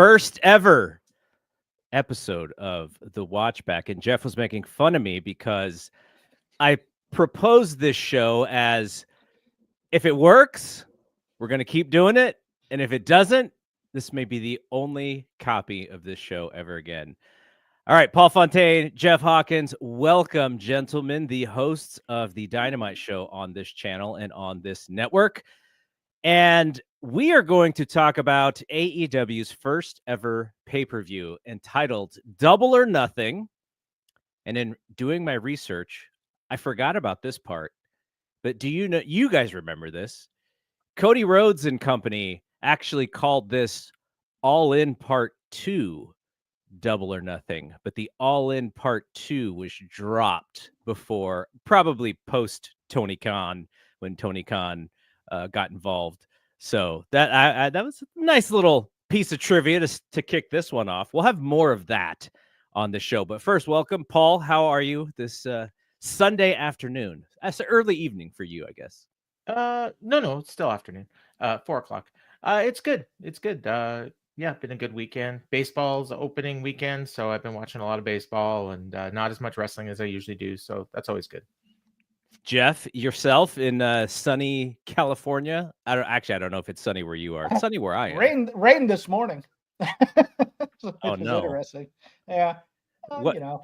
first ever episode of the Watchback. And Jeff was making fun of me because I proposed this show as, if it works, we're going to keep doing it. And if it doesn't, this may be the only copy of this show ever again. All right, Paul Fontaine, Jeff Hawkins, welcome, gentlemen, the hosts of the Dynamite Show on this channel and on this network. And we are going to talk about AEW's first ever pay-per-view entitled Double or Nothing. And in doing my research, I forgot about this part. But do you know, you guys remember this? Cody Rhodes and company actually called this All In Part 2 Double or Nothing. But the All In Part 2 was dropped before, probably post Tony Khan, when Tony Khan got involved. So that was a nice little piece of trivia to kick this one off. We'll have more of that on the show. But first, welcome, Paul. How are you this Sunday afternoon? That's early evening for you, I guess. No, it's still afternoon. 4:00. It's good. It's good. Yeah, been a good weekend. Baseball's opening weekend, so I've been watching a lot of baseball and not as much wrestling as I usually do. So that's always good. Jeff, yourself in sunny California? I don't know if it's sunny where you are. It's sunny where I am. Rain this morning. Oh no! Interesting. Yeah. What? You know,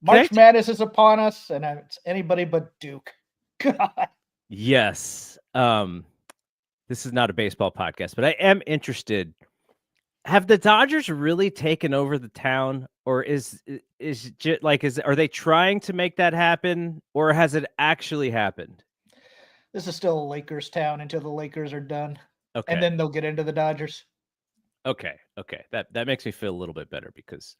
March Madness is upon us, and it's anybody but Duke. God. Yes. This is not a baseball podcast, but I am interested. Have the Dodgers really taken over the town, or are they trying to make that happen, or has it actually happened? This is still a Lakers town until the Lakers are done. Okay. And then they'll get into the Dodgers. Okay. That makes me feel a little bit better, because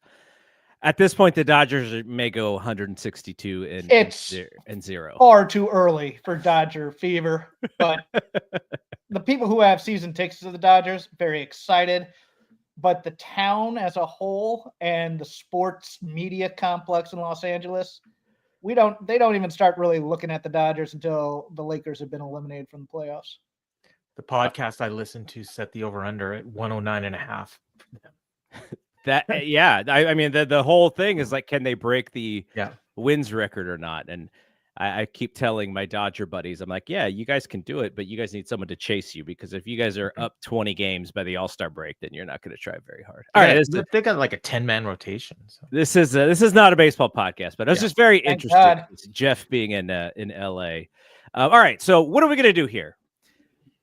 at this point the Dodgers may go 162 and 0. Far too early for Dodger fever, but the people who have season tickets to the Dodgers very excited. But the town as a whole and the sports media complex in Los Angeles, they don't even start really looking at the Dodgers until the Lakers have been eliminated from the playoffs. The podcast I listened to set the over-under at 109.5. I mean, the whole thing is like, can they break the wins record or not? And I keep telling my Dodger buddies, I'm like, yeah, you guys can do it, but you guys need someone to chase you, because if you guys are up 20 games by the All-Star break, then you're not going to try very hard. All right, they got like a 10-man rotation. So. This is not a baseball podcast, but I was just very interested. Jeff being in LA. All right, so what are we going to do here?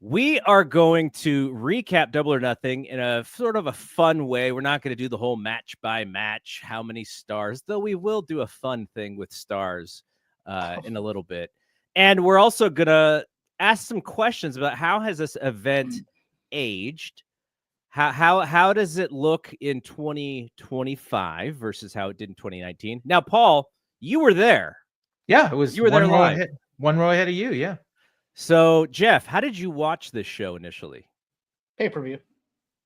We are going to recap Double or Nothing in a sort of a fun way. We're not going to do the whole match by match, how many stars, though we will do a fun thing with stars in a little bit. And we're also going to ask some questions about how has this event aged? How does it look in 2025 versus how it did in 2019? Now, Paul, you were there. Yeah, it was. You were there live. One row ahead of you, yeah. So, Jeff, how did you watch this show initially? Pay-per-view.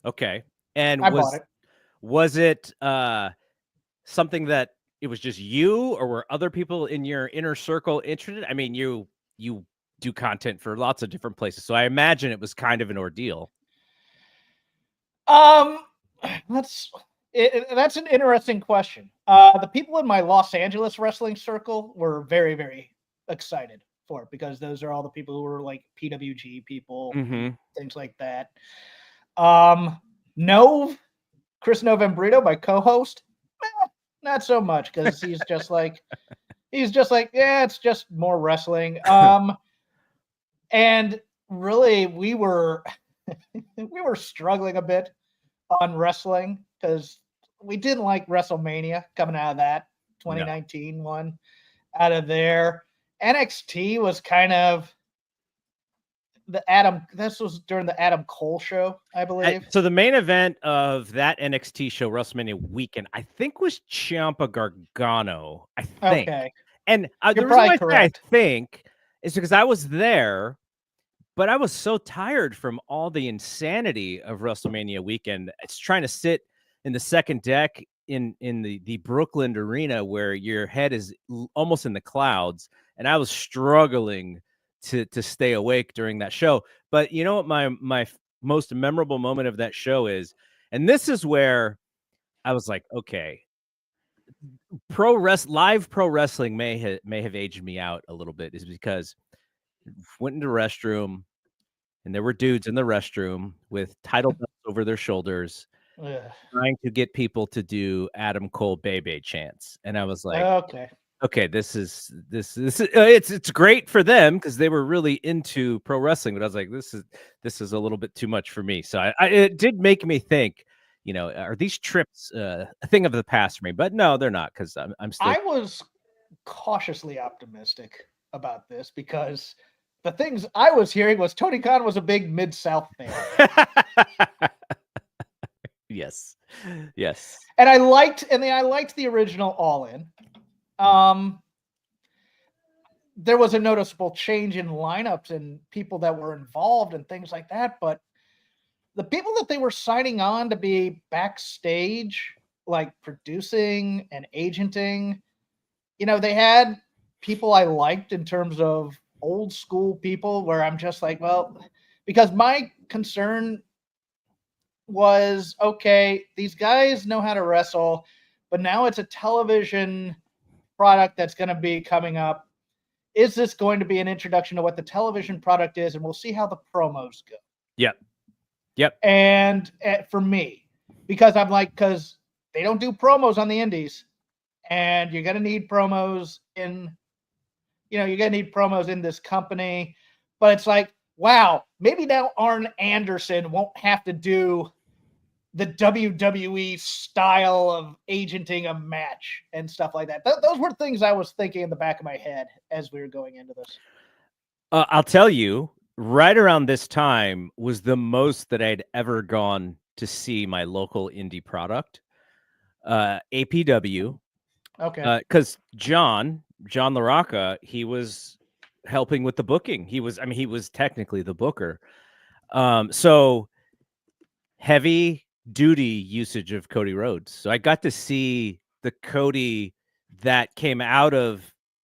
Okay. And I bought it. Was it something that it was just you, or were other people in your inner circle interested? I mean, you do content for lots of different places, so I imagine it was kind of an ordeal. That's an interesting question. The people in my Los Angeles wrestling circle were very, very excited for it, because those are all the people who were like PWG people, things like that. No, Chris Novembrito, my co-host, not so much, because he's just like, yeah, it's just more wrestling. And really, we were struggling a bit on wrestling, because we didn't like WrestleMania coming out of that 2019 one out of there. NXT was kind of this was during the Adam Cole show, I believe. So the main event of that NXT show, WrestleMania weekend, I think was Ciampa Gargano, I think. Okay. And the reason why I think is because I was there, but I was so tired from all the insanity of WrestleMania weekend. It's trying to sit in the second deck in the Brooklyn arena where your head is almost in the clouds. And I was struggling to stay awake during that show. But you know what my most memorable moment of that show is And this is where I was like, okay, live pro wrestling may have aged me out a little bit, is because went into the restroom and there were dudes in the restroom with title belts over their shoulders Ugh. trying to get people to do Adam Cole Bebe chants. And I was like, Okay. okay, this is it's great for them because they were really into pro wrestling, but I was like, this is a little bit too much for me. So it did make me think, are these trips a thing of the past for me? But no, they're not, because I'm still. I was cautiously optimistic about this because the things I was hearing was Tony Khan was a big Mid-South fan. Yes. And I liked the original All In. There was a noticeable change in lineups and people that were involved and things like that, but the people that they were signing on to be backstage, like producing and agenting, they had people I liked in terms of old school people where I'm just like, well, because my concern was, okay, these guys know how to wrestle, but now it's a television product that's going to be coming up. Is this going to be an introduction to what the television product is? And we'll see how the promos go. Yep. And for me, because they don't do promos on the indies, and you're going to need promos in this company. But it's like, wow, maybe now Arn Anderson won't have to do the WWE style of agenting a match and stuff like that. Those were things I was thinking in the back of my head as we were going into this. I'll tell you, right around this time was the most that I'd ever gone to see my local indie product, APW. Okay. Because John LaRocca, he was helping with the booking. He was technically the booker. So heavy duty usage of Cody Rhodes. So I got to see the Cody that came out of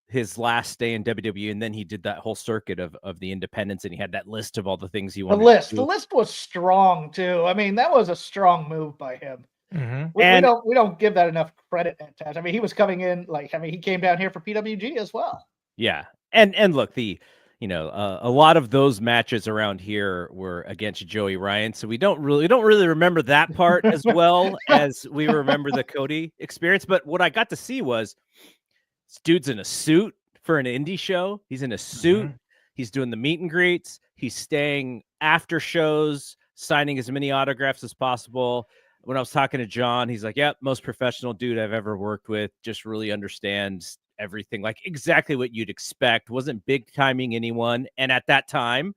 his last day in WWE, and then he did that whole circuit of the independents, and he had that list of all the things he wanted to do. The list was strong too. I mean, that was a strong move by him. Mm-hmm. We don't give that enough credit at times. I mean, he was coming in he came down here for PWG as well. Yeah, and look, a lot of those matches around here were against Joey Ryan, so we don't really remember that part as well as we remember the Cody experience. But what I got to see was this dude's in a suit for an indie show. He's in a suit. Mm-hmm. He's doing the meet and greets. He's staying after shows, signing as many autographs as possible. When I was talking to John, he's like, "Yep, most professional dude I've ever worked with. Just really understands everything, like exactly what you'd expect. Wasn't big timing anyone." And at that time,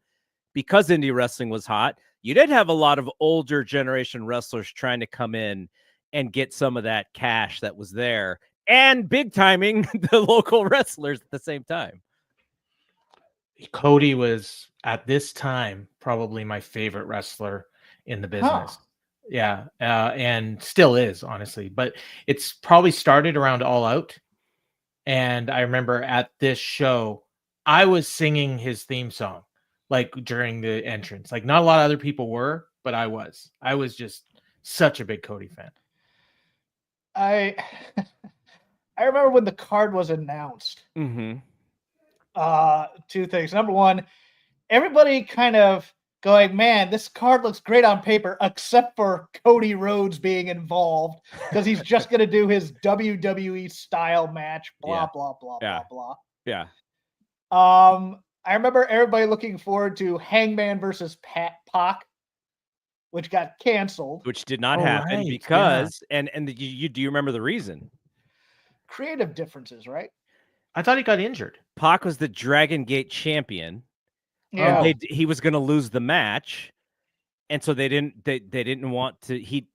because indie wrestling was hot, you did have a lot of older generation wrestlers trying to come in and get some of that cash that was there, and big timing the local wrestlers at the same time. Cody was at this time probably my favorite wrestler in the business. Yeah, and still is, honestly. But it's probably started around All Out. And I remember at this show, I was singing his theme song, like during the entrance. Like not a lot of other people were, but I was. I was just such a big Cody fan. I remember when the card was announced. Mm-hmm. Two things. Number one, everybody kind of going, man, this card looks great on paper, except for Cody Rhodes being involved because he's just going to do his WWE style match, blah, blah, blah, blah, blah. Yeah. I remember everybody looking forward to Hangman versus Pac, which got canceled. Which did not happen because, and do you remember the reason? Creative differences, right? I thought he got injured. Pac was the Dragon Gate champion. Yeah, he was going to lose the match, and so they didn't want to. He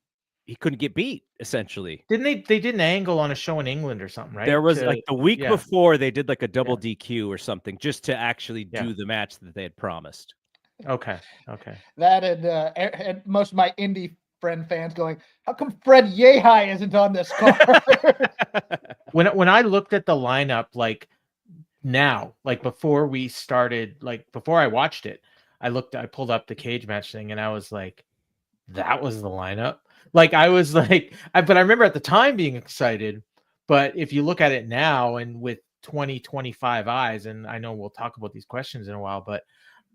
couldn't get beat. Essentially, didn't they? They did an angle on a show in England or something, right? There was like the week before they did like a double DQ or something just to actually do the match that they had promised. Okay. That and most of my indie friend fans going, how come Fred Yehi isn't on this card? When I looked at the lineup, like now, like before we started, like before I watched it, I pulled up the cage match thing and I was like, that was the lineup. Like I was like, but I remember at the time being excited. But if you look at it now and with 2025 eyes, and I know we'll talk about these questions in a while, but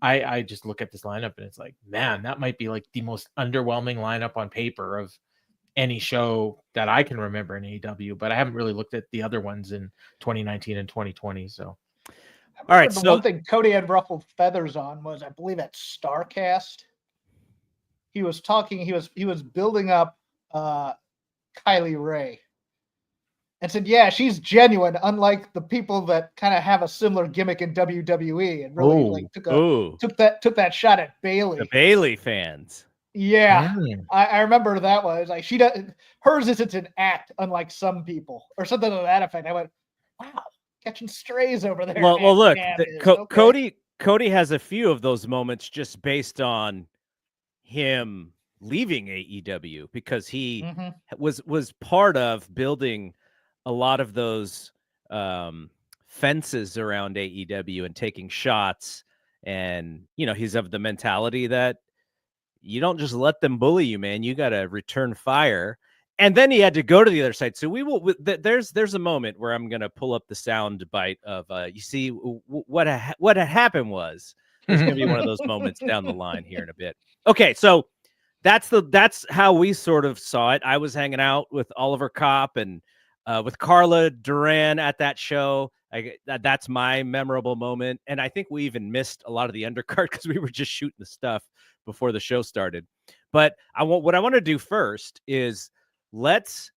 I just look at this lineup and it's like, man, that might be like the most underwhelming lineup on paper of any show that I can remember in AEW. But I haven't really looked at the other ones in 2019 and 2020. So All right, the so one thing Cody had ruffled feathers on was, I believe, at Starcast. He was talking. He was building up Kylie Ray, and said, "Yeah, she's genuine, unlike the people that kind of have a similar gimmick in WWE." And really, like, took that shot at Bailey. The Bailey fans. Yeah, I remember that one. It's like she does hers isn't an act, unlike some people, or something to that effect. I went, "Wow, catching strays over there." Well, look, okay. Cody has a few of those moments just based on him leaving AEW, because he was part of building a lot of those fences around AEW and taking shots. And, you know, he's of the mentality that you don't just let them bully you, man. You got to return fire. And then he had to go to the other side. So we will. There's a moment where I'm gonna pull up the sound bite of. You see what had happened was. There's gonna be one of those moments down the line here in a bit. Okay, so that's how we sort of saw it. I was hanging out with Oliver Kopp and with Carla Duran at that show. That's my memorable moment. And I think we even missed a lot of the undercard because we were just shooting the stuff before the show started. But what I want to do first is let's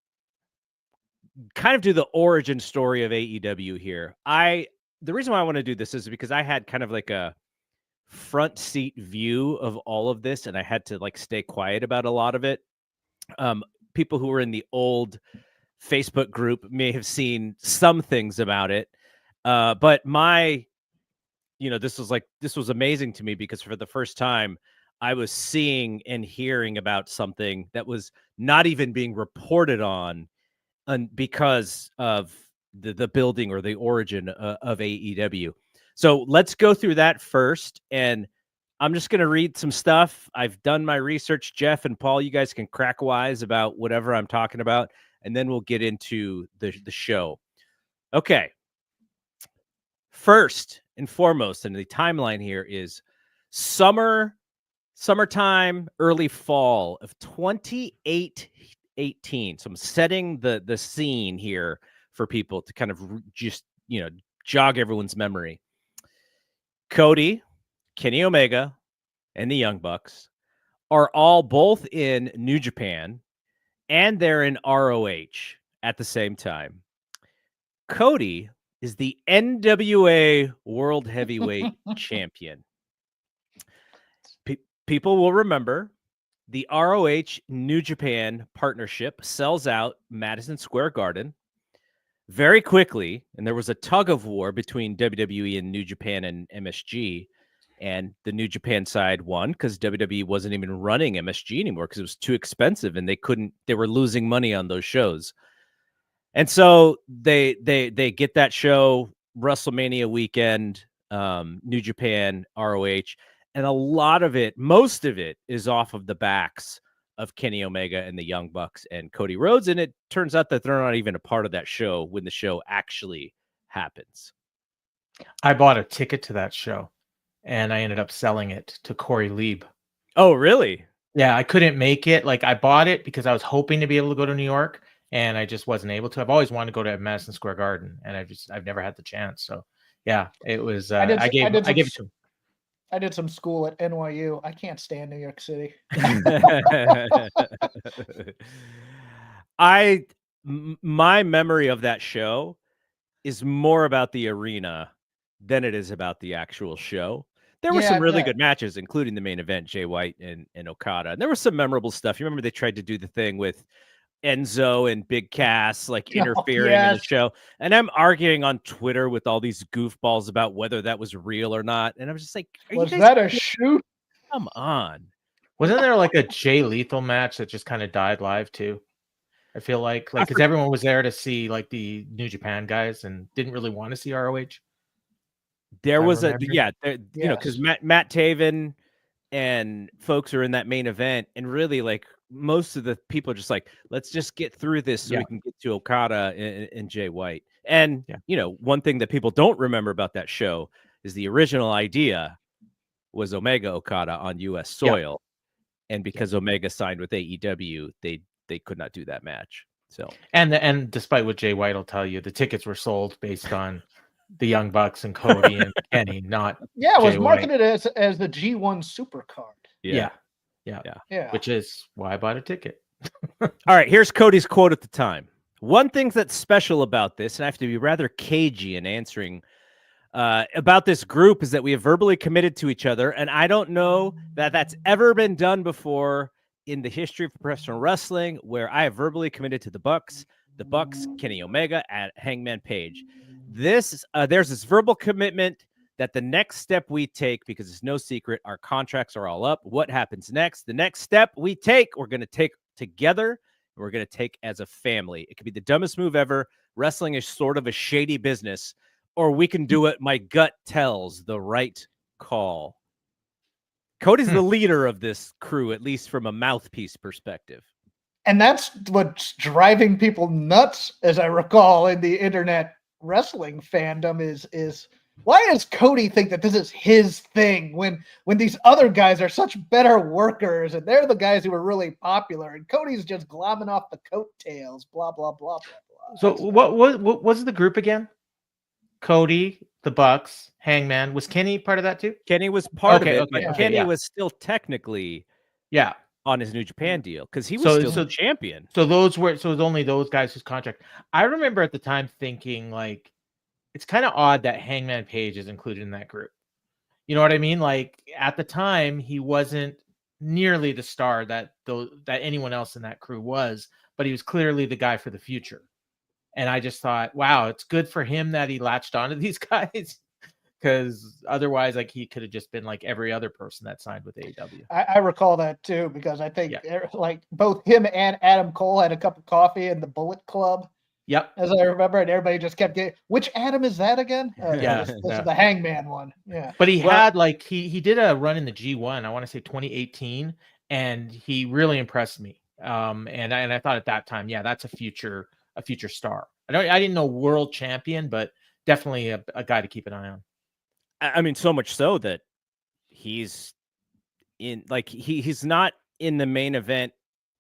kind of do the origin story of AEW here. The reason why I want to do this is because I had kind of like a front seat view of all of this, and I had to like stay quiet about a lot of it. People who were in the old Facebook group may have seen some things about it. But this was amazing to me, because for the first time I was seeing and hearing about something that was not even being reported on, because of the building or the origin of AEW. So let's go through that first. And I'm just going to read some stuff. I've done my research. Jeff and Paul, you guys can crack wise about whatever I'm talking about, and then we'll get into the show. Okay. First and foremost, and the timeline here is summertime, early fall of 2018. So I'm setting the scene here for people to kind of just, jog everyone's memory. Cody, Kenny Omega, and the Young Bucks are all both in New Japan, and they're in ROH at the same time. Cody is the NWA World Heavyweight Champion. People will remember the ROH New Japan partnership sells out Madison Square Garden very quickly, and there was a tug of war between WWE and New Japan and MSG, and the New Japan side won because WWE wasn't even running MSG anymore because it was too expensive, and they were losing money on those shows. And so they get that show WrestleMania weekend, New Japan, ROH, and most of it is off of the backs of Kenny Omega and the Young Bucks and Cody Rhodes. And it turns out that they're not even a part of that show when the show actually happens. I bought a ticket to that show, and I ended up selling it to Corey Lieb. Oh, really? Yeah, I couldn't make it. Like, I bought it because I was hoping to be able to go to New York, and I just wasn't able to. I've always wanted to go to Madison Square Garden, and I've never had the chance. So yeah, it was. I gave it to him. I did some school at NYU. I can't stand New York City. My memory of that show is more about the arena than it is about the actual show. There were some really good matches, including the main event, Jay White and Okada. And there was some memorable stuff. You remember they tried to do the thing with Enzo and Big Cass like interfering in the show, and I'm arguing on Twitter with all these goofballs about whether that was real or not, and I was just like, was that a shoot? Come on. Wasn't there like a Jay Lethal match that just kind of died live too? I feel like because everyone was there to see like the New Japan guys and didn't really want to see ROH. There was because Matt Taven and folks are in that main event, and really like most of the people are just like, let's just get through this so we can get to Okada and Jay White. And, one thing that people don't remember about that show is the original idea was Omega Okada on U.S. soil. And because Omega signed with AEW, they could not do that match. So and despite what Jay White will tell you, the tickets were sold based on the Young Bucks and Cody and Kenny, not it was Jay marketed as the G1 Supercard. Yeah. Which is why I bought a ticket. All right, here's Cody's quote at the time. One thing that's special about this, and I have to be rather cagey in answering about this group, is that we have verbally committed to each other, and I don't know that that's ever been done before in the history of professional wrestling, where I have verbally committed to the Bucks, Kenny Omega, and Hangman Page. There's this verbal commitment that the next step we take, because it's no secret, our contracts are all up. What happens next? The next step we take, we're going to take together, and we're going to take as a family. It could be the dumbest move ever. Wrestling is sort of a shady business, or we can do it. My gut tells the right call. Cody's the leader of this crew, at least from a mouthpiece perspective. And that's what's driving people nuts, as I recall, in the internet wrestling fandom is why does Cody think that this is his thing when these other guys are such better workers and they're the guys who are really popular and Cody's just globbing off the coattails, blah, blah, blah, blah, blah. So what was the group again? Cody, the Bucks, Hangman. Was Kenny part of that too? Kenny was part of it, but Kenny was still technically on his New Japan deal because he was still the champion. So it was only those guys whose contract. I remember at the time thinking, like, it's kind of odd that Hangman Page is included in that group. You know what I mean? Like, at the time, he wasn't nearly the star that anyone else in that crew was, but he was clearly the guy for the future. And I just thought, wow, it's good for him that he latched onto these guys, because otherwise, like, he could have just been like every other person that signed with AEW. I recall that too, because I think like both him and Adam Cole had a cup of coffee in the Bullet Club. Yep. As I remember, and everybody just kept getting, which Adam is that again? This is the Hangman one. Yeah. But he had like, he did a run in the G1, I want to say 2018, and he really impressed me. And I thought at that time, that's a future star. I didn't know world champion, but definitely a guy to keep an eye on. I mean, so much so that he's in, like, he's not in the main event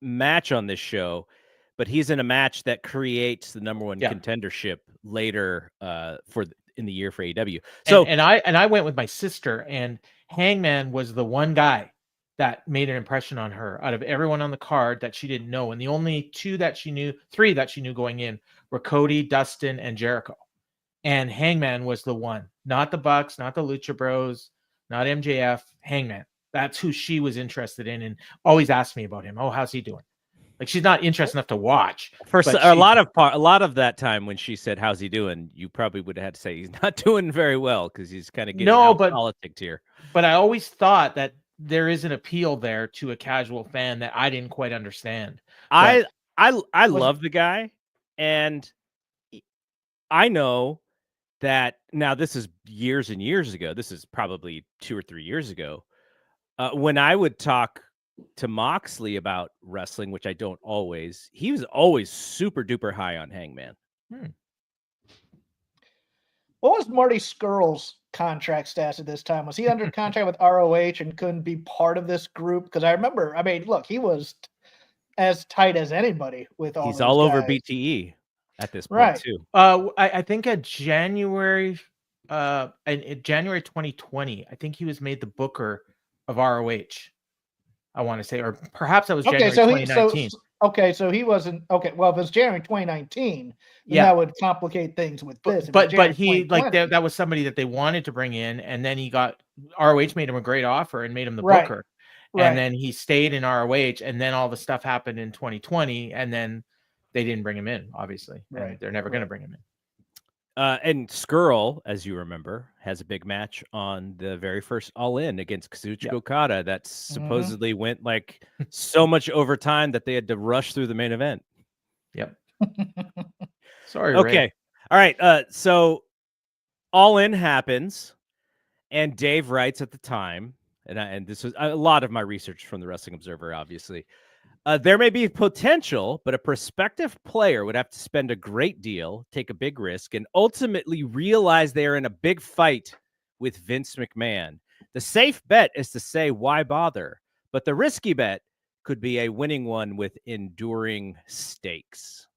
match on this show, but he's in a match that creates the number one contendership later in the year for AEW. So and I went with my sister, and Hangman was the one guy that made an impression on her out of everyone on the card that she didn't know. And the only three that she knew going in were Cody, Dustin, and Jericho. And Hangman was the one, not the Bucks, not the Lucha Bros, not MJF, Hangman. That's who she was interested in and always asked me about him. Oh, how's he doing? Like, she's not interested enough to watch. A lot of that time when she said, "How's he doing?" you probably would have had to say he's not doing very well because he's kind of getting politics here. But I always thought that there is an appeal there to a casual fan that I didn't quite understand. I love the guy, and I know that now this is years and years ago. This is probably 2 or 3 years ago. When I would talk to Moxley about wrestling, which I don't always, he was always super duper high on Hangman. What was Marty Scurll's contract status at this time? Was he under contract with ROH and couldn't be part of this group? Because I remember, I mean, look, he was as tight as anybody with all. He's all over BTE at this point too. I think in January 2020, I think he was made the booker of ROH. I want to say, or perhaps that was January 2019. So he wasn't okay. Well, if it's January 2019, that would complicate things with this. But he, like, that was somebody that they wanted to bring in, and then ROH made him a great offer and made him the booker, and then he stayed in ROH, and then all the stuff happened in 2020, and then they didn't bring him in. Obviously, they're never going to bring him in. And Scurll, as you remember, has a big match on the very first All In against Kazuchika Okada that supposedly went like so much overtime that they had to rush through the main event. Yep. Sorry. Okay. Ray. All right. So All In happens, and Dave writes at the time, and this was a lot of my research from the Wrestling Observer, obviously. There may be potential, but a prospective player would have to spend a great deal, take a big risk, and ultimately realize they are in a big fight with Vince McMahon. The safe bet is to say, why bother? But the risky bet could be a winning one with enduring stakes.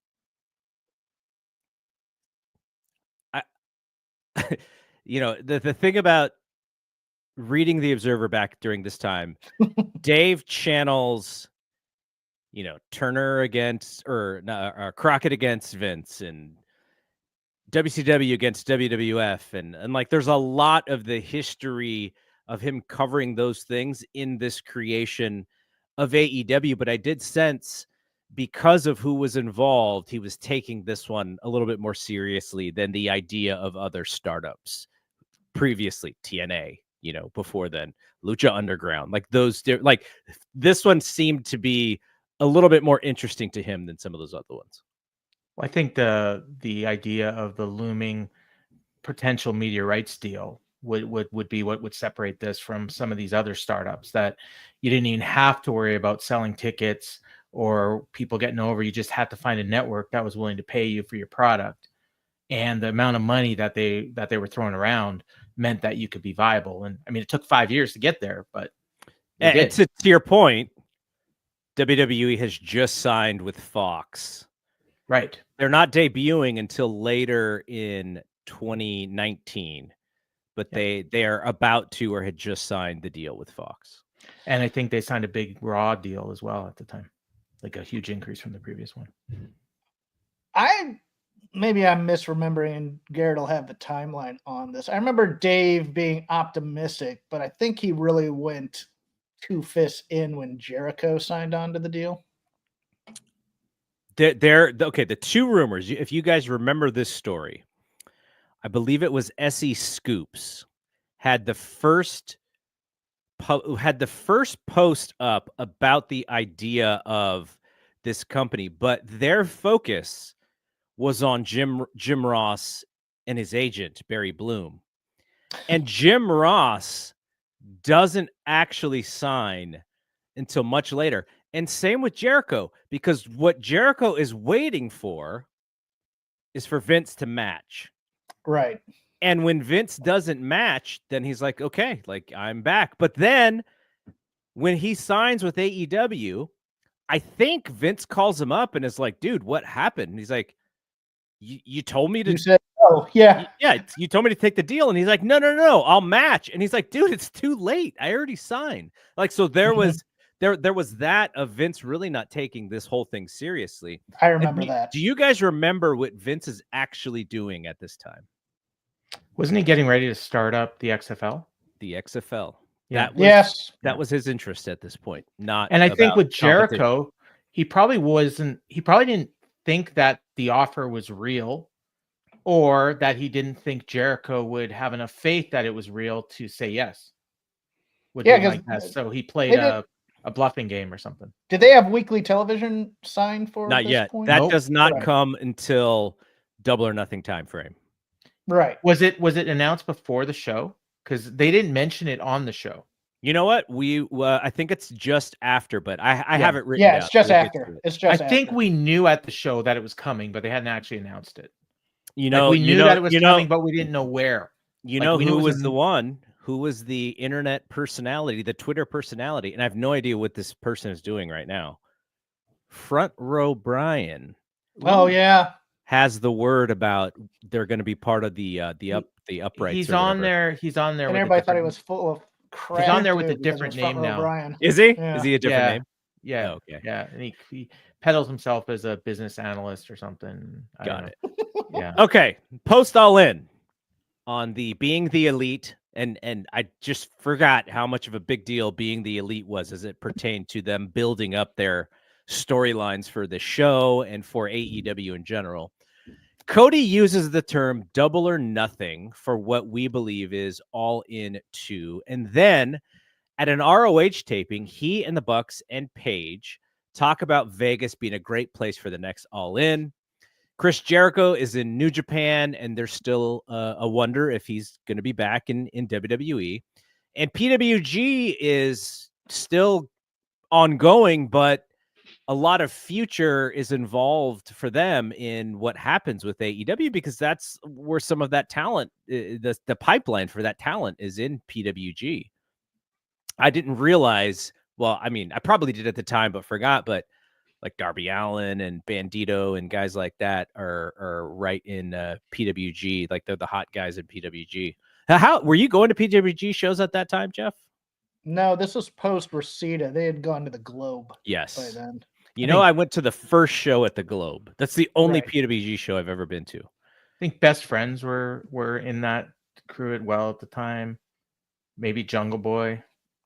The thing about reading the Observer back during this time, Dave channels, Turner against or Crockett against Vince and WCW against WWF. And like, there's a lot of the history of him covering those things in this creation of AEW. But I did sense, because of who was involved, he was taking this one a little bit more seriously than the idea of other startups previously. TNA, before then, Lucha Underground, like those, like this one seemed to be a little bit more interesting to him than some of those other ones. Well, I think the idea of the looming potential media rights deal would be what would separate this from some of these other startups, that you didn't even have to worry about selling tickets or people getting over. You just had to find a network that was willing to pay you for your product, and the amount of money that they were throwing around meant that you could be viable. And I mean, it took 5 years to get there, but to your point, WWE has just signed with Fox. Right. They're not debuting until later in 2019, but they are about to or had just signed the deal with Fox. And I think they signed a big Raw deal as well at the time, like a huge increase from the previous one. Maybe I'm misremembering, and Garrett will have the timeline on this. I remember Dave being optimistic, but I think he really went 2 fists in when Jericho signed on to the deal. The two rumors, if you guys remember this story, I believe it was SE Scoops had the first post up about the idea of this company, but their focus was on Jim Ross and his agent, Barry Bloom. And Jim Ross doesn't actually sign until much later. And same with Jericho, because what Jericho is waiting for is for Vince to match. Right. And when Vince doesn't match, then he's like, okay, like, I'm back. But then when he signs with AEW, I think Vince calls him up and is like, dude, what happened? And he's like, you told me to. You said, oh, yeah. You told me to take the deal. And he's like, no, I'll match. And he's like, dude, it's too late. I already signed. Like, so there was there was that of Vince really not taking this whole thing seriously. I remember that. Do you guys remember what Vince is actually doing at this time? Wasn't he getting ready to start up the XFL? The XFL. Yeah. That was his interest at this point. And I think with Jericho, he probably didn't think that the offer was real, or that he didn't think Jericho would have enough faith that it was real to say yes. So he played a bluffing game or something. Did they have weekly television signed for? Not this yet. point? That does not come until Double or Nothing time frame. Right. Was it announced before the show? Because they didn't mention it on the show. You know what? I think it's just after, but I have it written. Yeah, it's just after. I think we knew at the show that it was coming, but they hadn't actually announced it. We knew that it was coming, but we didn't know where. Who was the one? Who was the internet personality, the Twitter personality? And I have no idea what this person is doing right now. Front Row Brian. Oh yeah. Has the word about they're going to be part of the uprights. He's on there. He's on there. And everybody thought he was full of crap. He's on there with a different name now. Brian. Is he? Yeah. Is he a different name? Yeah. Oh, okay. Yeah. And he peddles himself as a business analyst or something. Got it. Yeah. Okay. Post All In on the Being the Elite. And I just forgot how much of a big deal Being the Elite was as it pertained to them building up their storylines for the show and for AEW in general. Cody uses the term Double or Nothing for what we believe is All In 2. And then at an ROH taping, he and the Bucks and Paige talk about Vegas being a great place for the next All In. Chris Jericho is in New Japan, and there's still a wonder if he's going to be back in WWE. And PWG is still ongoing, but a lot of future is involved for them in what happens with AEW, because that's where some of that talent, the pipeline for that talent is in PWG. I didn't realize, well, I mean, I probably did at the time, but forgot, but like Darby Allin and Bandito and guys like that are right in PWG. Like they're the hot guys in PWG. How were you going to PWG shows at that time, Jeff? No, this was post Reseda. They had gone to the Globe by Yes. then. I went to the first show at the Globe. That's the only Right. PWG show I've ever been to. I think Best Friends were in that crew at well at the time. Maybe Jungle Boy.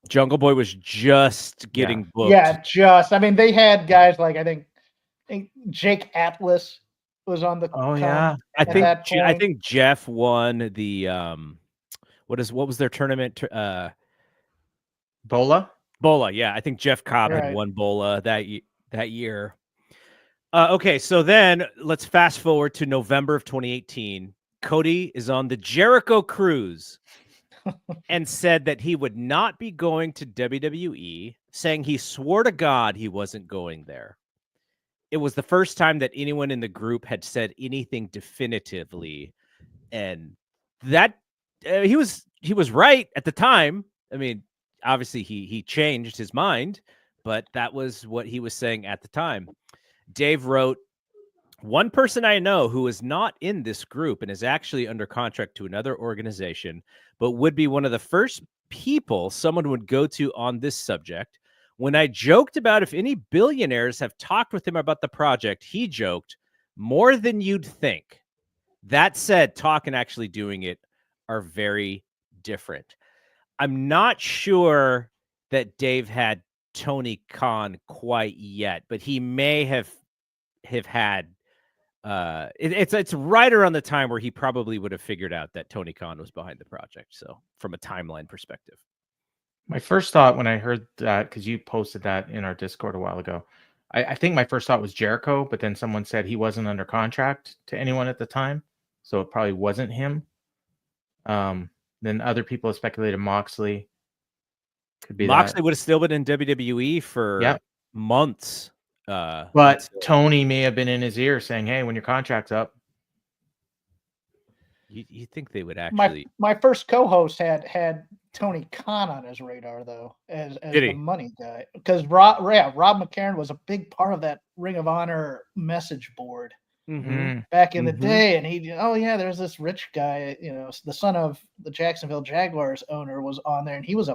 Jungle Boy was just getting booked. Yeah, I mean, they had guys like I think Jake Atlas was on the. Oh yeah, I think Jeff won the what was their tournament? Bola. Yeah, I think Jeff Cobb had won Bola that year. Okay, so then let's fast forward to November of 2018. Cody is on the Jericho cruise and said that he would not be going to WWE, saying he swore to God he wasn't going there. It was the first time that anyone in the group had said anything definitively, and that he was right at the time. I mean, obviously he changed his mind, but that was what he was saying at the time. Dave wrote, "One person I know who is not in this group and is actually under contract to another organization, but would be one of the first people someone would go to on this subject. When I joked about if any billionaires have talked with him about the project, he joked, more than you'd think. That said, talk and actually doing it are very different." I'm not sure that Dave had Tony Khan quite yet, but he may have had it's right around the time where he probably would have figured out that Tony Khan was behind the project. So from a timeline perspective, my first thought when I heard that, because you posted that in our Discord a while ago, I think my first thought was Jericho, but then someone said he wasn't under contract to anyone at the time, so it probably wasn't him. Then other people have speculated Moxley. Could be Moxley would have still been in WWE for months. But Tony may have been in his ear saying, "Hey, when your contract's up." You think they would actually? My first co-host had Tony Khan on his radar though, as the money guy, because Rob McCarron was a big part of that Ring of Honor message board back in the day, and there's this rich guy, the son of the Jacksonville Jaguars owner was on there, and he used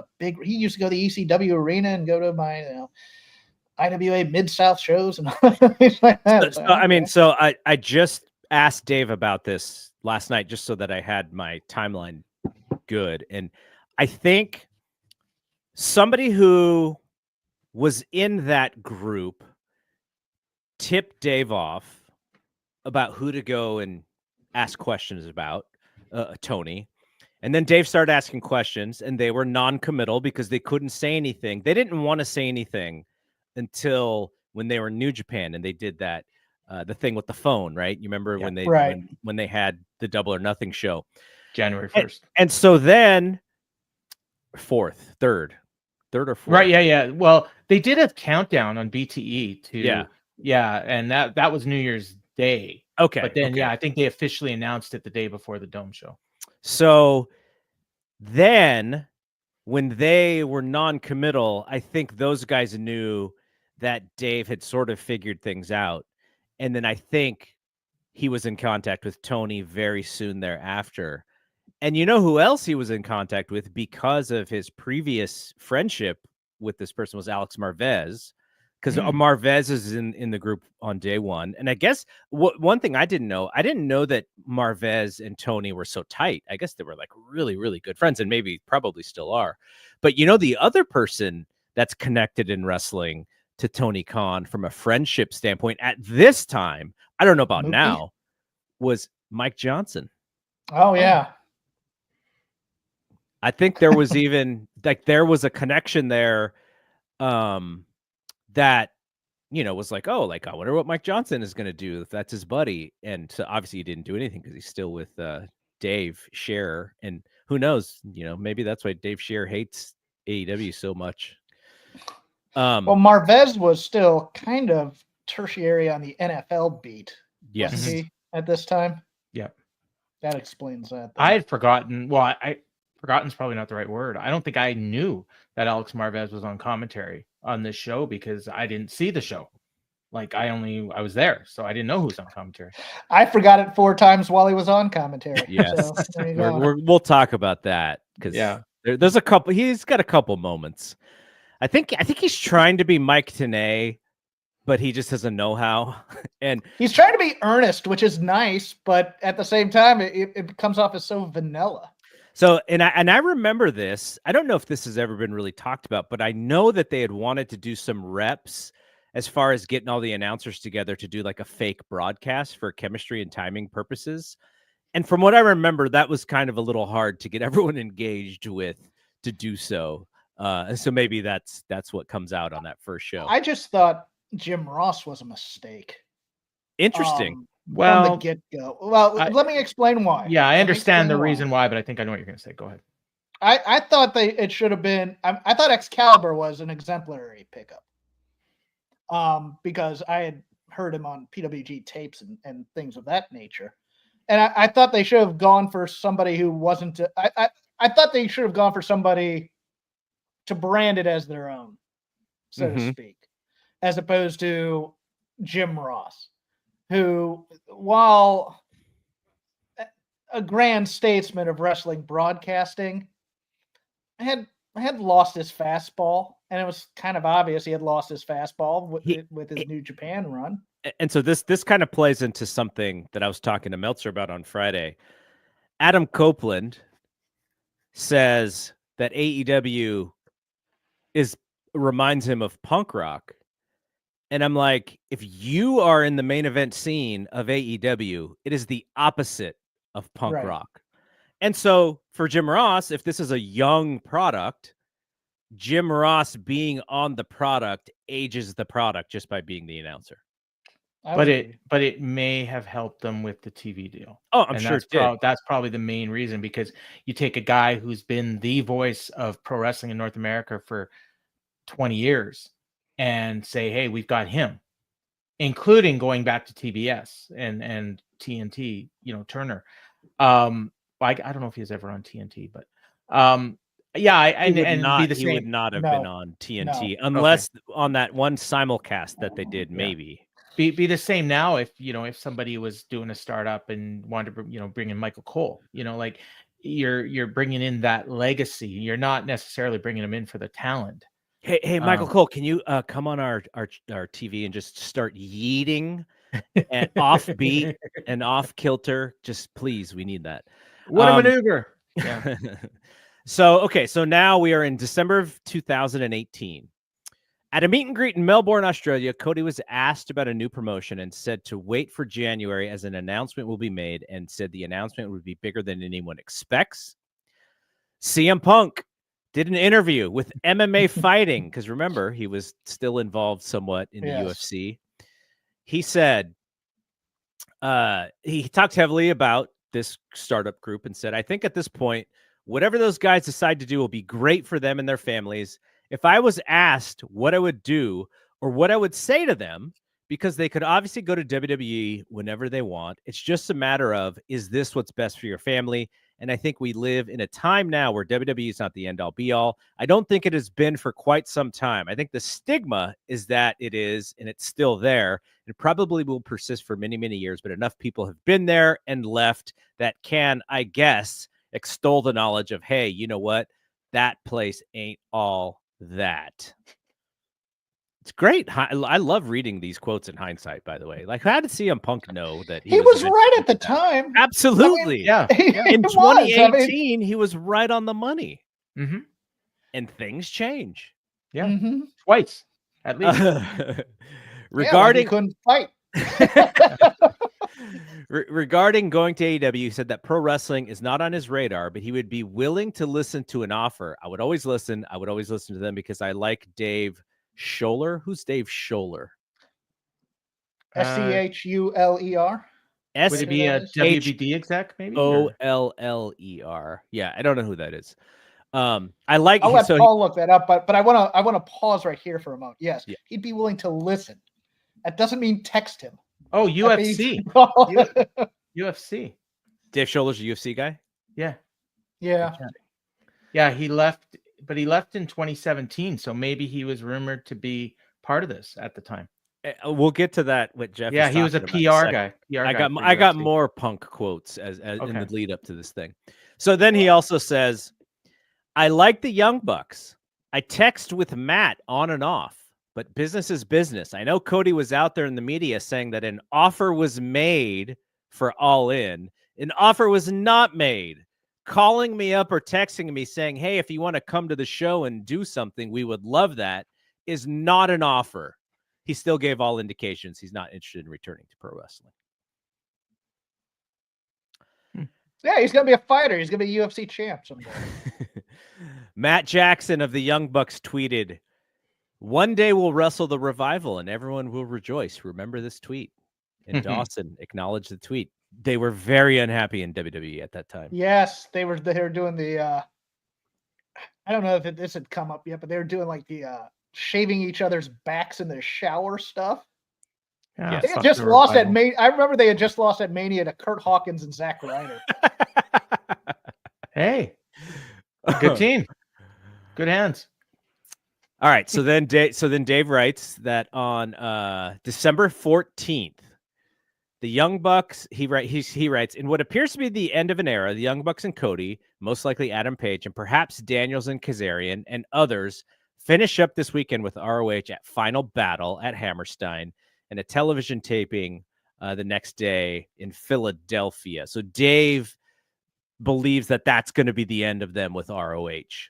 to go to the ECW arena and go to my IWA Mid-South shows and things like that. So I just asked Dave about this last night just so that I had my timeline good. And I think somebody who was in that group tipped Dave off about who to go and ask questions about, Tony. And then Dave started asking questions, and they were non-committal because they couldn't say anything. They didn't want to say anything until when they were in New Japan and they did that, the thing with the phone, right? You remember when they had the Double or Nothing show, January 1st. And so then third or fourth. Right. Yeah. Well, they did a countdown on BTE too. Yeah. And that was New Year's Day. Okay. But then, I think they officially announced it the day before the Dome show. So then when they were non-committal, I think those guys knew that Dave had sort of figured things out. And then I think he was in contact with Tony very soon thereafter. And you know who else he was in contact with because of his previous friendship with this person was Alex Marvez, because Marvez is in the group on day one. And I guess one thing I didn't know that Marvez and Tony were so tight. I guess they were like really, really good friends and probably still are. But the other person that's connected in wrestling to Tony Khan from a friendship standpoint at this time, I don't know about now, was Mike Johnson. Oh, yeah. I think there was even there was a connection there that, was like, I wonder what Mike Johnson is going to do if that's his buddy. And so obviously he didn't do anything because he's still with Dave Scherer. And who knows, maybe that's why Dave Scherer hates AEW so much. Well, Marvez was still kind of tertiary on the NFL beat. Yes. Wasn't he at this time? Yeah. That explains that. I had forgotten. Well, I forgotten's probably not the right word. I don't think I knew that Alex Marvez was on commentary on this show because I didn't see the show. Like I was there, so I didn't know who was on commentary. I forgot it 4 times while he was on commentary. Yes. So, there you go. We'll talk about that because there's a couple. He's got a couple moments. I think he's trying to be Mike Tenay, but he just doesn't know how. And he's trying to be earnest, which is nice, but at the same time, it comes off as so vanilla. So, and I remember this. I don't know if this has ever been really talked about, but I know that they had wanted to do some reps as far as getting all the announcers together to do like a fake broadcast for chemistry and timing purposes. And from what I remember, that was kind of a little hard to get everyone engaged with to do so. So maybe that's what comes out on that first show. I just thought Jim Ross was a mistake. Interesting. Well, from the get-go. Well, let me explain why. Yeah, I understand the reason why, but I think I know what you're going to say. Go ahead. I thought it should have been. I thought Excalibur was an exemplary pickup. Because I had heard him on PWG tapes and things of that nature, and I thought they should have gone for somebody who wasn't. I thought they should have gone for somebody to brand it as their own, so to speak, as opposed to Jim Ross, who, while a grand statesman of wrestling broadcasting, had lost his fastball, and it was kind of obvious he had lost his fastball with his New Japan run. And so this kind of plays into something that I was talking to Meltzer about on Friday. Adam Copeland says that AEW reminds him of punk rock. And I'm like, if you are in the main event scene of AEW, it is the opposite of punk rock. And so for Jim Ross, if this is a young product, Jim Ross being on the product ages the product just by being the announcer. But it may have helped them with the TV deal. Oh, I'm sure that's probably the main reason, because you take a guy who's been the voice of pro wrestling in North America for 20 years and say, hey, we've got him, including going back to TBS and TNT, Turner. I don't know if he was ever on TNT, but he would not have been on TNT unless on that one simulcast that they did, maybe. Be the same now if somebody was doing a startup and wanted to bring in Michael Cole, like you're bringing in that legacy. You're not necessarily bringing him in for the talent. Hey, Michael Cole, can you come on our TV and just start yeeting and off beat and off kilter? Just please, we need that. What a maneuver! Yeah. So now we are in December of 2018. At a meet and greet in Melbourne, Australia, Cody was asked about a new promotion and said to wait for January as an announcement will be made, and said the announcement would be bigger than anyone expects. CM Punk did an interview with MMA Fighting, because remember, he was still involved somewhat in the UFC. He said, he talked heavily about this startup group and said, I think at this point, whatever those guys decide to do will be great for them and their families. If I was asked what I would do or what I would say to them, because they could obviously go to WWE whenever they want, it's just a matter of, is this what's best for your family? And I think we live in a time now where WWE is not the end-all be-all. I don't think it has been for quite some time. I think the stigma is that it is, and it's still there. It probably will persist for many, many years, but enough people have been there and left that can, I guess, extol the knowledge of, hey, you know what? That place ain't all that. It's great. I love reading these quotes in hindsight, by the way. Like, how did CM Punk know that he was right at the time? Absolutely. I mean, In 2018, he was right on the money. Mm-hmm. And things change. Yeah. Mm-hmm. Twice, at least. Regarding he couldn't fight. Regarding going to AEW, he said that pro wrestling is not on his radar, but he would be willing to listen to an offer. I would always listen. I would always listen to them because I like Dave Scholler. Who's Dave Scholler? Scheller. Would it be a WBD exec, maybe? Oller? Yeah, I don't know who that is. I like. I'll let So Paul look that up, but I want to pause right here for a moment. Yes, Yeah. he'd be willing to listen. That doesn't mean text him. Oh, That UFC. means- UFC. Dave Scholar's a UFC guy. Yeah. yeah. Yeah, he left, but he left in 2017. So maybe he was rumored to be part of this at the time. We'll get to that. What Jeff? Yeah, is he was a talking about in PR second. guy. I got for UFC. more Punk quotes as in Okay. the lead up to this thing. So then he also says, "I like the Young Bucks. I text with Matt on and off, but business is business. I know Cody was out there in the media saying that an offer was made for All In. An offer was not made. Calling me up or texting me saying, 'Hey, if you want to come to the show and do something, we would love that,' is not an offer. He still gave all indications he's not interested in returning to pro wrestling." Yeah, he's gonna be a fighter. He's gonna be a UFC champ someday. Matt Jackson of the Young Bucks tweeted, "One day we'll wrestle the Revival and everyone will rejoice. Remember this tweet." And Dawson acknowledged the tweet. They were very unhappy in WWE at that time. Yes, they were doing the I don't know if this had come up yet, but they were doing like the shaving each other's backs in the shower stuff. Yeah, They had fuck just the lost at Revival. I remember they had just lost at Mania to Kurt Hawkins and Zack Ryder. Hey, good team. Good hands. All right, so then Dave writes that on December 14th, the Young Bucks, he writes, "In what appears to be the end of an era, the Young Bucks and Cody, most likely Adam Page, and perhaps Daniels and Kazarian and others finish up this weekend with ROH at Final Battle at Hammerstein and a television taping the next day in Philadelphia." So Dave believes that that's going to be the end of them with ROH.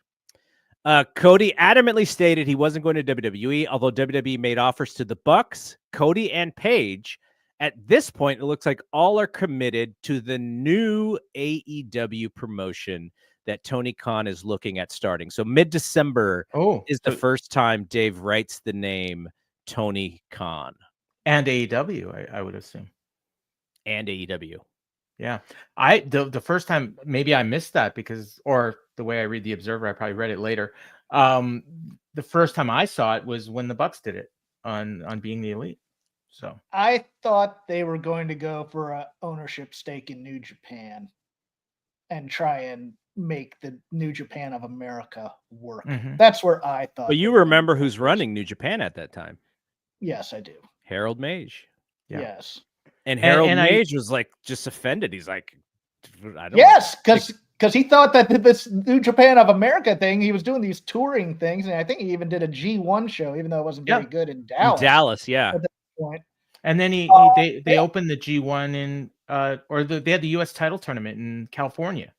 Cody adamantly stated he wasn't going to WWE, although WWE made offers to the Bucks, Cody, and Page. At this point, it looks like all are committed to the new AEW promotion that Tony Khan is looking at starting. So mid-December is the first time Dave writes the name Tony Khan. And AEW, I would assume. And AEW. Yeah. The first time, maybe I missed that or the way I read the Observer, I probably read it later. The first time I saw it was when the Bucks did it on Being the Elite. So I thought they were going to go for a ownership stake in New Japan and try and make the New Japan of America work. That's where I thought. But you remember who's running New Japan at that time? Yes, I do. Harold Mage. Yeah. Yes. And Harold Mage was like just offended. He's like, I don't. Yes, because he thought that this New Japan of America thing, he was doing these touring things, and I think he even did a G1 show, even though it wasn't very good in Dallas. Dallas, yeah. At that point. And then they opened the G1 in they had the US title tournament in California.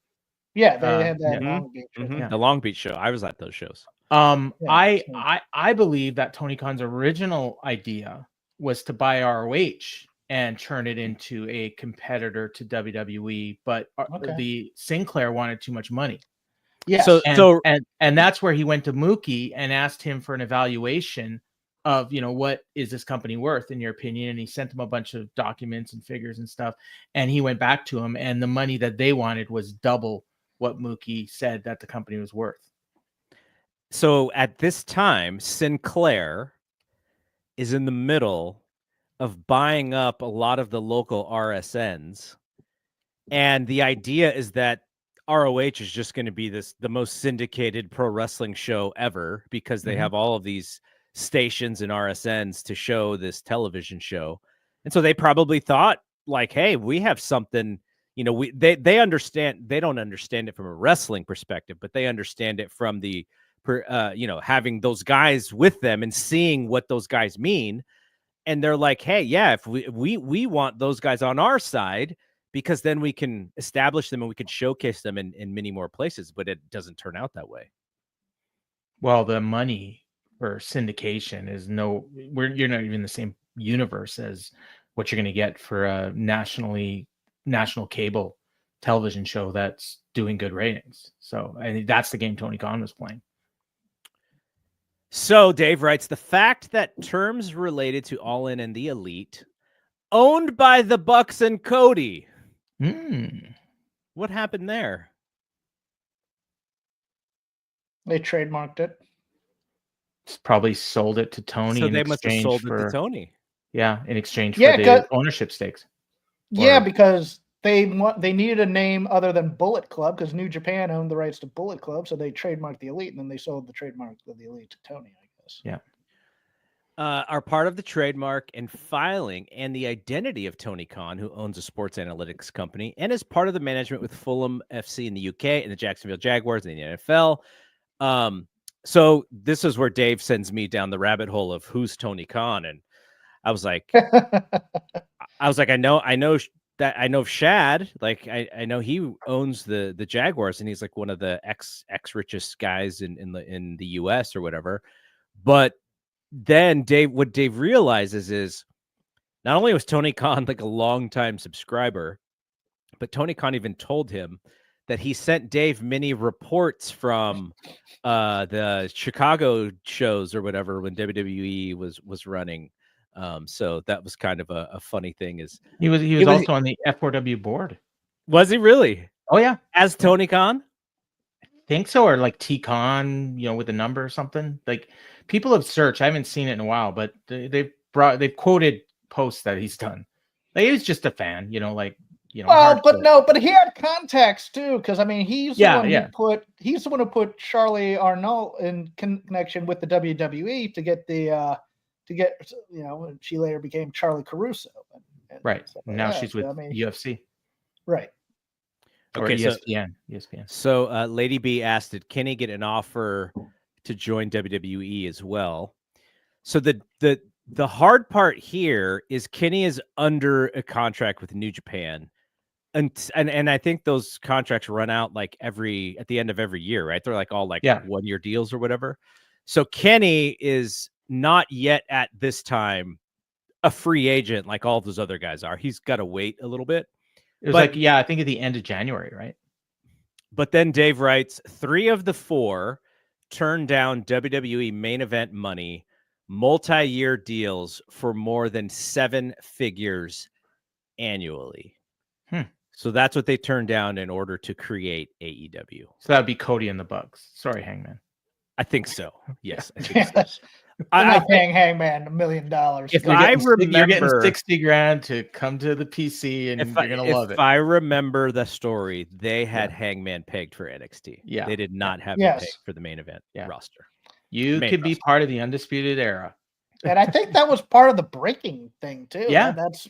Yeah, they had that Long Beach. The Long Beach show. I was at those shows. I believe that Tony Khan's original idea was to buy ROH and turn it into a competitor to WWE, but the Sinclair wanted too much money. Yeah. And that's where he went to Mookie and asked him for an evaluation of, what is this company worth in your opinion? And he sent him a bunch of documents and figures and stuff. And he went back to him, and the money that they wanted was double what Mookie said that the company was worth. So at this time, Sinclair is in the middle of buying up a lot of the local RSNs. And the idea is that ROH is just going to be the most syndicated pro wrestling show ever because they have all of these stations and RSNs to show this television show. And so they probably thought like, hey, we have something, they understand, they don't understand it from a wrestling perspective, but they understand it from the, having those guys with them and seeing what those guys mean. And they're like, hey, yeah, if we want those guys on our side, because then we can establish them and we can showcase them in many more places, but it doesn't turn out that way. Well, the money for syndication is you're not even in the same universe as what you're going to get for a national cable television show that's doing good ratings. So I think that's the game Tony Khan was playing. So Dave writes, the fact that terms related to All In and the Elite owned by the Bucks and Cody. What happened there? They trademarked it. Probably sold it to Tony So in they must have exchange sold it for to Tony. in exchange Yeah, for the ownership stakes. Yeah, Or- because they needed a name other than Bullet Club because New Japan owned the rights to Bullet Club, so they trademarked the Elite, and then they sold the trademark of the Elite to Tony, I guess. Yeah. Are part of the trademark and filing and the identity of Tony Khan, who owns a sports analytics company and is part of the management with Fulham FC in the UK and the Jacksonville Jaguars in the NFL. So this is where Dave sends me down the rabbit hole of who's Tony Khan, and I was like, I know Shad, like I know he owns the Jaguars, and he's like one of the ex richest guys in the US or whatever, but then what Dave realizes is not only was Tony Khan like a longtime subscriber, but Tony Khan even told him that he sent Dave many reports from the Chicago shows or whatever when WWE was running. So that was kind of a funny thing. Is he was also on the F4W board. Was he really? Oh yeah, as Tony Khan? Think so, or like T-Con, with a number or something. Like people have searched. I haven't seen it in a while, but they've quoted posts that he's done. Like he was just a fan, Well, but he had contacts too, because I mean he's the one who put Charlie Arnold in connection with the WWE to get she later became Charlie Caruso. Right. Now she's with UFC. Right. Okay, ESPN. So Lady B asked, did Kenny get an offer to join WWE as well? So the hard part here is Kenny is under a contract with New Japan. And I think those contracts run out like at the end of every year, right? They're like all 1-year deals or whatever. So Kenny is not yet at this time a free agent like all those other guys are. He's got to wait a little bit. It was I think at the end of January, right? But then Dave writes, 3 of the 4 turned down WWE main event money, multi-year deals for more than 7 figures annually. So that's what they turned down in order to create AEW. So that would be Cody and the Bucks. Sorry, Hangman. I think so. Yes. I think so. I'm paying Hangman $1 million. If I remember, you're getting $60,000 to come to the PC, and you're gonna love it. If I remember the story, they had Hangman pegged for NXT. Yeah, they did not have him pegged for the main event roster. You could be part of the Undisputed Era, and I think that was part of the breaking thing too. Yeah, that's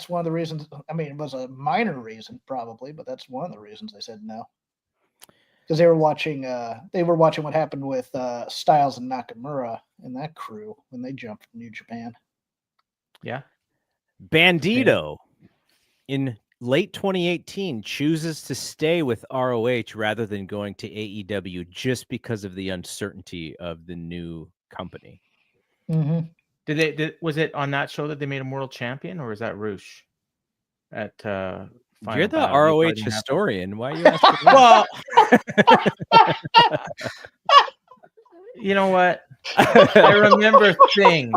one of the reasons. I mean, it was a minor reason probably, but that's one of the reasons they said no. Because they were watching what happened with Styles and Nakamura and that crew when they jumped from New Japan. Yeah. Bandito in late 2018 chooses to stay with ROH rather than going to AEW just because of the uncertainty of the new company. Mm-hmm. Was it on that show that they made him world champion, or is that Roosh? At You're the ROH historian. Why are you asking? Well, you know what? I remember things,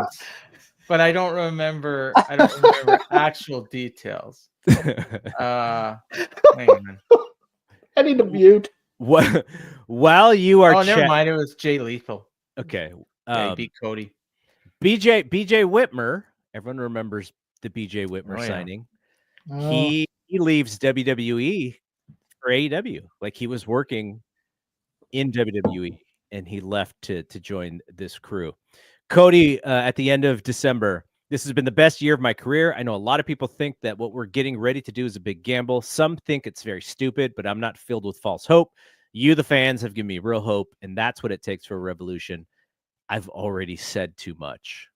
but I don't remember actual details. Hang on. I need to mute. What? While you are, never mind. It was Jay Lethal. Okay, he beat Cody. BJ Whitmer. Everyone remembers the BJ Whitmer signing. He leaves WWE for AEW. Like he was working in WWE and he left to join this crew. Cody, at the end of December, this has been the best year of my career. I know a lot of people think that what we're getting ready to do is a big gamble. Some think it's very stupid, but I'm not filled with false hope. You, the fans, have given me real hope, and that's what it takes for a revolution. I've already said too much.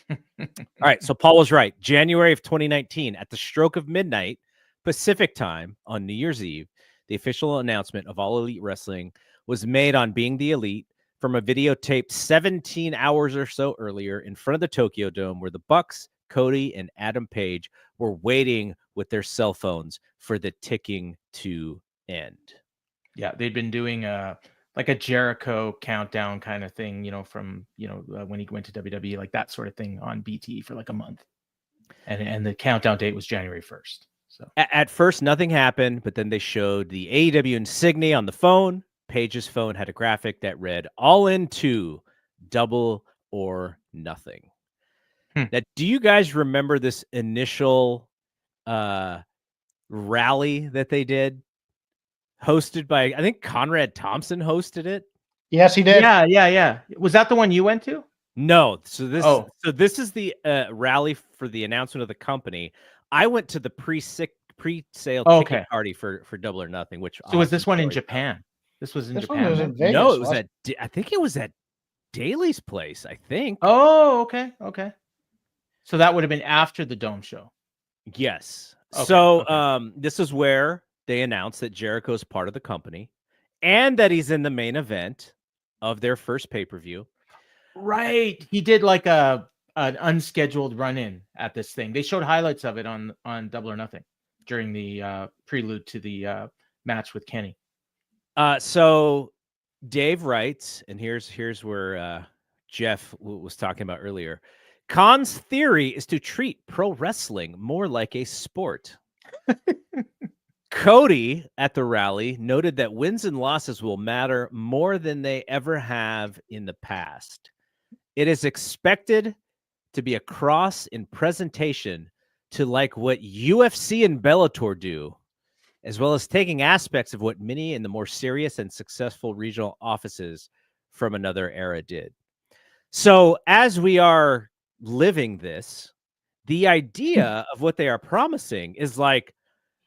All right, so Paul was right. January of 2019, at the stroke of midnight Pacific time on New Year's Eve, the official announcement of All Elite Wrestling was made on Being the Elite from a video taped 17 hours or so earlier in front of the Tokyo Dome, where the Bucks, Cody, and Adam Page were waiting with their cell phones for the ticking to end. Yeah, they'd been doing like a Jericho countdown kind of thing, from when he went to WWE, like that sort of thing on BT for like a month, and the countdown date was January 1st. So at first nothing happened, but then they showed the AEW insignia on the phone, Paige's phone had a graphic that read, "All into Double or Nothing." Now, do you guys remember this initial rally that they did, hosted by, I think Conrad Thompson hosted it? Yes, he did. Yeah. Was that the one you went to? No. So this is the rally for the announcement of the company. I went to the pre-sale ticket party for Double or Nothing. Which so was this one in Japan? This was in Japan. One was in Vegas, no, it was at. I think it was at Daly's place. I think. Oh, okay. So that would have been after the Dome show. Yes. So this is where they announced that Jericho's part of the company, and that he's in the main event of their first pay-per-view. Right. He did like an unscheduled run-in at this thing. They showed highlights of it on Double or Nothing during the prelude to the match with Kenny. So Dave writes, and here's where Jeff was talking about earlier. Khan's theory is to treat pro wrestling more like a sport. Cody at the rally noted that wins and losses will matter more than they ever have in the past. It is expected to be a cross in presentation to like what UFC and Bellator do, as well as taking aspects of what many in the more serious and successful regional offices from another era did. So as we are living this, the idea of what they are promising is like,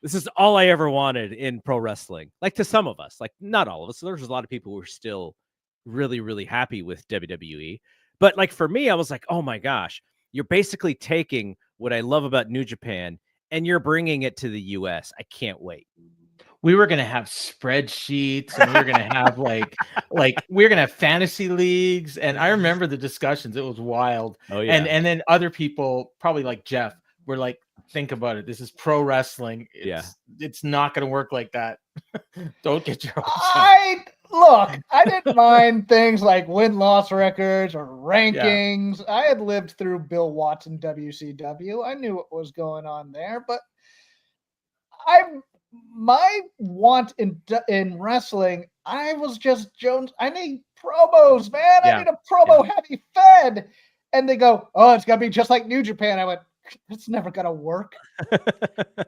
this is all I ever wanted in pro wrestling. Like, to some of us, like not all of us. So there's a lot of people who are still really, really happy with WWE. But like for me, I was like, oh my gosh, you're basically taking what I love about New Japan and you're bringing it to the US. I can't wait. We were going to have spreadsheets, and we were going to have like we were going to have fantasy leagues. And I remember the discussions. It was wild. Oh, yeah. And then other people, probably like Jeff, were like, think about it. This is pro wrestling. It's not going to work like that. Don't get your hopes up. I didn't mind things like win-loss records or rankings. Yeah. I had lived through Bill Watson WCW. I knew what was going on there, but my want in wrestling, I was just Jones. I need promos, man. I need a promo heavy fed. And they go, oh, it's got to be just like New Japan. I went, it's never going to work.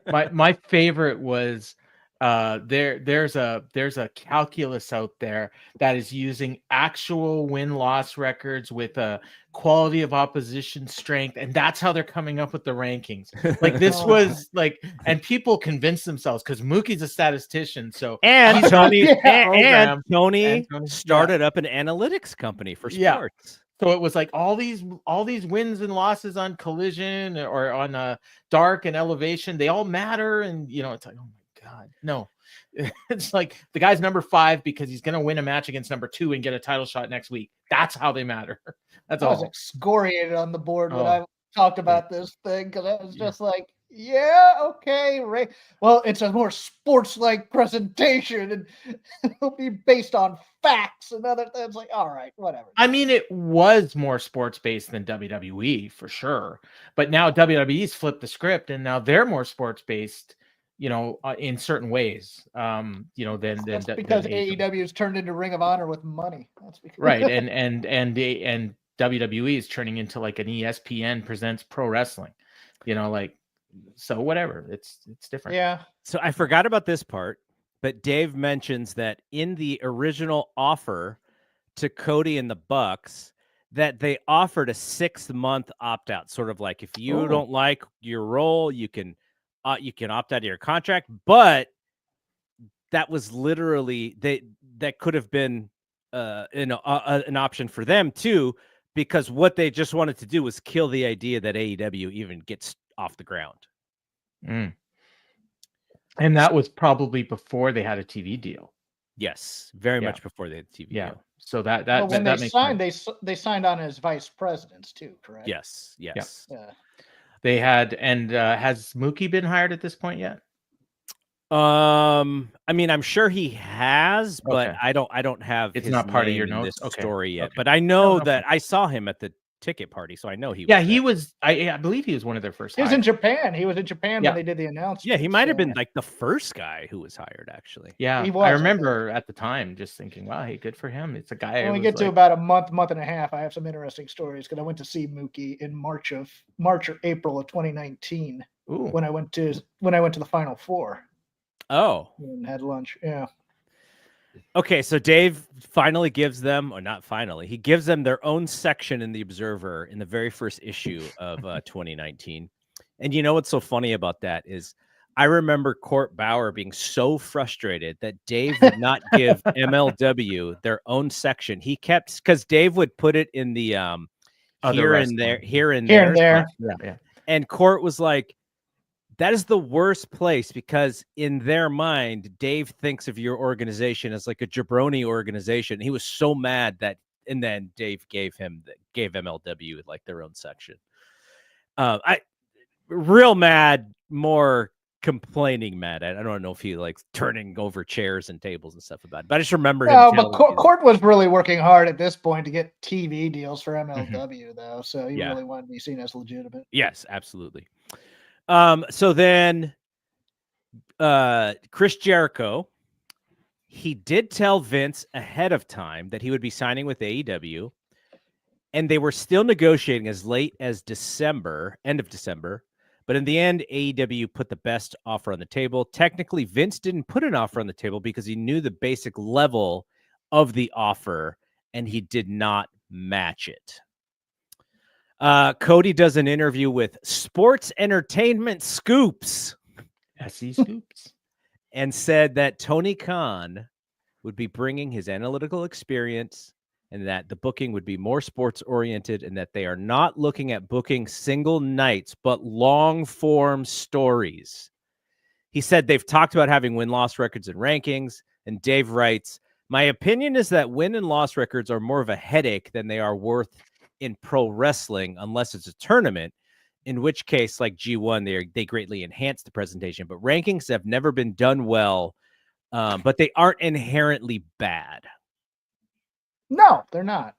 My favorite was there's a calculus out there that is using actual win-loss records with a quality of opposition strength, and that's how they're coming up with the rankings. Like this was like, and people convince themselves because Mookie's a statistician. So and Tony started up an analytics company for sports. So it was like all these wins and losses on Collision or on Dark and Elevation, they all matter, and it's like, oh my God, no. It's like the guy's number 5 because he's going to win a match against number 2 and get a title shot next week. That's how they matter. That's all. I was excoriated on the board when I talked about this thing because I was just like, yeah, okay, right. Well, it's a more sports-like presentation, and it'll be based on facts and other things. Like, all right, whatever. I mean, it was more sports-based than WWE for sure, but now WWE's flipped the script, and now they're more sports-based. In certain ways, than because AEW has turned into Ring of Honor with money. That's because right, and WWE is turning into like an ESPN presents pro wrestling. So whatever, it's different. Yeah. So I forgot about this part, but Dave mentions that in the original offer to Cody and the Bucks, that they offered a 6-month opt-out, sort of like if you don't like your role, you can opt out of your contract, but that was literally that could have been an option for them too, because what they just wanted to do was kill the idea that AEW even gets off the ground. And that was probably before they had a TV deal. Yes, very much before they had a TV deal. So that when that they signed, they signed on as vice presidents too, correct? Yes. Yeah. They had, and has Mookie been hired at this point yet? I mean, I'm sure he has, but I don't have. It's not part of your notes. Story yet, but I know that I saw him at the ticket party, so I know he. Yeah, was he there. was. I believe he was one of their first. He was in hires. Japan. He was in Japan Yeah. when they did the announcement. Yeah, he might have so- been like the first guy who was hired, actually. Yeah, He I was, I remember at the time just thinking, "Wow, hey, good for him." It's a guy. When we who get was to like- about a month and a half, I have some interesting stories because I went to see Mookie in March or April of 2019 Ooh. when I went to the Final Four Oh, and had lunch. Yeah. okay. So Dave finally gives them, or not finally, he gives them their own section in the Observer in the very first issue of 2019. And you know what's so funny about that is I remember Court Bauer being so frustrated that Dave would not give MLW their own section. He kept, because Dave would put it in the here and there. Yeah. And Court was like, that is the worst place because in their mind, Dave thinks of your organization as like a jabroni organization. He was so mad that, and then Dave gave MLW like their own section. Real mad, more complaining mad. I don't know if he likes turning over chairs and tables and stuff about it, but I just remember him. But Court was really working hard at this point to get TV deals for MLW, though, so he really wanted to be seen as legitimate. Yes, absolutely. So then Chris Jericho, he did tell Vince ahead of time that he would be signing with AEW, and they were still negotiating as late as end of December. But in the end, AEW put the best offer on the table. Technically, Vince didn't put an offer on the table because he knew the basic level of the offer, and he did not match it. Cody does an interview with Sports Entertainment Scoops. SE Scoops. And said that Tony Khan would be bringing his analytical experience and that the booking would be more sports oriented and that they are not looking at booking single nights, but long form stories. He said they've talked about having win-loss records and rankings. And Dave writes, my opinion is that win and loss records are more of a headache than they are worth in pro wrestling, unless it's a tournament, in which case, like G1, they greatly enhance the presentation. But rankings have never been done well, but they aren't inherently bad. No, they're not.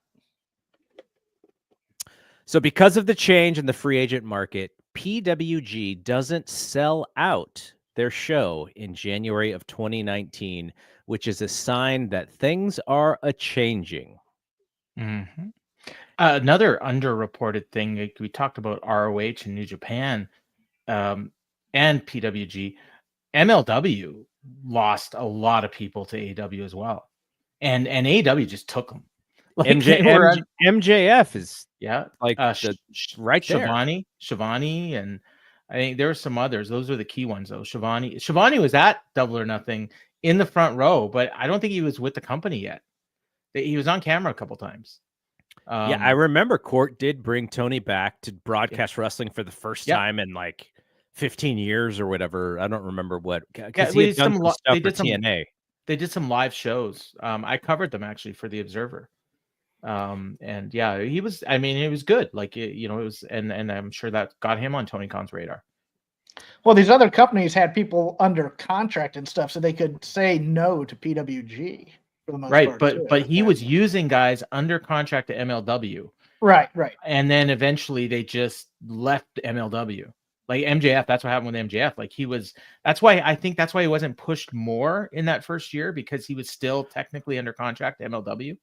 So because of the change in the free agent market, PWG doesn't sell out their show in January of 2019, which is a sign that things are a-changing. Mm-hmm. Another underreported thing, like we talked about ROH and New Japan and PWG. MLW lost a lot of people to AEW as well. And AEW just took them. Like MJF is like right there. Shivani, and I think there were some others. Those are the key ones, though. Shivani was at Double or Nothing in the front row, but I don't think he was with the company yet. He was on camera a couple times. Yeah, I remember Court did bring Tony back to broadcast wrestling for the first time in like 15 years or whatever. I don't remember what. Yeah, he had done some stuff for TNA. They did some live shows. I covered them actually for the Observer. And yeah, he was good. Like, it was, and I'm sure that got him on Tony Khan's radar. Well, these other companies had people under contract and stuff, so they could say no to PWG for the most part. But he was using guys under contract to MLW. Right. And then eventually they just left MLW. Like MJF, that's what happened with MJF. Like that's why he wasn't pushed more in that first year, because he was still technically under contract to MLW.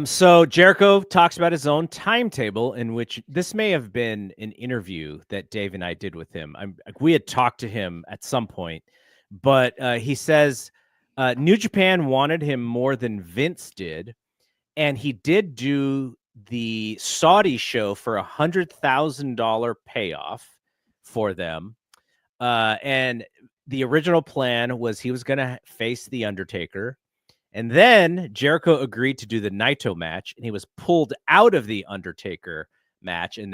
So Jericho talks about his own timetable, in which this may have been an interview that Dave and I did with him. We had talked to him at some point, but he says New Japan wanted him more than Vince did, and he did do the Saudi show for $100,000 payoff for them. And the original plan was he was going to face The Undertaker. And then Jericho agreed to do the Naito match, and he was pulled out of the Undertaker match. And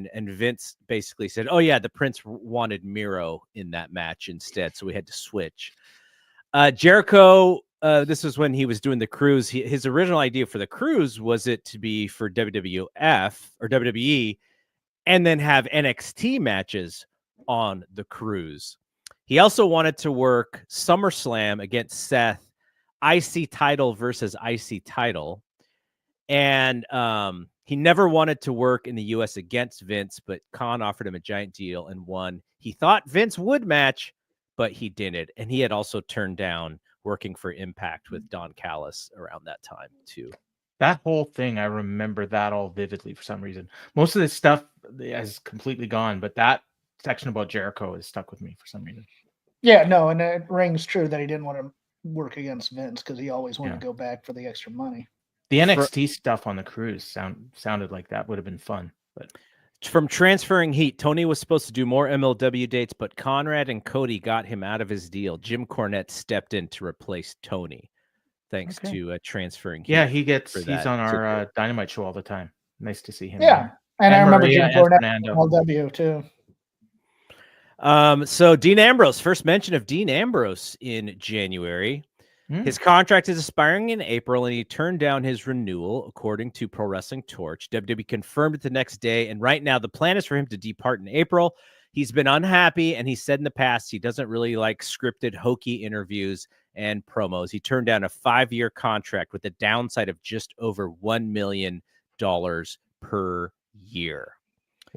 Vince basically said, oh yeah, the Prince wanted Miro in that match instead. So we had to switch. Jericho, this was when he was doing the cruise. His original idea for the cruise was it to be for WWF or WWE, and then have NXT matches on the cruise. He also wanted to work SummerSlam against Seth, IC title versus IC title. And He never wanted to work in the U.S. against Vince, but Khan offered him a giant deal and won. He thought Vince would match, but he didn't. And he had also turned down working for Impact with Don Callis around that time, too. That whole thing, I remember that all vividly for some reason. Most of this stuff has completely gone, but that section about Jericho has stuck with me for some reason. Yeah, no, and it rings true that he didn't want to work against Vince because he always wanted to go back for the extra money. The NXT stuff on the cruise sounded like that would have been fun. But from Transferring Heat, Tony was supposed to do more MLW dates, but Conrad and Cody got him out of his deal. Jim Cornette stepped in to replace Tony, thanks to Transferring Heat. Yeah, he's on our Dynamite show all the time. Nice to see him. Yeah, and I remember Jim Cornette MLW too. So Dean Ambrose, first mention of Dean Ambrose in January. His contract is expiring in April, and he turned down his renewal, according to Pro Wrestling Torch. WWE confirmed it the next day, and right now the plan is for him to depart in April. He's been unhappy, and he said in the past he doesn't really like scripted, hokey interviews and promos. He turned down a 5-year contract with a downside of just over $1 million per year.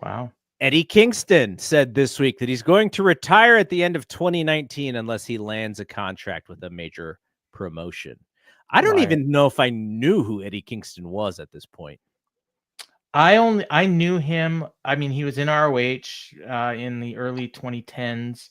Wow. Eddie Kingston said this week that he's going to retire at the end of 2019 unless he lands a contract with a major promotion. I don't even know if I knew who Eddie Kingston was at this point. I knew him. I mean, he was in ROH in the early 2010s,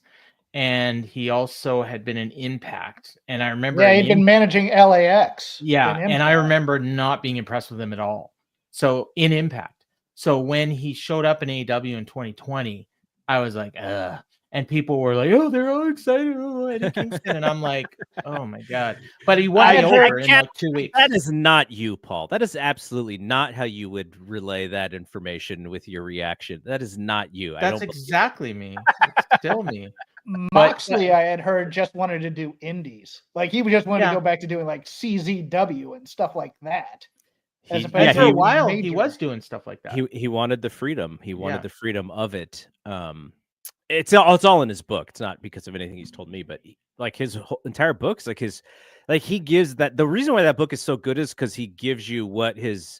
and he also had been in Impact. And I remember, he'd been managing LAX. Yeah, and I remember not being impressed with him at all. So in Impact. So when he showed up in AEW in 2020, I was like, ugh. And people were like, "Oh, they're all excited, oh, Eddie Kingston," and I'm like, "Oh my god!" But he won over in like 2 weeks. That is not you, Paul. That is absolutely not how you would relay that information with your reaction. That is not you. That's exactly me. It's still me. Moxley, I had heard, just wanted to do indies. Like he just wanted to go back to doing like CZW and stuff like that. For a while, he was doing stuff like that. He wanted the freedom. He wanted the freedom of it. It's all in his book. It's not because of anything he's told me, but like his whole entire books, he gives that. The reason why that book is so good is because he gives you what his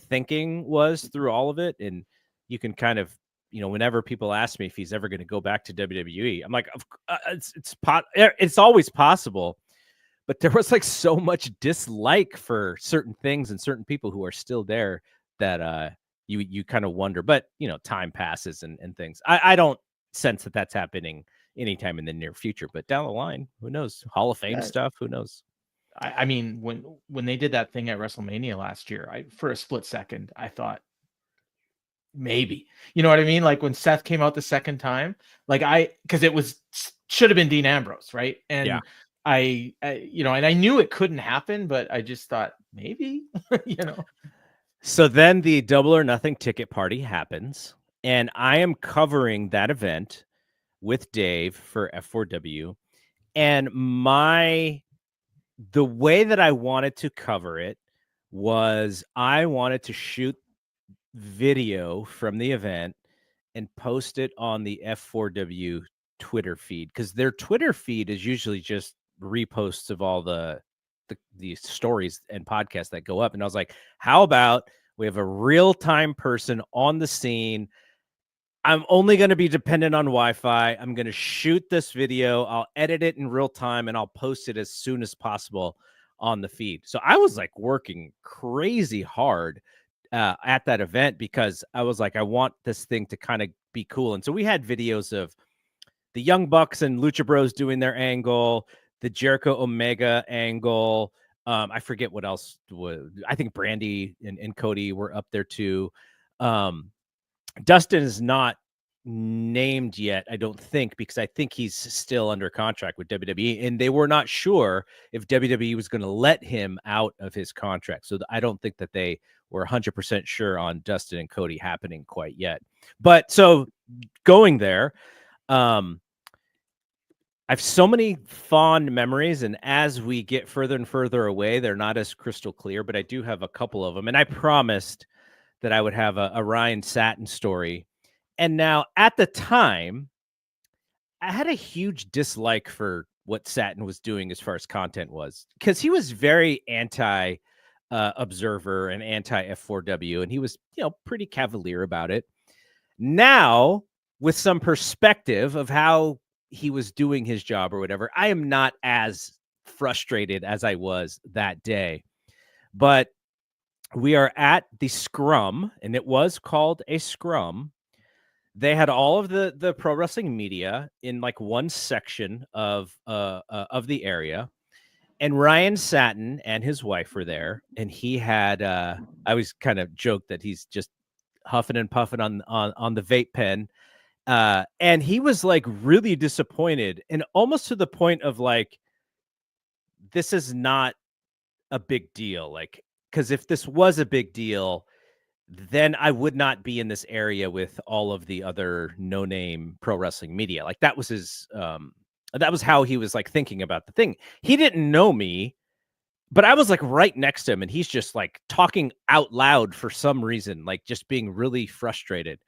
thinking was through all of it, and you can kind of, whenever people ask me if he's ever going to go back to WWE, I'm like, it's always possible, but there was like so much dislike for certain things and certain people who are still there that you kind of wonder. But time passes and things. I don't sense that that's happening anytime in the near future, but down the line, who knows? Hall of Fame stuff, who knows? I mean, when they did that thing at WrestleMania last year, for a split second, I thought maybe, you know what I mean? Like when Seth came out the second time, because it should have been Dean Ambrose, right? And I and I knew it couldn't happen, but I just thought maybe, So then the Double or Nothing ticket party happens. And I am covering that event with Dave for F4W. And the way that I wanted to cover it was I wanted to shoot video from the event and post it on the F4W Twitter feed, because their Twitter feed is usually just reposts of all the stories and podcasts that go up. And I was like, how about we have a real-time person on the scene? I'm only going to be dependent on Wi-Fi. I'm going to shoot this video. I'll edit it in real time and I'll post it as soon as possible on the feed. So I was like working crazy hard at that event because I was like, I want this thing to kind of be cool. And so we had videos of the Young Bucks and Lucha Bros doing their angle, the Jericho Omega angle. I forget what else. I think Brandy and Cody were up there too. Dustin is not named yet, I don't think, because I think he's still under contract with WWE, and they were not sure if WWE was going to let him out of his contract. So I don't think that they were 100% sure on Dustin and Cody happening quite yet. But so going there, I have so many fond memories, and as we get further and further away, they're not as crystal clear, but I do have a couple of them, and I promised that I would have a Ryan Satin story. And now at the time, I had a huge dislike for what Satin was doing as far as content was, because he was very anti observer and anti F4W, and he was, pretty cavalier about it. Now, with some perspective of how he was doing his job or whatever, I am not as frustrated as I was that day. But we are at the scrum, and it was called a scrum. They had all of the pro wrestling media in like one section of the area, and Ryan Satin and his wife were there, and he had I always kind of joke that he's just huffing and puffing on the vape pen, and he was like really disappointed, and almost to the point of like, this is not a big deal, like, because if this was a big deal, then I would not be in this area with all of the other no-name pro wrestling media. Like, that was his that was how he was like thinking about the thing. He didn't know me, but I was like right next to him, and he's just like talking out loud for some reason, like just being really frustrated.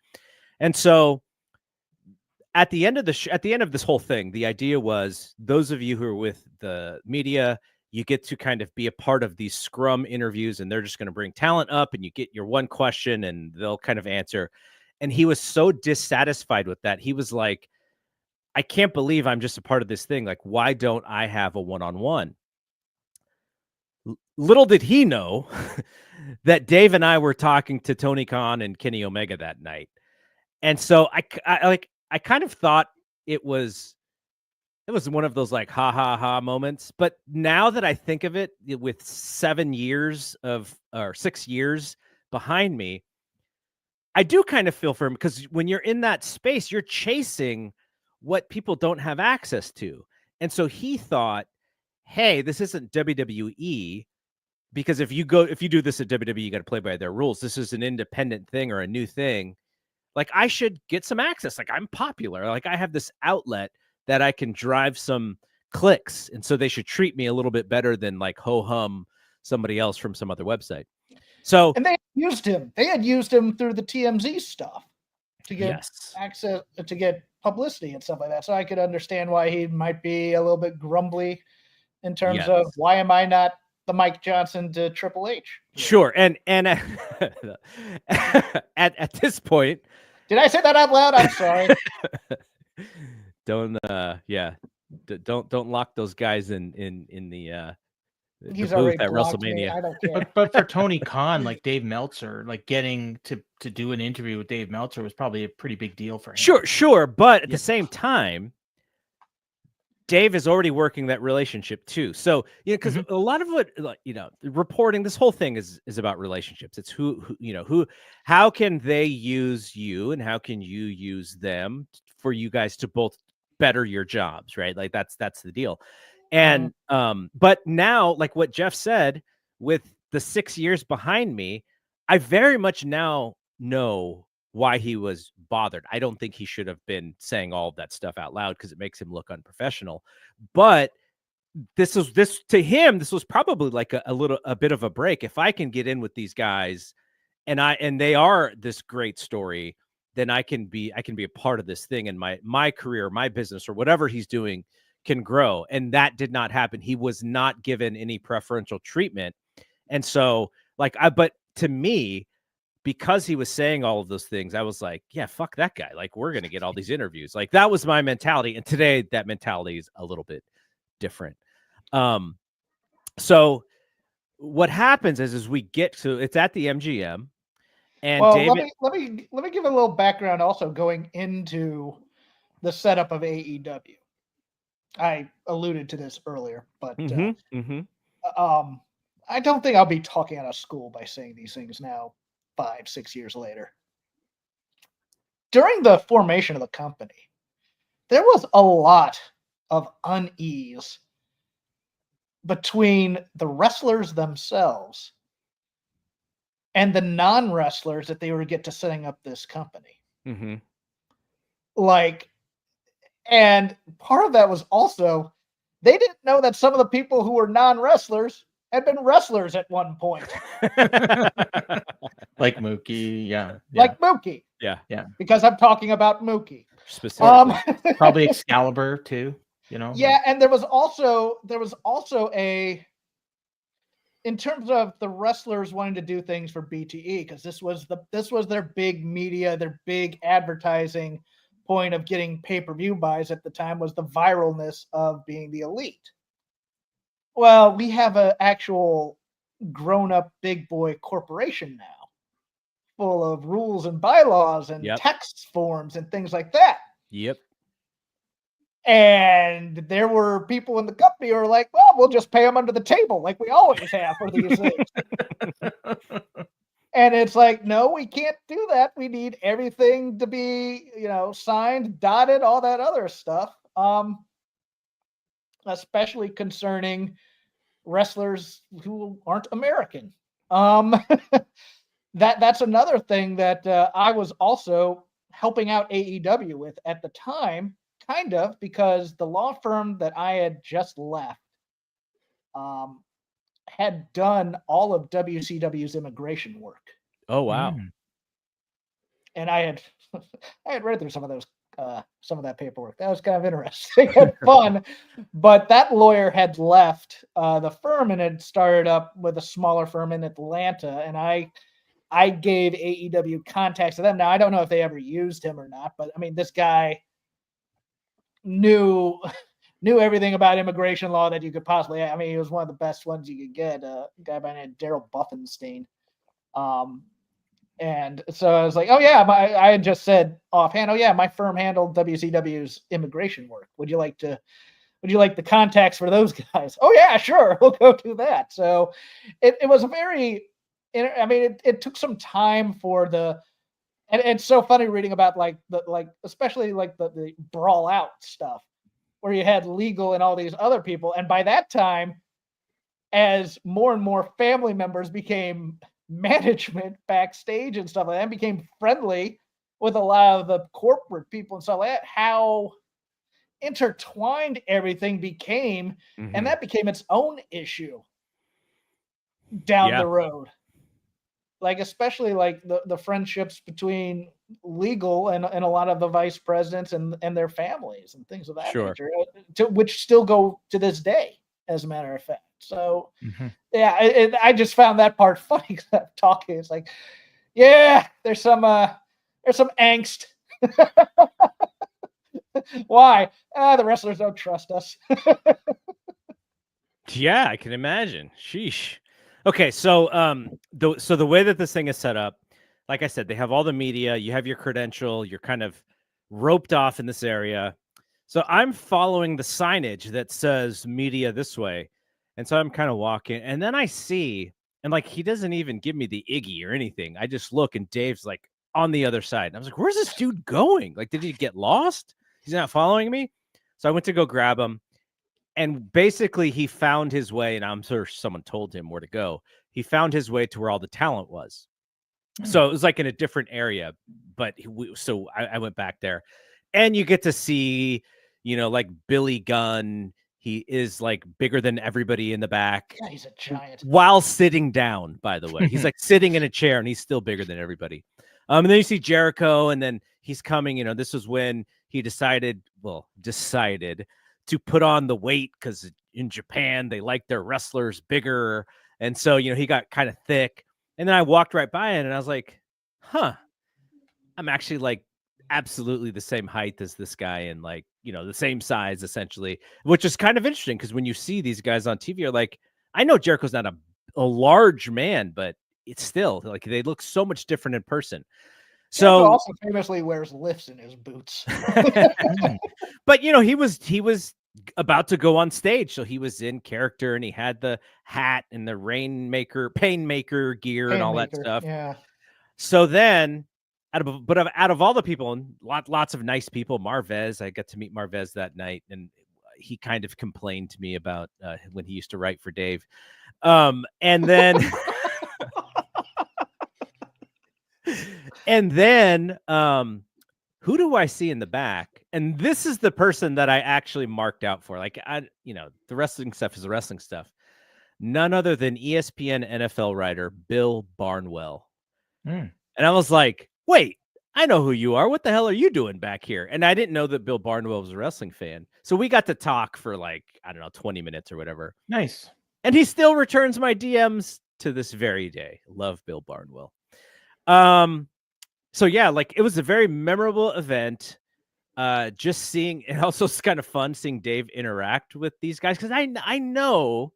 And so at the end of at the end of this whole thing, the idea was, those of you who are with the media, you get to kind of be a part of these scrum interviews, and they're just going to bring talent up, and you get your one question and they'll kind of answer. And he was so dissatisfied with that. He was like, I can't believe I'm just a part of this thing. Like, why don't I have a one-on-one? Little did he know that Dave and I were talking to Tony Khan and Kenny Omega that night. And so I kind of thought it was one of those like ha ha ha moments. But now that I think of it, with 6 years behind me, I do kind of feel for him, because when you're in that space, you're chasing what people don't have access to. And so he thought, hey, this isn't WWE, because if you do this at WWE, you got to play by their rules. This is an independent thing or a new thing. Like, I should get some access. Like, I'm popular. Like, I have this outlet that I can drive some clicks. And so they should treat me a little bit better than like ho-hum somebody else from some other website. So, and they used him. They had used him through the TMZ stuff to get access, to get publicity and stuff like that. So I could understand why he might be a little bit grumbly in terms of, why am I not the Mike Johnson to Triple H? Sure. And at this point, did I say that out loud? I'm sorry. Don't lock those guys in the He's the booth at WrestleMania. I don't care. But for Tony Khan, like Dave Meltzer, like getting to do an interview with Dave Meltzer was probably a pretty big deal for him. Sure. But at the same time, Dave is already working that relationship too. So, because a lot of what, reporting, this whole thing is about relationships. It's how can they use you, and how can you use them for you guys to both better your jobs, right? Like, that's the deal. And but now, like what Jeff said, with the 6 years behind me, I very much now know why he was bothered. I don't think he should have been saying all of that stuff out loud, because it makes him look unprofessional. But this to him, this was probably like a bit of a break. If I can get in with these guys, and they are this great story, then I can be a part of this thing, and my career, my business, or whatever he's doing can grow. And that did not happen. He was not given any preferential treatment. And so, but to me, because he was saying all of those things, I was like, yeah, fuck that guy. Like, we're going to get all these interviews. Like, that was my mentality. And today that mentality is a little bit different. So what happens is we get to, it's at the MGM, and David, let me give a little background also going into the setup of AEW. I alluded to this earlier, but I don't think I'll be talking out of school by saying these things now, 5-6 years later. During the formation of the company, there was a lot of unease between the wrestlers themselves and the non-wrestlers that they were get to setting up this company. And part of that was also, they didn't know that some of the people who were non-wrestlers had been wrestlers at one point. Like Mookie, yeah. Like Mookie. Yeah. Because I'm talking about Mookie. Specifically. Probably Excalibur too, Yeah, and there was also a in terms of the wrestlers wanting to do things for BTE, because this was their big media, their big advertising point of getting pay-per-view buys at the time, was the viralness of being the Elite. Well, we have an actual grown-up big boy corporation now, full of rules and bylaws and text forms and things like that. Yep. And there were people in the company who were like, well, we'll just pay them under the table like we always have for these things. And it's like, no, we can't do that. We need everything to be, signed, dotted, all that other stuff. Especially concerning wrestlers who aren't American. That's another thing that I was also helping out AEW with at the time. Kind of, because the law firm that I had just left had done all of WCW's immigration work. Oh, wow. And I had read through some of that paperwork. That was kind of interesting and fun. But that lawyer had left the firm and had started up with a smaller firm in Atlanta. And I gave AEW contacts to them. Now, I don't know if they ever used him or not, but I mean, this guy knew everything about immigration law that you could possibly. I mean, he was one of the best ones you could get. A guy by the name of Daryl Buffenstein. And so I was like, oh yeah, I had just said offhand, oh yeah, my firm handled WCW's immigration work. Would you like the contacts for those guys? Oh yeah, sure, we'll go do that. So it was a very, I mean, it took some time for the. And it's so funny reading about especially the brawl out stuff where you had legal and all these other people. And by that time, as more and more family members became management backstage and stuff like that, and became friendly with a lot of the corporate people and stuff like that, how intertwined everything became. And that became its own issue down the road. Like, especially like the friendships between legal and a lot of the vice presidents and their families and things of that nature, which still go to this day, as a matter of fact. So, yeah, I just found that part funny because I'm talking. It's like, yeah, there's some angst. Why? The wrestlers don't trust us. Yeah, I can imagine. Sheesh. Okay, so the way that this thing is set up, like I said, they have all the media, you have your credential, you're kind of roped off in this area. So I'm following the signage that says media this way. And so I'm kind of walking, and then I see, and like he doesn't even give me the Iggy or anything. I just look, and Dave's like on the other side. And I was like, where's this dude going? Like, did he get lost? He's not following me. So I went to go grab him. And basically, he found his way, and I'm sure someone told him where to go. He found his way to where all the talent was. So it was like in a different area. But so I went back there, and you get to see, like Billy Gunn. He is like bigger than everybody in the back. Yeah, he's a giant. While sitting down, by the way, he's like sitting in a chair, and he's still bigger than everybody. And then you see Jericho, and then he's coming. This was when he decided to put on the weight, because in Japan, they like their wrestlers bigger. And so, he got kind of thick. And then I walked right by it, and I was like, I'm actually like absolutely the same height as this guy, and like, the same size essentially, which is kind of interesting, because when you see these guys on TV, you're like, I know Jericho's not a large man, but it's still like they look so much different in person. So Jericho also famously wears lifts in his boots. But he was about to go on stage, so he was in character, and he had the hat and the painmaker gear and all that stuff. Yeah. So then, out of all the people, and lots of nice people, Marvez, I got to meet Marvez that night, and he kind of complained to me about when he used to write for Dave, and then. And then, who do I see in the back? And this is the person that I actually marked out for. Like, the wrestling stuff is the wrestling stuff. None other than ESPN NFL writer Bill Barnwell. And I was like, wait, I know who you are. What the hell are you doing back here? And I didn't know that Bill Barnwell was a wrestling fan. So we got to talk for 20 minutes or whatever. Nice. And he still returns my DMs to this very day. Love Bill Barnwell. So yeah, like it was a very memorable event. Just seeing, and also it's kind of fun seeing Dave interact with these guys, because I know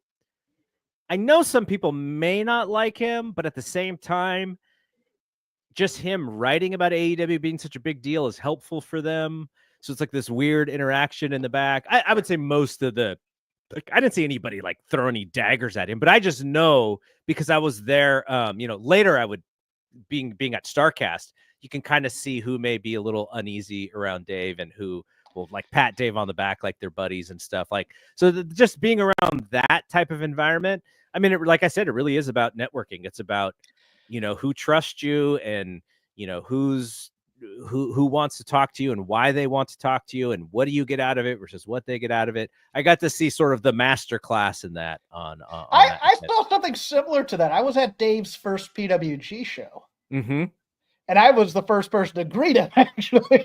some people may not like him, but at the same time, just him writing about AEW being such a big deal is helpful for them. So it's like this weird interaction in the back. I would say most of the, like, I didn't see anybody like throw any daggers at him, but I just know because I was there. Later I would being at StarCast, you can kind of see who may be a little uneasy around Dave and who will like pat Dave on the back like they're buddies and stuff. Like, so just being around that type of environment. I mean, like I said, it really is about networking. It's about, who trusts you and, who wants to talk to you and why they want to talk to you and what do you get out of it versus what they get out of it. I got to see sort of the master class in that I saw something similar to that. I was at Dave's first PWG show. Mm-hmm. And I was the first person to greet him, actually.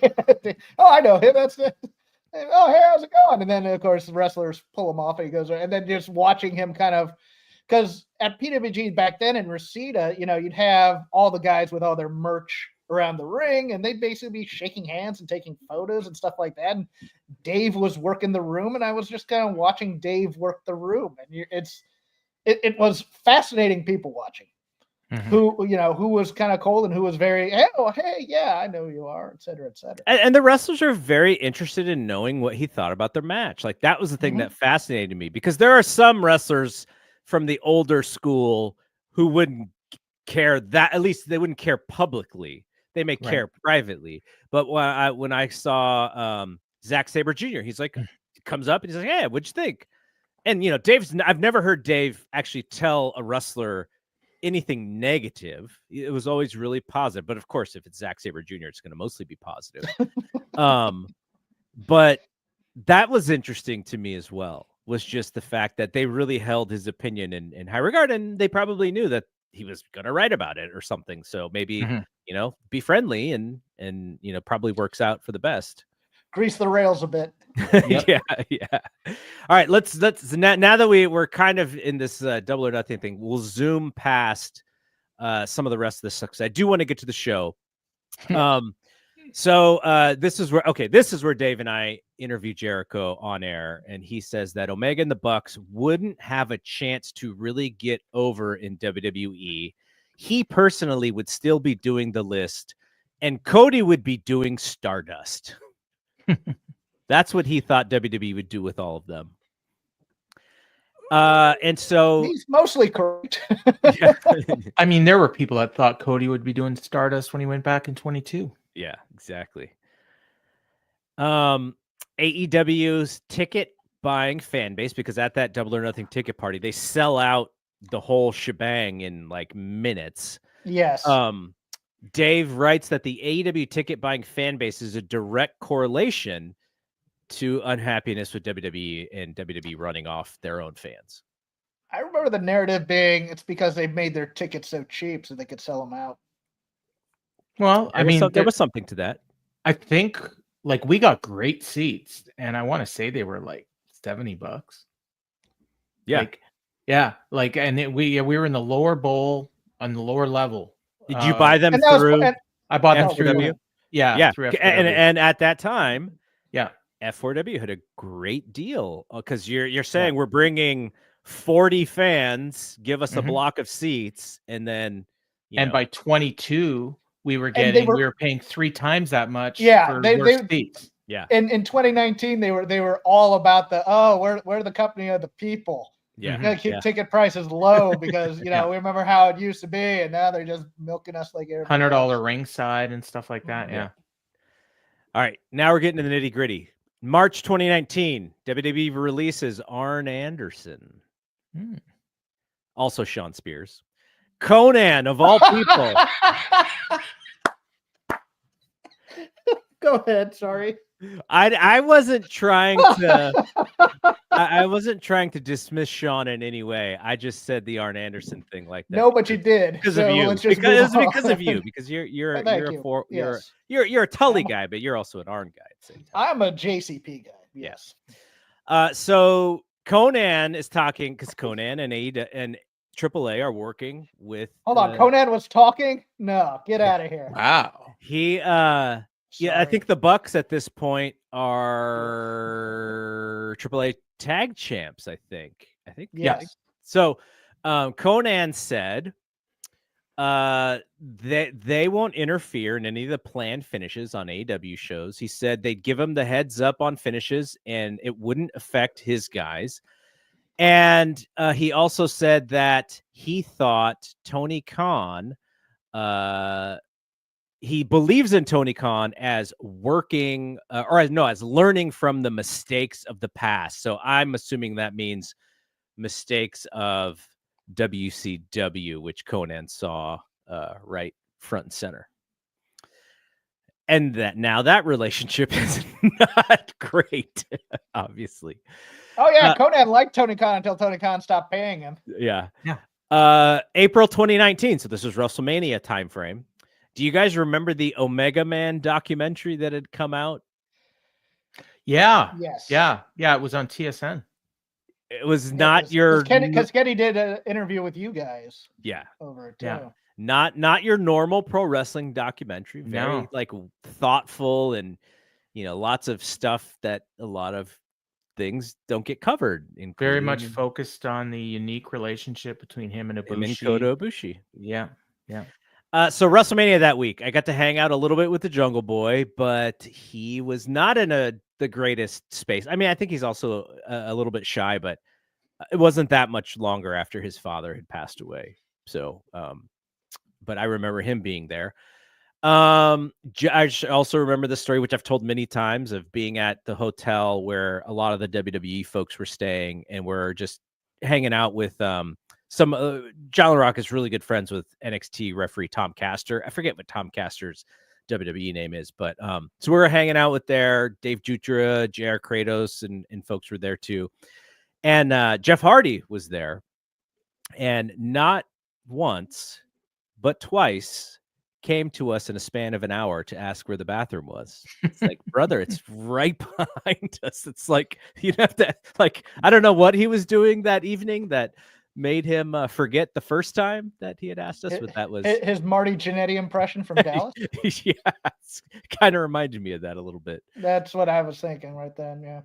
Oh, I know him. That's it. Oh, hey, how's it going? And then, of course, the wrestlers pull him off and he goes, and then just watching him kind of, because at PWG back then in Reseda, you'd have all the guys with all their merch around the ring, and they'd basically be shaking hands and taking photos and stuff like that. And Dave was working the room, and I was just kind of watching Dave work the room. And it was fascinating people watching. Mm-hmm. Who was kind of cold and who was very, hey, yeah, I know you are, et cetera, et cetera. And the wrestlers are very interested in knowing what he thought about their match. Like, that was the thing that fascinated me, because there are some wrestlers from the older school who wouldn't care that, at least they wouldn't care publicly. They may care privately. But when I saw Zack Sabre Jr., he's like, comes up and he's like, hey, what'd you think? And, I've never heard Dave actually tell a wrestler anything negative. It was always really positive. But of course, if it's Zack Sabre Jr., it's going to mostly be positive. But that was interesting to me as well, was just the fact that they really held his opinion in high regard, and they probably knew that he was going to write about it or something. So maybe, be friendly and probably works out for the best. Grease the rails a bit. Yeah. All right, let's now that we're kind of in this double or nothing thing, we'll zoom past some of the rest of this because I do want to get to the show. So this is where Dave and I interview Jericho on air, and he says that Omega and the Bucks wouldn't have a chance to really get over in WWE. He personally would still be doing the list, and Cody would be doing Stardust. That's what he thought WWE would do with all of them. And so he's mostly correct. I mean, there were people that thought Cody would be doing Stardust when he went back in 22. Yeah, exactly. AEW's ticket buying fan base, because at that Double or Nothing ticket party, they sell out the whole shebang in like minutes. Yes. Dave writes that the AEW ticket buying fan base is a direct correlation to unhappiness with WWE and WWE running off their own fans. I remember the narrative being it's because they've made their tickets so cheap so they could sell them out. Well, there was something to that. I think like we got great seats, and I want to say they were like $70. Yeah. We were in the lower bowl on the lower level. Did you buy them through? I bought them through. F4W? Yeah. Through F4W. And at that time, yeah, F4W had a great deal, because you're saying we're bringing 40 fans, give us a block of seats, and then by 22 we were paying 3 times that much. Yeah, for seats. Yeah. In 2019 they were all about we're the company of the people. Yeah. You gotta keep ticket prices low because we remember how it used to be, and now they're just milking us like $100 ringside and stuff like that. Yeah. All right, now we're getting to the nitty gritty. March 2019, WWE releases Arn Anderson. Also Sean Spears. Conan, of all people. Go ahead, sorry. I wasn't trying to I wasn't trying to dismiss Sean in any way. I just said the Arn Anderson thing like that. No, but you did. Because of you. Because of you. Because you're a Tully guy, but you're also an Arn guy at the same time. I'm a JCP guy. Yes. So Conan is talking because Conan and AEW and AAA are working with. Hold on, Conan was talking? No, get out of here. Wow. He yeah, I Sorry. think the Bucks at this point are AAA tag champs. I think. Yes. So, Conan said, they won't interfere in any of the planned finishes on AEW shows. He said they'd give him the heads up on finishes, and it wouldn't affect his guys. And he also said that he thought Tony Khan, he believes in Tony Khan as working, as learning from the mistakes of the past. So I'm assuming that means mistakes of WCW, which Conan saw right front and center. And that now that relationship is not great, obviously. Oh, yeah. Conan liked Tony Khan until Tony Khan stopped paying him. Yeah. Yeah. April 2019. So this was WrestleMania timeframe. Do you guys remember the Omega Man documentary that had come out? Yeah. Yes. Yeah. Yeah. It was on TSN. It was not your because Kenny did an interview with you guys. Yeah. Over it too. Yeah. Not your normal pro wrestling documentary. Very like thoughtful and lots of stuff that a lot of things don't get covered. Very much focused on the unique relationship between him and Ibushi. Him and Kota Ibushi. Yeah. Yeah. So WrestleMania that week, I got to hang out a little bit with the Jungle Boy, but he was not in the greatest space. I mean, I think he's also a little bit shy, but it wasn't that much longer after his father had passed away. So, but I remember him being there. I also remember the story, which I've told many times, of being at the hotel where a lot of the WWE folks were staying, and we're just hanging out with some. John Rock is really good friends with NXT referee Tom Caster. I forget what Tom Caster's WWE name is, but so we were hanging out with there. Dave Jutra, JR Kratos, and folks were there too, and Jeff Hardy was there, and not once but twice came to us in a span of an hour to ask where the bathroom was. It's like, brother, it's right behind us. It's like you'd have to, like, I don't know what he was doing that evening that made him forget the first time that he had asked us, but that was his Marty Jannetty impression from Dallas. Yeah, kind of reminded me of that a little bit. That's what I was thinking right then. Yeah.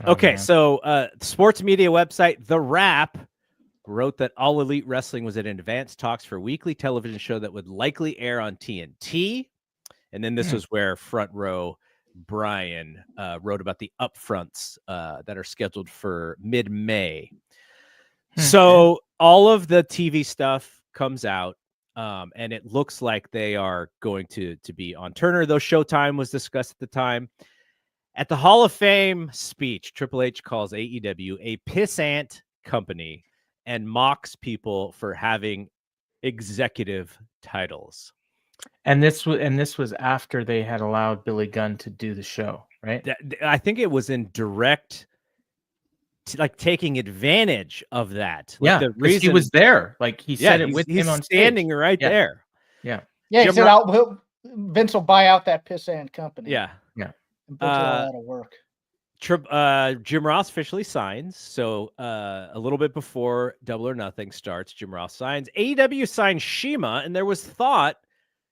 Okay, so sports media website The Wrap wrote that All Elite Wrestling was in advanced talks for a weekly television show that would likely air on TNT. And then this was where Front Row Brian wrote about the upfronts that are scheduled for mid-May. So all of the TV stuff comes out, and it looks like they are going to be on Turner, though Showtime was discussed at the time. At the Hall of Fame speech, Triple H calls AEW a pissant company and mocks people for having executive titles. And this was after they had allowed Billy Gunn to do the show, right? I think it was in direct, like, taking advantage of that. Like, yeah, the reason he was there, like he said it with him on standing stage. right there. Yeah, yeah. He said, Vince will buy out that pissant company. Yeah, and put it all out of work. Jim Ross officially signs. So a little bit before Double or Nothing starts, Jim Ross signs. AEW signs Shima, and there was thought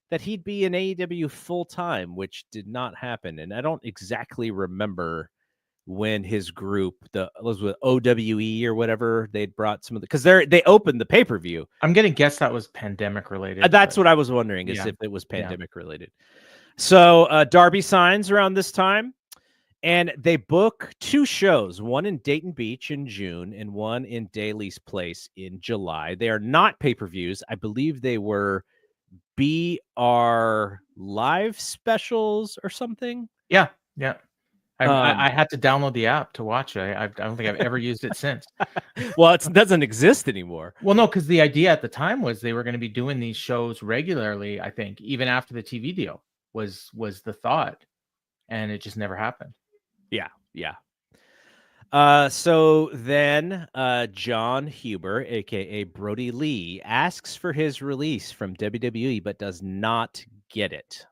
that he'd be in AEW full time, which did not happen. And I don't exactly remember when his group, was with OWE or whatever, they'd brought some of the, because they opened the pay-per-view. I'm gonna guess that was pandemic related. That's what I was wondering, is if it was pandemic related. So Darby signs around this time. And they book 2 shows, one in Dayton Beach in June and one in Daly's Place in July. They are not pay-per-views. I believe they were BR live specials or something. Yeah. I had to download the app to watch it. I don't think I've ever used it since. Well, it doesn't exist anymore. Well, no, because the idea at the time was they were going to be doing these shows regularly, I think, even after the TV deal was the thought. And it just never happened. Yeah. So then John Huber, aka Brody Lee, asks for his release from WWE, but does not get it.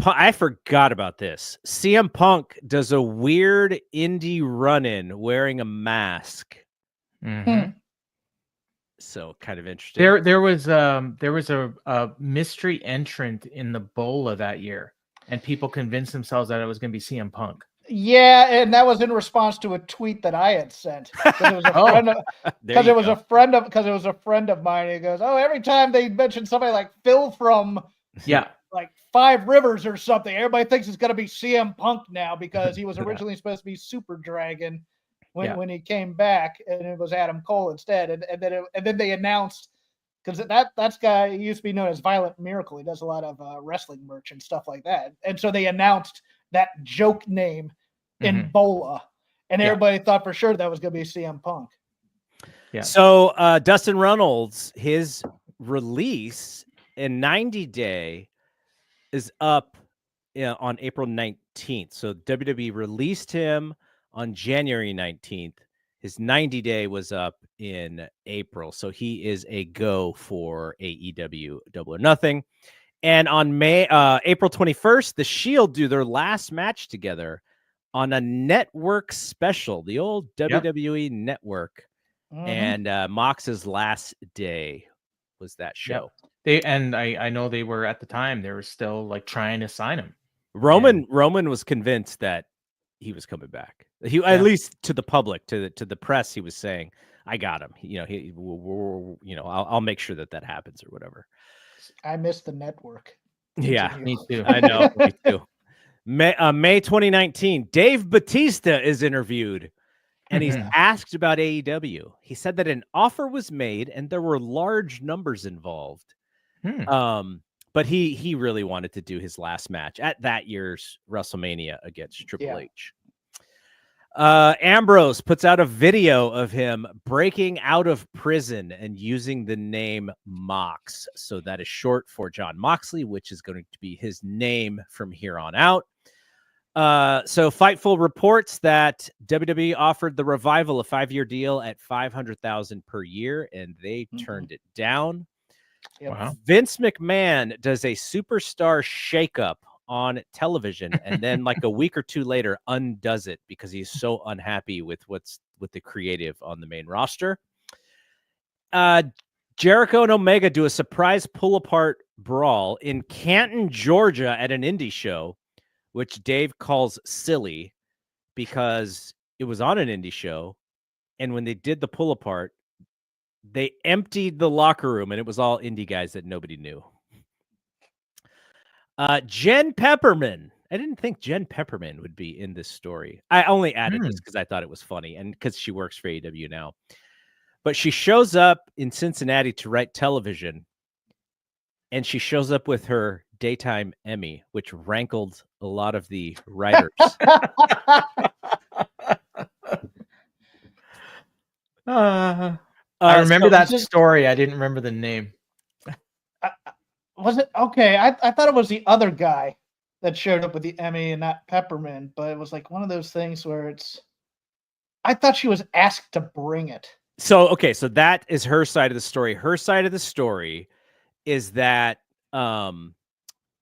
I forgot about this. CM Punk does a weird indie run-in wearing a mask. Mhm. So kind of interesting. There was a mystery entrant in the Bola that year, and people convinced themselves that it was going to be CM Punk. Yeah, and that was in response to a tweet that I had sent. Because it was a Oh, friend of, There because you it was go. a friend of mine. He goes, "Oh, every time they mention somebody like Phil from yeah. like Five Rivers or something, everybody thinks it's going to be CM Punk now because he was originally supposed to be Super Dragon when he came back, and it was Adam Cole instead. And then they announced, because that's guy, he used to be known as Violent Miracle. He does a lot of wrestling merch and stuff like that. And so they announced that joke name in Bola, and everybody thought for sure that was going to be CM Punk. Yeah. So Dustin Runnels, his release in 90 Day is up on April 19th. So WWE released him on January 19th. His 90 Day was up in April. So he is a go for AEW Double or Nothing. And on April 21st, the Shield do their last match together on a network special, the old WWE network. And Mox's last day was that show. I know they were at the time, they were still like trying to sign him. Roman was convinced that he was coming back. He at least to the public, to the press, he was saying, "I got him." I'll make sure that happens or whatever. I miss the network. Yeah, me too. I know, me too. May 2019, Dave Bautista is interviewed, and he's asked about AEW. He said that an offer was made and there were large numbers involved. But he really wanted to do his last match at that year's WrestleMania against Triple H. Ambrose puts out a video of him breaking out of prison and using the name Mox. So that is short for John Moxley, which is going to be his name from here on out. So Fightful reports that WWE offered the Revival a 5-year deal at $500,000 per year, and they turned it down. Wow. Vince McMahon does a superstar shakeup on television, and then like a week or two later undoes it because he's so unhappy with the creative on the main roster. Jericho and Omega do a surprise pull-apart brawl in Canton, Georgia at an indie show, which Dave calls silly because it was on an indie show, and when they did the pull-apart, they emptied the locker room, and it was all indie guys that nobody knew. Jen Pepperman. I didn't think Jen Pepperman would be in this story. I only added this because I thought it was funny and because she works for AEW now. But she shows up in Cincinnati to write television, and she shows up with her daytime Emmy, which rankled a lot of the writers. I remember that story. I didn't remember the name. Was it okay? I thought it was the other guy that showed up with the Emmy and not Pepperman, but it was like one of those things where I thought she was asked to bring it. So that is her side of the story. Her side of the story is that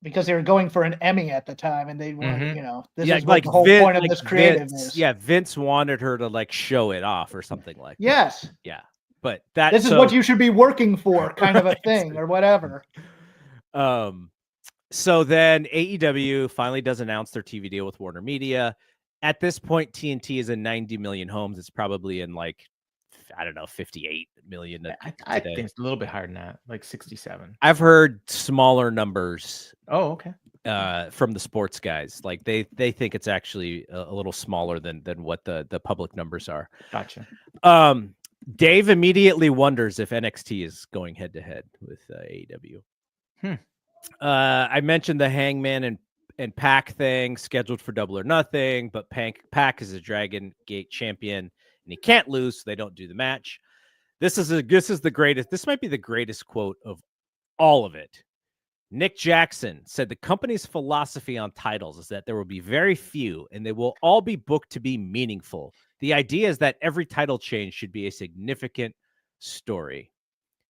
because they were going for an Emmy at the time, and they wanted, this is like what the whole point of this creative is. Yeah, Vince wanted her to like show it off or something like that. Yes. Yeah, but this is what you should be working for, kind of a thing, or whatever. So then AEW finally does announce their TV deal with Warner Media. At this point, TNT is in 90 million homes. It's probably in like, I don't know, 58 million. I think it's a little bit higher than that, like 67. I've heard smaller numbers. Oh, okay. From the sports guys, like they think it's actually a little smaller than what the public numbers are. Gotcha. Dave immediately wonders if NXT is going head to head with AEW. I mentioned the Hangman and Pac thing scheduled for Double or Nothing, but Pac is a Dragon Gate champion and he can't lose, so they don't do the match. This is the greatest. This might be the greatest quote of all of it. Nick Jackson said the company's philosophy on titles is that there will be very few and they will all be booked to be meaningful. The idea is that every title change should be a significant story.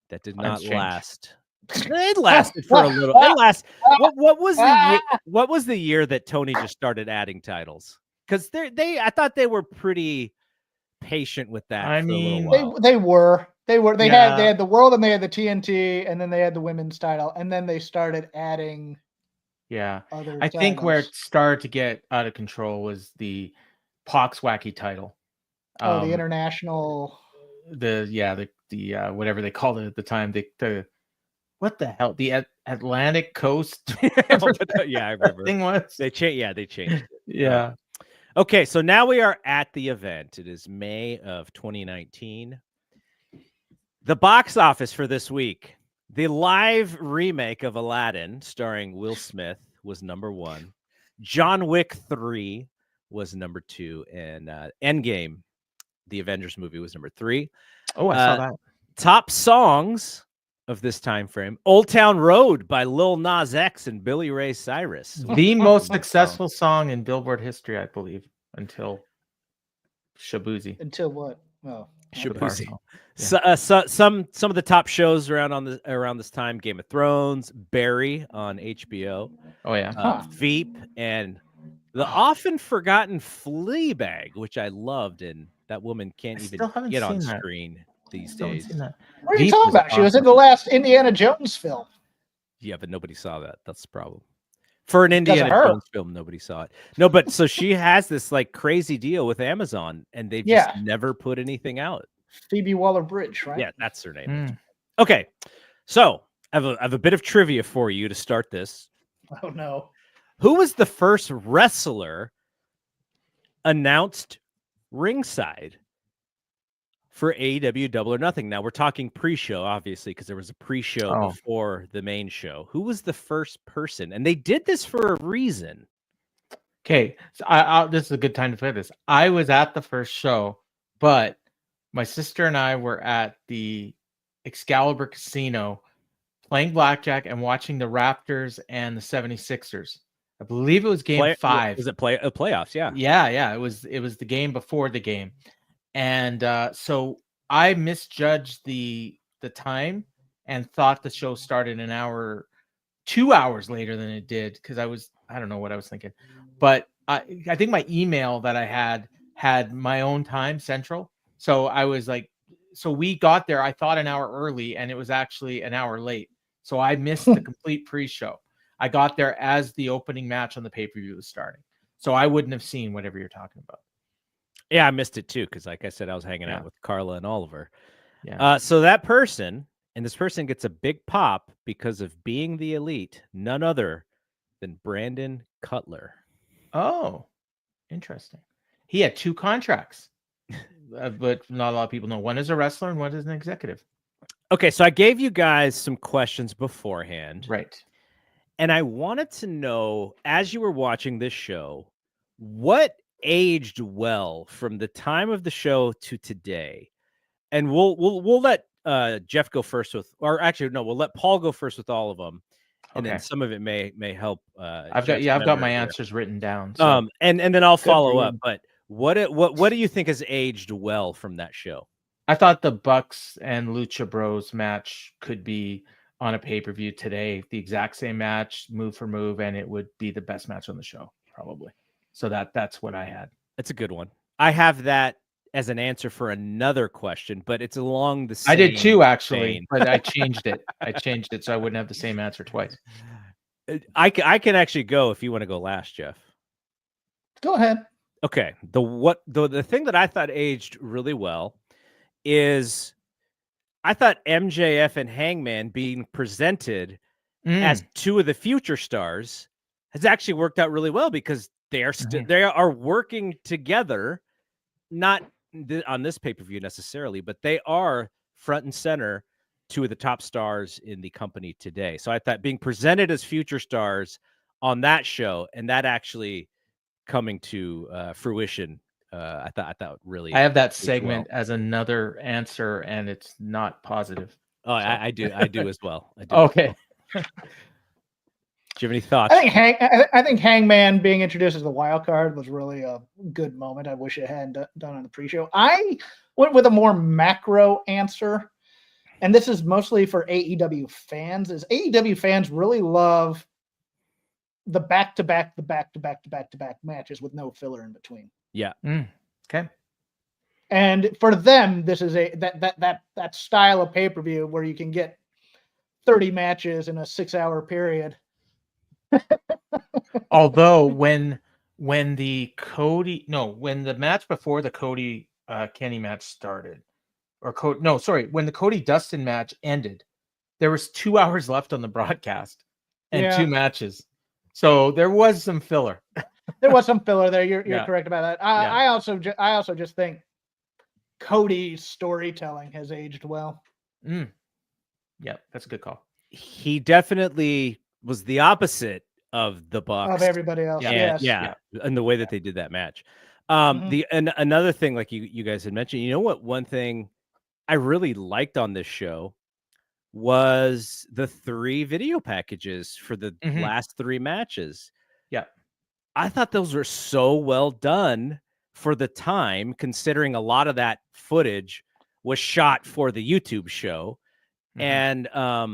That did not last It lasted for a little. It last. What was the year, what was the year that Tony just started adding titles? Because I thought they were pretty patient with that. I for mean, a little while. They had the world and they had the TNT and then they had the women's title and then they started adding. Yeah, other I think where titles. it started to get out of control was the Pox Wacky title. The international. The whatever they called it at the time. The what the hell? The Atlantic Coast. Yeah, I remember. Thing was They changed. Yeah, they changed it. Yeah. Okay, so now we are at the event. It is May of 2019. The box office for this week. The live remake of Aladdin, starring Will Smith, was number 1. John Wick 3 was number 2, and Endgame, the Avengers movie, was number 3. Oh, I saw that. Top songs of this time frame: "Old Town Road" by Lil Nas X and Billy Ray Cyrus. The most successful song in Billboard history, I believe, until Shabuzi. Until what? Oh, Shabuzi. Yeah. Some of the top shows around this time: Game of Thrones, Barry on HBO, Oh yeah. Veep, and the often forgotten Fleabag, which I loved, and that woman can't even still haven't get on seen that. screen these Still haven't days. seen that. What are you Veep talking was about? She was in awesome. the last Indiana Jones film. Yeah, but nobody saw that. That's the problem. For an Because of Indiana her. Jones film, nobody saw it. No, but so she has this like crazy deal with Amazon, and they've just never put anything out. Phoebe Waller-Bridge, right? Yeah, that's her name. Mm. Okay, so I have a bit of trivia for you to start this. Oh no. Who was the first wrestler announced ringside for AEW Double or Nothing? Now we're talking pre-show, obviously, because there was a pre-show before the main show. Who was the first person? And they did this for a reason. Okay, so this is a good time to play this. I was at the first show, but my sister and I were at the Excalibur Casino playing blackjack and watching the Raptors and the 76ers. I believe it was game 5. Was it playoffs? Yeah. Yeah. It was the game before the game. And so I misjudged the time and thought the show started 2 hours later than it did, because I don't know what I was thinking. But I think my email that I had my own time central. So I was like, so we got there, I thought an hour early, and it was actually an hour late. So I missed the complete pre-show. I got there as the opening match on the pay-per-view was starting. So I wouldn't have seen whatever you're talking about. Yeah, I missed it too, because like I said, I was hanging out with Carla and Oliver. Yeah. So that person, and this person gets a big pop because of being the elite, none other than Brandon Cutler. Oh, interesting. He had 2 contracts, but not a lot of people know. One is a wrestler and one is an executive. Okay, so I gave you guys some questions beforehand. Right. And I wanted to know, as you were watching this show, what aged well from the time of the show to today. And we'll let Jeff go first with, or actually no, we'll let Paul go first with all of them, and then some of it may help. I've got my answers written down. So. And then I'll follow up. But what do you think has aged well from that show? I thought the Bucks and Lucha Bros match could be on a pay-per-view today, the exact same match, move for move, and it would be the best match on the show, probably. So that's what I had. That's a good one. I have that as an answer for another question, but it's along the same. I did too, actually, but I changed it. So I wouldn't have the same answer twice. I can actually go if you want to go last, Jeff. Go ahead. Okay. The thing that I thought aged really well is I thought MJF and Hangman being presented as 2 of the future stars has actually worked out really well, because they are working together, not on this pay-per-view necessarily, but they are front and center, 2 of the top stars in the company today. So I thought being presented as future stars on that show, and that actually coming to fruition, I thought really. I have that segment as another answer, and it's not positive. Oh, so. I do as well. Okay. Do you have any thoughts? I think Hangman being introduced as the wild card was really a good moment. I wish it hadn't done on the pre-show. I went with a more macro answer. and this is mostly for AEW fans, is AEW fans really love the back-to-back matches with no filler in between. Yeah. Okay. And for them, this is that style of pay-per-view where you can get 30 matches in a 6-hour period. Although when the match before the Cody Kenny match started, when the Cody Dustin match ended, there was 2 hours left on the broadcast and 2 matches. So there was some filler. There was some filler there. You're correct about that. I also just think Cody's storytelling has aged well. Yeah, that's a good call. He definitely was the opposite of the Bucks, of everybody else. And the way that they did that match. Another thing, like you guys had mentioned, you know what? One thing I really liked on this show was the 3 video packages for the last 3 matches. Yeah, I thought those were so well done for the time, considering a lot of that footage was shot for the YouTube show. And I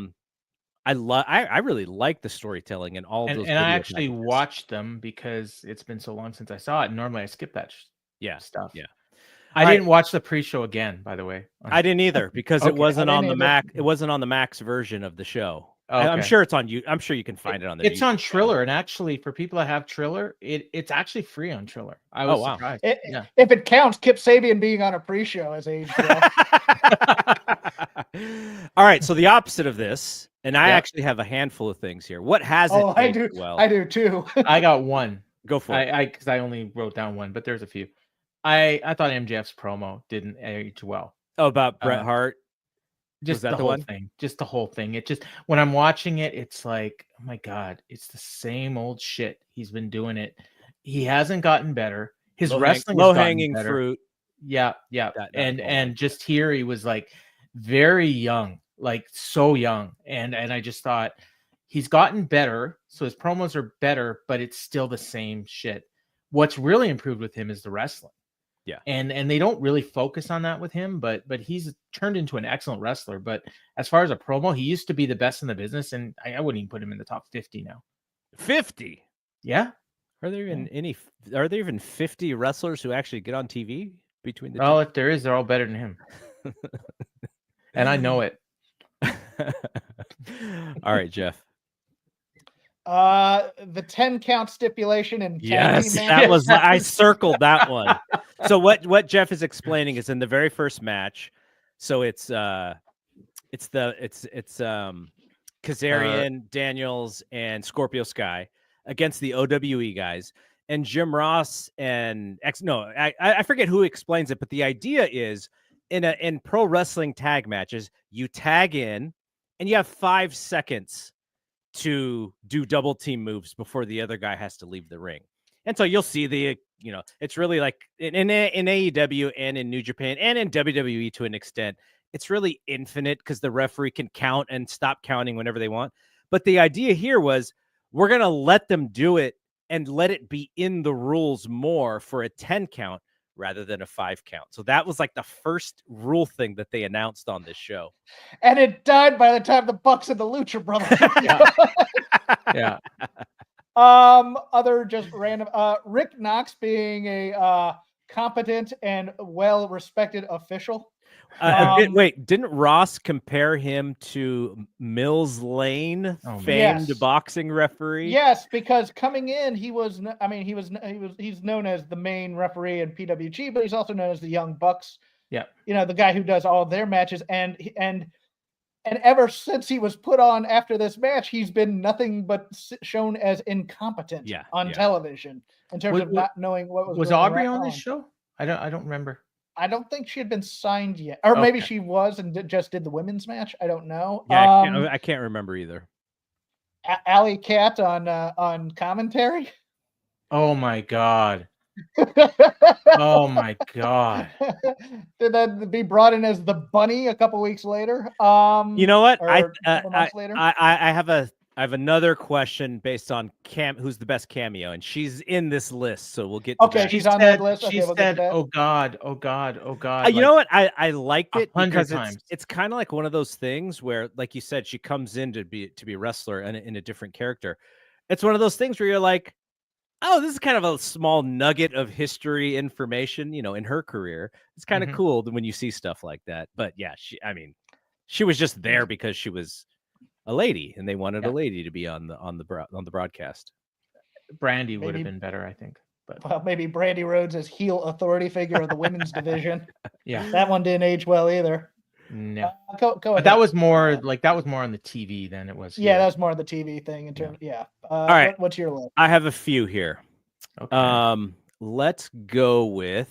really like the storytelling and all of those. And I actually watched them because it's been so long since I saw it. And normally I skip that stuff. Yeah. I didn't watch the pre-show again, by the way. I didn't either because it wasn't on the Mac. It wasn't on the Max version of the show. Okay. I'm sure it's on you. I'm sure you can find it on there. It's on Triller, and actually, for people that have Triller, it's actually free on Triller. I was surprised. If it counts, Kip Sabian being on a pre-show as aged well. All right, so the opposite of this, and I actually have a handful of things here. What hasn't aged well? I do too. I got one. Go for it. Because I only wrote down one, but there's a few. I thought MJF's promo didn't age well. Oh, about Bret Hart. Just the whole thing. Just the whole thing. It just, when I'm watching it, it's like, oh my God, it's the same old shit. He's been doing it. He hasn't gotten better. His wrestling low hanging fruit. Yeah. And just here he was like very young, like so young. And I just thought he's gotten better. So his promos are better, but it's still the same shit. What's really improved with him is the wrestling. Yeah. And they don't really focus on that with him, but he's turned into an excellent wrestler. But as far as a promo, he used to be the best in the business, and I wouldn't even put him in the top 50 now. 50? Yeah. Are there even 50 wrestlers who actually get on TV between the two? Well, if there is, they're all better than him. And I know it. All right, Jeff. The 10 count stipulation and that was I circled that one. So what Jeff is explaining is in the very first match. So it's Kazarian, Daniels, and Scorpio Sky against the OWE guys, and Jim Ross and I forget who explains it, but the idea is in pro wrestling tag matches, you tag in and you have 5 seconds to do double team moves before the other guy has to leave the ring. And so you'll see it's really like in AEW and in New Japan and in WWE to an extent, it's really infinite because the referee can count and stop counting whenever they want. But the idea here was we're going to let them do it and let it be in the rules more for a 10 count rather than a 5 count. So that was like the first rule thing that they announced on this show. And it died by the time the Bucks and the Lucha Brothers. Yeah. Other just random, Rick Knox being a competent and well-respected official. Wait, didn't Ross compare him to Mills Lane, famed boxing referee? Yes, because coming in, he's known as the main referee in PWG, but he's also known as the Young Bucks. Yeah, the guy who does all of their matches, and ever since he was put on after this match, he's been nothing but shown as incompetent on television in terms of not knowing what was. Was Aubrey on this show? I don't remember. I don't think she had been signed yet, or maybe she was and just did the women's match. I don't know. Yeah, I can't remember either. Alley Cat on commentary. Oh my God. Oh my God. Did that be brought in as the bunny a couple weeks later? You know what? Months later? I I have another question based on who's the best cameo, and she's in this list, so we'll get to Okay, that. she's on that list. She Okay, we'll get to said, that. "Oh God, oh God, oh God." You know what? I liked it 100 because times. it's kind of like one of those things where, like you said, she comes in to be a wrestler and in a different character. It's one of those things where you're like, oh, this is kind of a small nugget of history information, in her career. It's kind of cool when you see stuff like that. But yeah, she was just there because she was a lady, and they wanted a lady to be on the broadcast. Brandy would have been better, I think. But Well, maybe Brandy Rhodes as heel authority figure of the women's division. yeah, That one didn't age well either. no. Go But ahead. that was more on the TV than it was. Yeah, here. that was more of the TV thing in terms. Yeah. All right. What's your list? I have a few here. Okay. Let's go with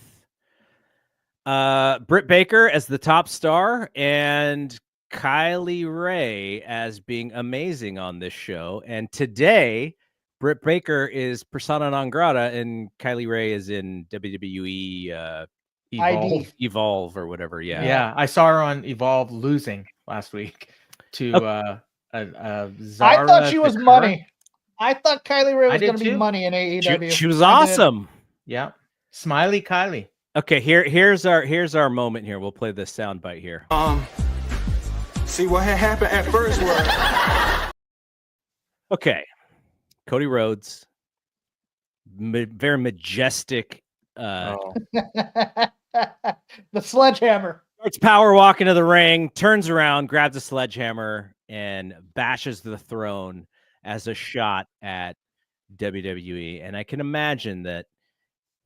Britt Baker as the top star and Kylie Ray as being amazing on this show. And today, Britt Baker is persona non grata, and Kylie Ray is in WWE Evolve or whatever. Yeah. Yeah, I saw her on Evolve losing last week to Zara. I thought she was money. I thought Kylie Ray was going to be money in AEW. She was awesome. Yeah, Smiley Kylie. Okay, here's our moment here. We'll play this sound bite here. See what had happened at first was. Okay, Cody Rhodes, very majestic. The sledgehammer. Starts power walking to the ring, turns around, grabs a sledgehammer, and bashes the throne as a shot at WWE. And I can imagine that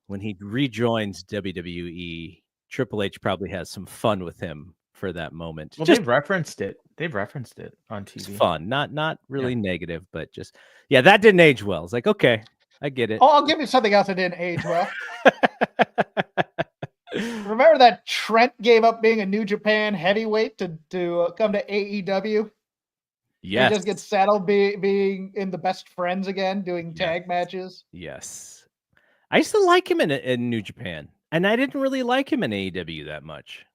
when he rejoins WWE, Triple H probably has some fun with him for that moment. Well, they've referenced it. They've referenced it on TV. It's fun, not really negative, but just that didn't age well. It's like, okay, I get it. Oh, I'll give you something else that didn't age well. Remember that Trent gave up being a New Japan heavyweight to come to AEW? Yes. He just gets settled being in the Best Friends again, doing tag matches. Yes. I used to like him in New Japan, and I didn't really like him in AEW that much.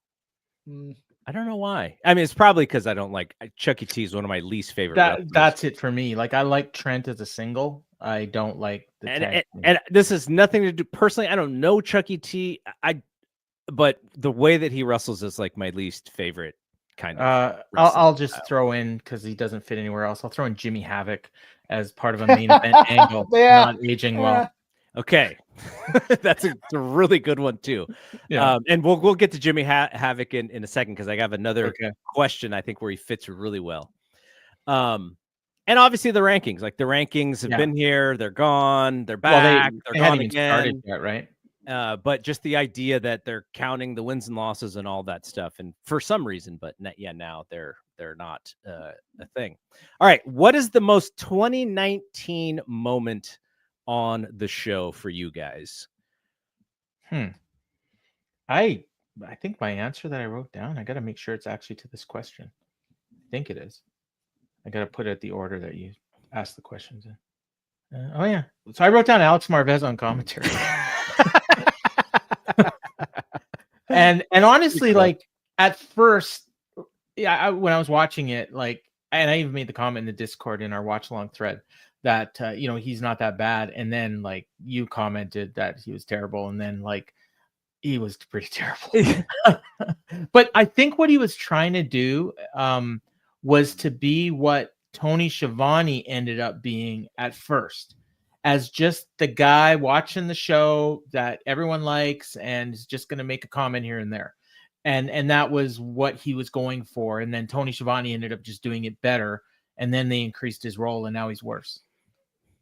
I don't know why. I mean, it's probably because I don't like Chuck E. T is one of my least favorite. That's it for me. Like, I like Trent as a single. I don't like the tag. And this has nothing to do personally. I don't know Chuck E. T. But the way that he wrestles is like my least favorite kind of. I'll just throw in, because he doesn't fit anywhere else. I'll throw in Jimmy Havoc as part of a main event angle. Not aging well. Okay, that's a really good one too. Yeah. And we'll get to Jimmy Havoc in a second, because I have another question I think where he fits really well. And obviously the rankings, have been here, they're gone, they're back, they they're gone again. Started yet, right? But just the idea that they're counting the wins and losses and all that stuff, and for some reason, but now they're not a thing. All right, what is the most 2019 moment on the show for you guys? I think my answer that I wrote down, I got to make sure it's actually to this question. I think it is. I got to put it at the order that you asked the questions in. Oh yeah, so I wrote down Alex Marvez on commentary. and honestly, like at first, when I was watching it, and I even made the comment in the Discord in our watch along thread that he's not that bad, and then you commented that he was terrible, and then he was pretty terrible. But I think what he was trying to do was to be what Tony Schiavone ended up being at first, as just the guy watching the show that everyone likes and is just going to make a comment here and there. And that was what he was going for. And then Tony Schiavone ended up just doing it better. And then they increased his role, and now he's worse.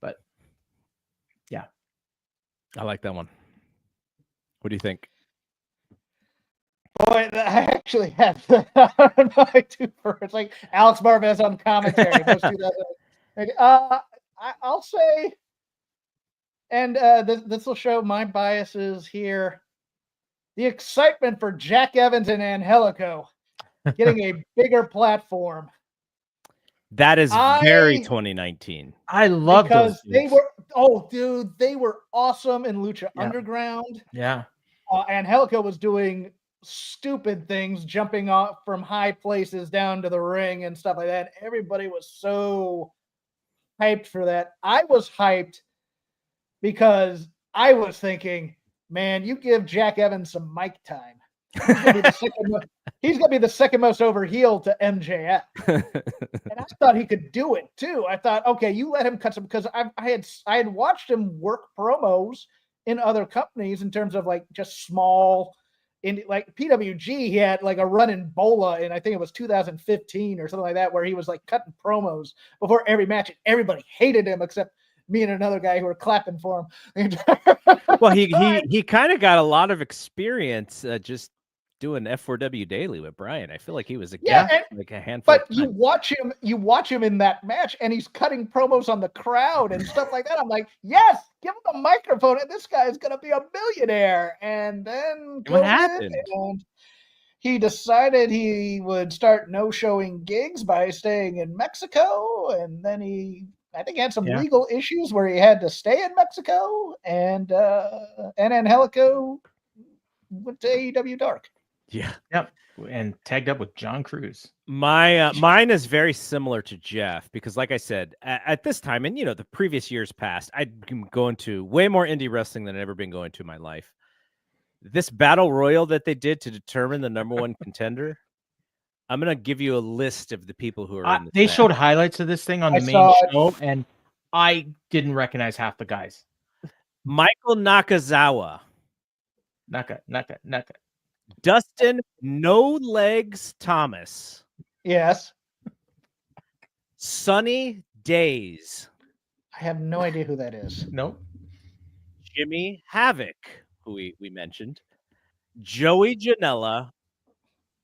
But yeah. I like that one. What do you think? Boy, I actually have my two words, like Alex Marvez on commentary. I'll say, and this will show my biases here. The excitement for Jack Evans and Angelico getting a bigger platform. That is very 2019. I love those. They were awesome in Lucha Underground. Yeah. Angelico was doing stupid things, jumping off from high places down to the ring and stuff like that. Everybody was so hyped for that. I was hyped because I was thinking, man, you give Jack Evans some mic time. He's going to be the second most over heel to MJF. And I thought he could do it too. I thought, okay, you let him cut some, because I had watched him work promos in other companies in terms of like just small, in like PWG, he had like a run in Bola in, I think it was 2015 or something like that, where he was like cutting promos before every match, and everybody hated him except me and another guy who were clapping for him. Well, he kind of got a lot of experience just doing F4W Daily with Brian. I feel like he was a like a handful. But you watch him in that match, and he's cutting promos on the crowd and stuff like that. I'm like, yes, give him a microphone, and this guy is going to be a millionaire. And then what happened? And he decided he would start no-showing gigs by staying in Mexico, and then I think he had some legal issues where he had to stay in Mexico, and Angelico went to AEW Dark. Yeah. Yep. And tagged up with John Cruz. Mine is very similar to Jeff, because like I said, at this time, and the previous years past, I'd been going to way more indie wrestling than I've ever been going to in my life. This battle royal that they did to determine the number one contender, I'm going to give you a list of the people who are in this. They showed highlights of this thing on the main show, and I didn't recognize half the guys. Michael Nakazawa. Naka. Dustin No Legs Thomas. Yes. Sunny Days. I have no idea who that is. Nope. Jimmy Havoc, who we mentioned. Joey Janela.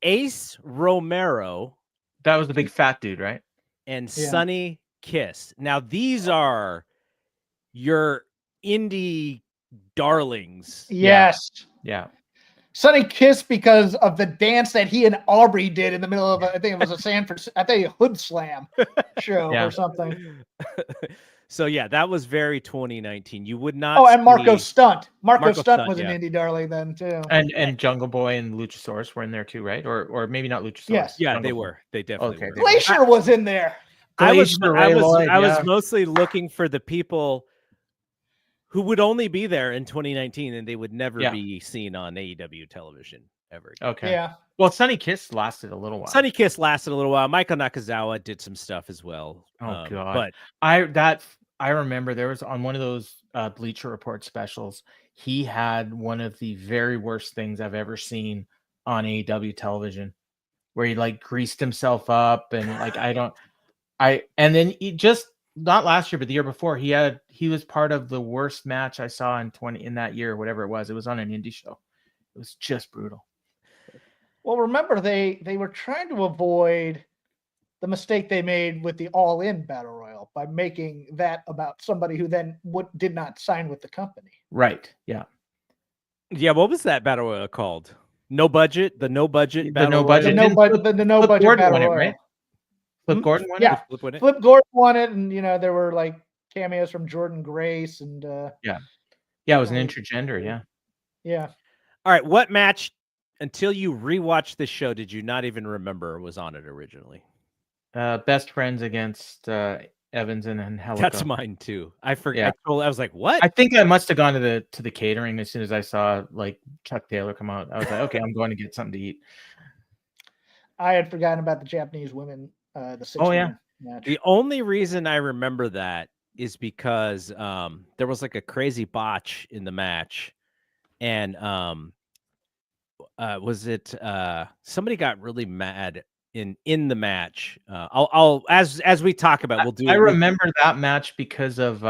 Ace Romero. That was the big fat dude, right? And Sonny Kiss. Now, these are your indie darlings. Yes. Yeah. Sonny Kiss, because of the dance that he and Aubrey did in the middle of, I think it was a Hood Slam show or something. So yeah, that was very 2019. You would not. Oh, and Marco Stunt. Marco Stunt was an indie darling then too. And Jungle Boy and Luchasaurus were in there too, right? Or maybe not Luchasaurus. Yes. Yeah, they were. They definitely were. Glacier was in there. I was mostly looking for the people who would only be there in 2019, and they would never be seen on AEW television ever again. Okay. Yeah. Well, Sonny Kiss lasted a little while. Sonny Kiss lasted a little while. Michael Nakazawa did some stuff as well. Oh God. But I remember there was on one of those Bleacher Report specials, he had one of the very worst things I've ever seen on AEW television, where he like greased himself up and like and then he just not last year, but the year before, he was part of the worst match I saw in that year, whatever it was. It was on an indie show. It was just brutal. Well, remember they were trying to avoid the mistake they made with the All In Battle Royal by making that about somebody who then did not sign with the company. Right. Yeah. Yeah. What was that Battle Royal called? No budget. The no budget. The no budget. The no budget Battle Royal. Right? Flip Gordon won it? Yeah. Flip Gordon won it, and there were like cameos from Jordan Grace and yeah, it was an intergender. Yeah. All right, what match until you rewatched the show did you not even remember was on it originally? Best Friends against Evans and Angelico. That's mine too. I forgot. I was like, what? I think I must have gone to the catering as soon as I saw like Chuck Taylor come out. I was like, okay, I'm going to get something to eat. I had forgotten about the Japanese women. The 6 match. The only reason I remember that is because there was like a crazy botch in the match, and was it somebody got really mad in the match? I'll as we talk about, we'll do. I remember that match because of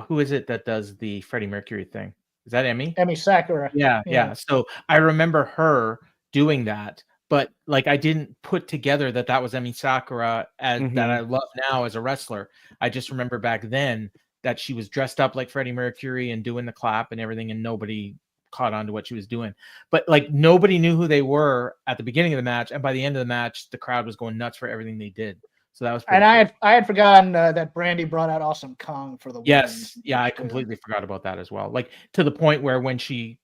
who is it that does the Freddie Mercury thing? Is that Emi? Emi Sakura. Yeah. So I remember her doing that. But like I didn't put together that was Emi Sakura that I love now as a wrestler. I just remember back then that she was dressed up like Freddie Mercury and doing the clap and everything, and nobody caught on to what she was doing. But like nobody knew who they were at the beginning of the match, and by the end of the match, the crowd was going nuts for everything they did. So that was. And cool. I had forgotten that Brandy brought out Awesome Kong for the. Yes, yeah, I completely forgot about that as well. Like to the point where when she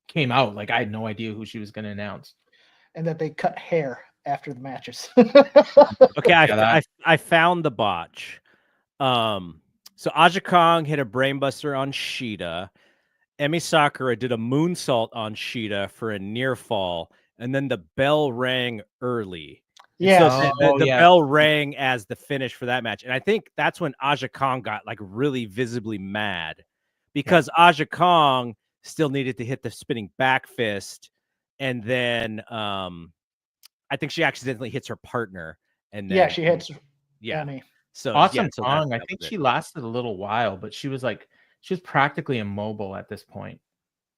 came out, like I had no idea who she was going to announce. And that they cut hair after the matches. Okay, I found the botch. So Aja Kong hit a brainbuster on Sheeta. Emi Sakura did a moonsault on Sheeta for a near fall, and then the bell rang early. And Yes. so the bell rang as the finish for that match. And I think that's when Aja Kong got like really visibly mad because Aja Kong still needed to hit the spinning back fist. And then I think she accidentally hits her partner. And then she hits yeah. Emi. So Awesome so Kong. that I think was she it. lasted a little while, but she was practically immobile at this point.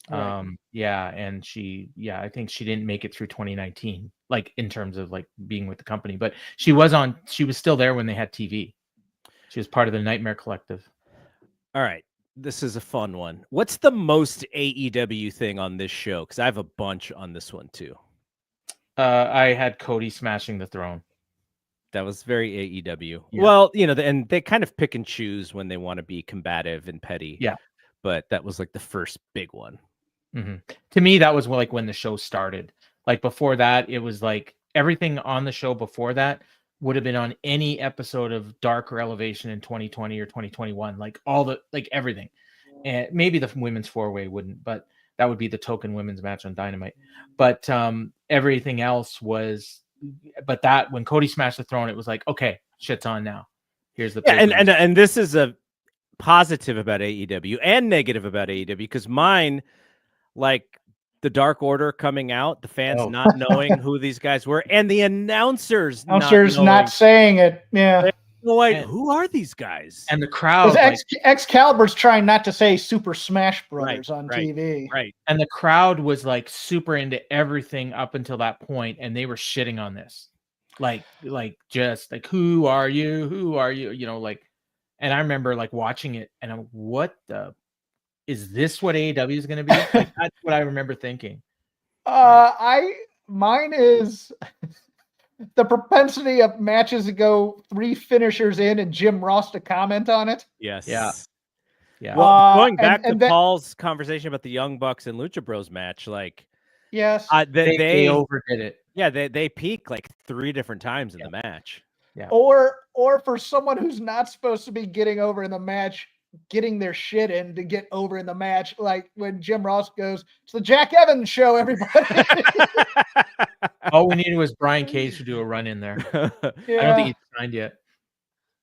Right. And I think she didn't make it through 2019, like in terms of like being with the company, but she was still there when they had TV. She was part of the Nightmare Collective. All right. This is a fun one. What's the most AEW thing on this show? Because I have a bunch on this one too. I had Cody smashing the throne. That was very AEW. Yeah. Well, and they kind of pick and choose when they want to be combative and petty. Yeah. But that was like the first big one. Mm-hmm. To me, that was like when the show started. Like before that, it was like everything on the show before that would have been on any episode of Dark or Elevation in 2020 or 2021. Like everything. And maybe the women's 4-way wouldn't, but that would be the token women's match on Dynamite. But everything else was. But that when Cody smashed the throne, it was like, okay, shit's on now. Here's the and this is a positive about AEW and negative about AEW because mine, like the Dark Order coming out, the fans not knowing who these guys were, and the announcers not saying it. Yeah. Like, who are these guys? And the crowd, Excalibur's trying not to say Super Smash Brothers on TV. Right. And the crowd was like super into everything up until that point, and they were shitting on this. Just like, who are you? Who are you? And I remember like watching it and I'm what the is this what AEW is gonna be? Like that's what I remember thinking. Mine is the propensity of matches to go 3 finishers in and Jim Ross to comment on it. Yes. Yeah. Well, going back to Paul's conversation about the Young Bucks and Lucha Bros match, like, yes, they overdid it. Yeah, they peak like 3 different times in the match. Yeah. Or for someone who's not supposed to be getting over in the match, getting their shit in to get over in the match, like when Jim Ross goes, "It's the Jack Evans show, everybody." All we needed was Brian Cage to do a run in there. Yeah. I don't think he's signed yet.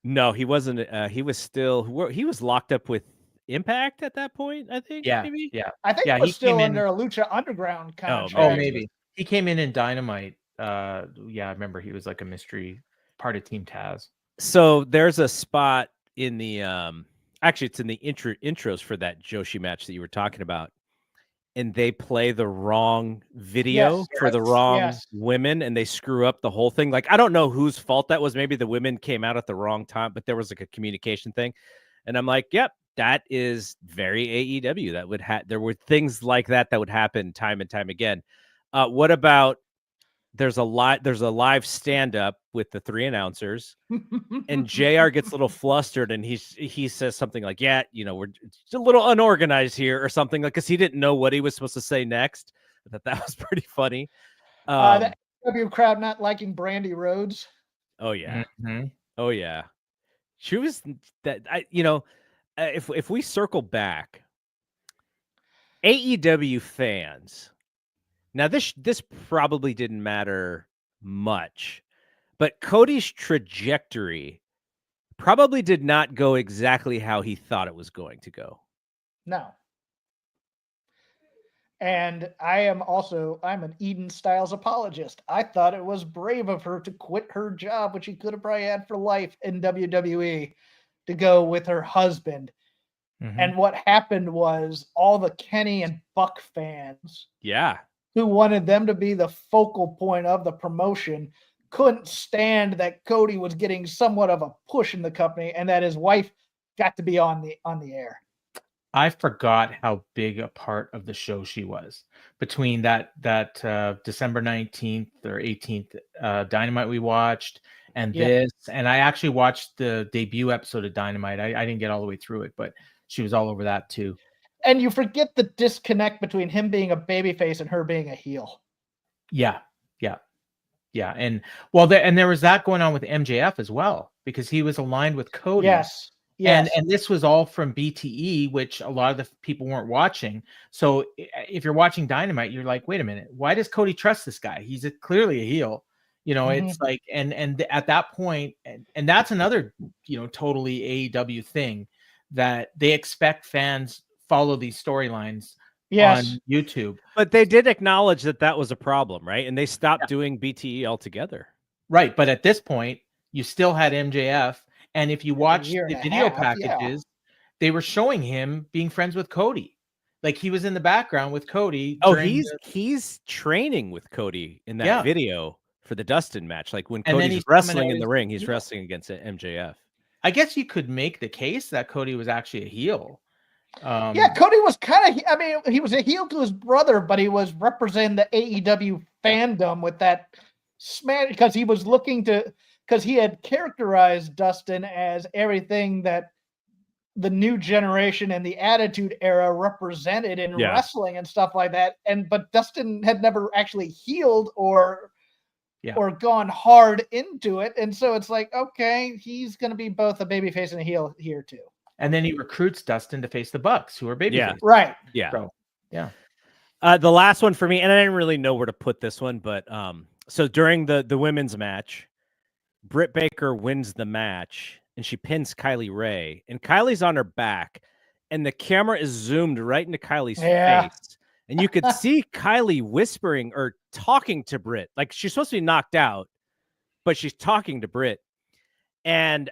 No, he wasn't. He was locked up with Impact at that point, I think. Yeah, maybe? yeah. I think he was still under a Lucha Underground contract. Oh, maybe. He came in Dynamite. I remember he was like a mystery part of Team Taz. So there's a spot in the actually it's in the intros for that Joshi match that you were talking about. And they play the wrong video for the wrong women, and they screw up the whole thing. Like, I don't know whose fault that was. Maybe the women came out at the wrong time, but there was like a communication thing. And I'm like, yep, that is very AEW. That would there were things like that would happen time and time again. What about there's a live stand-up with the 3 announcers, and JR gets a little flustered, and he says something like, "Yeah, we're just a little unorganized here," or something, like, because he didn't know what he was supposed to say next. I thought that was pretty funny. The AEW crowd not liking Brandy Rhodes. Oh yeah, mm-hmm. Oh yeah, she was that. If we circle back, AEW fans. Now, this probably didn't matter much, but Cody's trajectory probably did not go exactly how he thought it was going to go. No. And I'm an Eden Styles apologist. I thought it was brave of her to quit her job, which she could have probably had for life in WWE, to go with her husband. Mm-hmm. And what happened was all the Kenny and Buck fans. Yeah. Who wanted them to be the focal point of the promotion, couldn't stand that Cody was getting somewhat of a push in the company and that his wife got to be on the air. I forgot how big a part of the show she was between that December 19th or 18th Dynamite we watched and this. And I actually watched the debut episode of Dynamite. I didn't get all the way through it, but she was all over that too. And you forget the disconnect between him being a babyface and her being a heel. Yeah. Yeah, and there was that going on with MJF as well, because he was aligned with Cody. Yes. Yes. And this was all from BTE, which a lot of the people weren't watching. So if you're watching Dynamite, you're like, wait a minute, why does Cody trust this guy? He's clearly a heel. You know, it's like, and at that point, and that's another, you know, totally AEW thing, that they expect fans follow these storylines on YouTube. But they did acknowledge that that was a problem, right? And they stopped doing BTE altogether. Right. But at this point, you still had MJF. And if you watch the video packages, they were showing him being friends with Cody. Like, he was in the background with Cody. Oh, he's training with Cody in that video for the Dustin match. Like, when Cody's wrestling in the ring, he's wrestling against MJF. I guess you could make the case that Cody was actually a heel. Cody was kind of, I mean, he was a heel to his brother, but he was representing the AEW fandom with that smash, because he was looking to, because he had characterized Dustin as everything that the new generation and the Attitude Era represented in wrestling and stuff like that. But Dustin had never actually healed or gone hard into it. And so it's like, okay, he's going to be both a babyface and a heel here too. And then he recruits Dustin to face the Bucks, who are babyface. Yeah. Right. Yeah. So, yeah. The last one for me, and I didn't really know where to put this one, but so during the women's match, Britt Baker wins the match and she pins Kylie Ray, and Kylie's on her back, and the camera is zoomed right into Kylie's face, and you could see Kylie whispering or talking to Britt, like she's supposed to be knocked out, but she's talking to Britt, and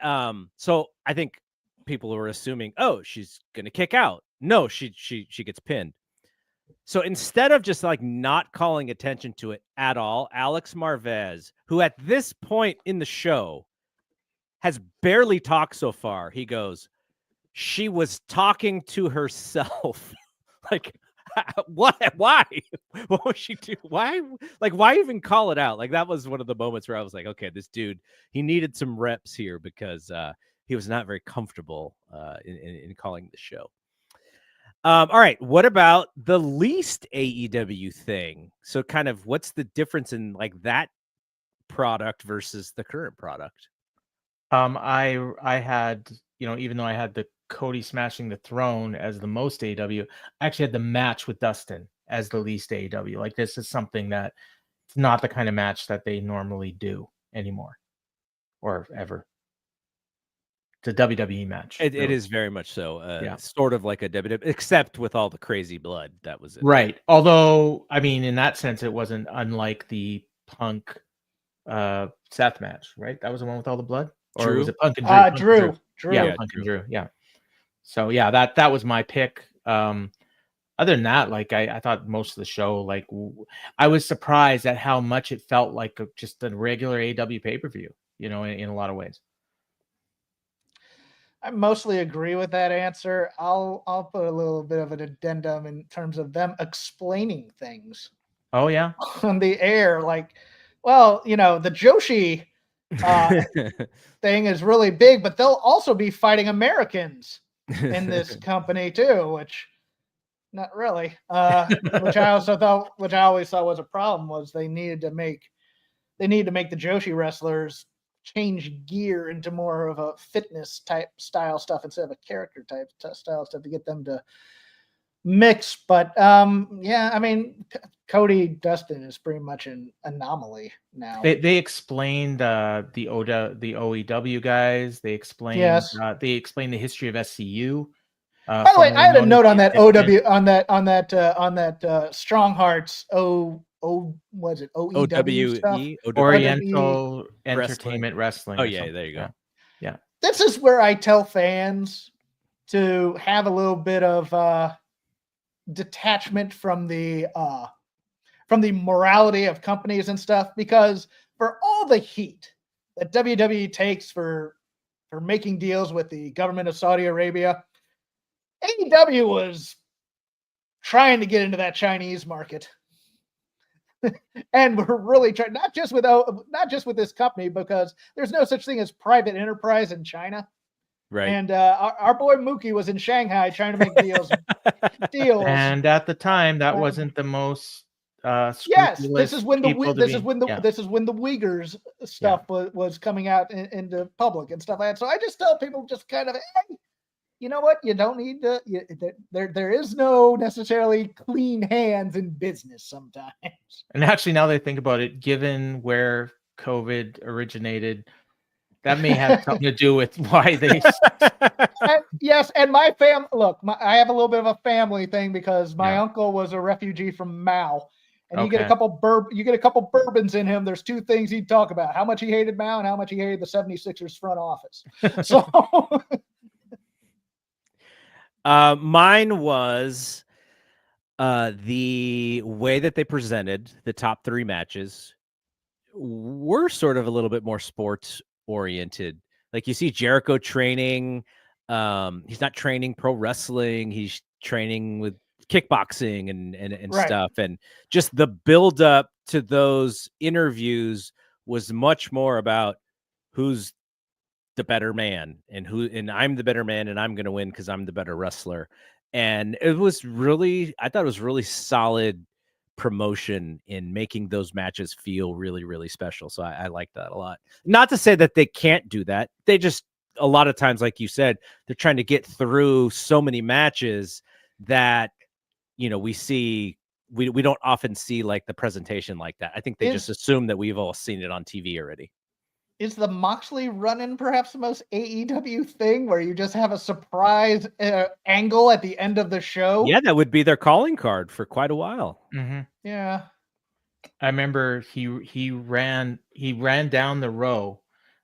so I think people were assuming, oh, she's gonna kick out. No, she gets pinned. So instead of just like not calling attention to it at all, Alex Marvez, who at this point in the show has barely talked so far, he goes, she was talking to herself. Like, what? Why? What was she do? Why? Like, why even call it out? Like, that was one of the moments where I was like, okay, this dude, he needed some reps here, because he was not very comfortable in calling the show. All right. What about the least AEW thing? So kind of what's the difference in like that product versus the current product? I had, you know, even though I had the Cody smashing the throne as the most AEW, I actually had the match with Dustin as the least AEW. Like, this is something that it's not the kind of match that they normally do anymore or ever. It's a WWE match. It is very much so. Sort of like a WWE, except with all the crazy blood. That was it. Right. Although, I mean, in that sense, it wasn't unlike the Punk Seth match, right? That was the one with all the blood? Or was it Punk and Drew? Drew. Yeah, Punk and Drew. Yeah. So, yeah, that was my pick. Other than that, like, I thought most of the show, like, I was surprised at how much it felt like just a regular AEW pay-per-view, you know, in a lot of ways. I mostly agree with that answer. I'll put a little bit of an addendum in terms of them explaining things. Oh, yeah. On the air. Like, well, you know, the Joshi thing is really big, but they'll also be fighting Americans in this company too, which not really. Which I always thought was a problem, was they needed to make the Joshi wrestlers change gear into more of a fitness type style stuff instead of a character type style stuff to get them to mix. But I mean, Cody Dustin is pretty much an anomaly now. They explained the OEW guys. They explained the history of SCU. By the way, I had a note on that OW on that Strong Hearts was it OEW stuff? Oriental Entertainment Wrestling. Oh yeah, there you go. Yeah. This is where I tell fans to have a little bit of detachment from the morality of companies and stuff, because for all the heat that WWE takes for making deals with the government of Saudi Arabia, AEW was trying to get into that Chinese market. And we're really trying, not just with this company, because there's no such thing as private enterprise in China. Right. And our boy Mookie was in Shanghai trying to make deals. And at the time, that wasn't the most Yes, this is when the people to this be- is when the yeah. this is when the Uyghurs stuff was coming out into public and stuff like that. So I just tell people just kind of, hey, you know what? You don't need to. There is no necessarily clean hands in business sometimes. And actually, now that I think about it, given where COVID originated, that may have something to do with why they. Yes, and my I have a little bit of a family thing because my Yeah. uncle was a refugee from Mao, and you get a Okay. couple bourbons in him. There's two things he'd talk about: how much he hated Mao and how much he hated the 76ers front office. So Mine was the way that they presented the top 3 matches were sort of a little bit more sports oriented. Like you see Jericho training. He's not training pro wrestling. He's training with kickboxing and Right. stuff. And just the build up to those interviews was much more about who's the better man and I'm the better man and I'm going to win because I'm the better wrestler. And I thought it was really solid promotion in making those matches feel really, really special. So I like that a lot. Not to say that they can't do that. They just, a lot of times, like you said, they're trying to get through so many matches that, we don't often see like the presentation like that. I think they just assume that we've all seen it on TV already. is the Moxley run-in perhaps the most AEW thing where you just have a surprise angle at the end of the show? Yeah, that would be their calling card for quite a while. Mm-hmm. Yeah. I remember he ran down the row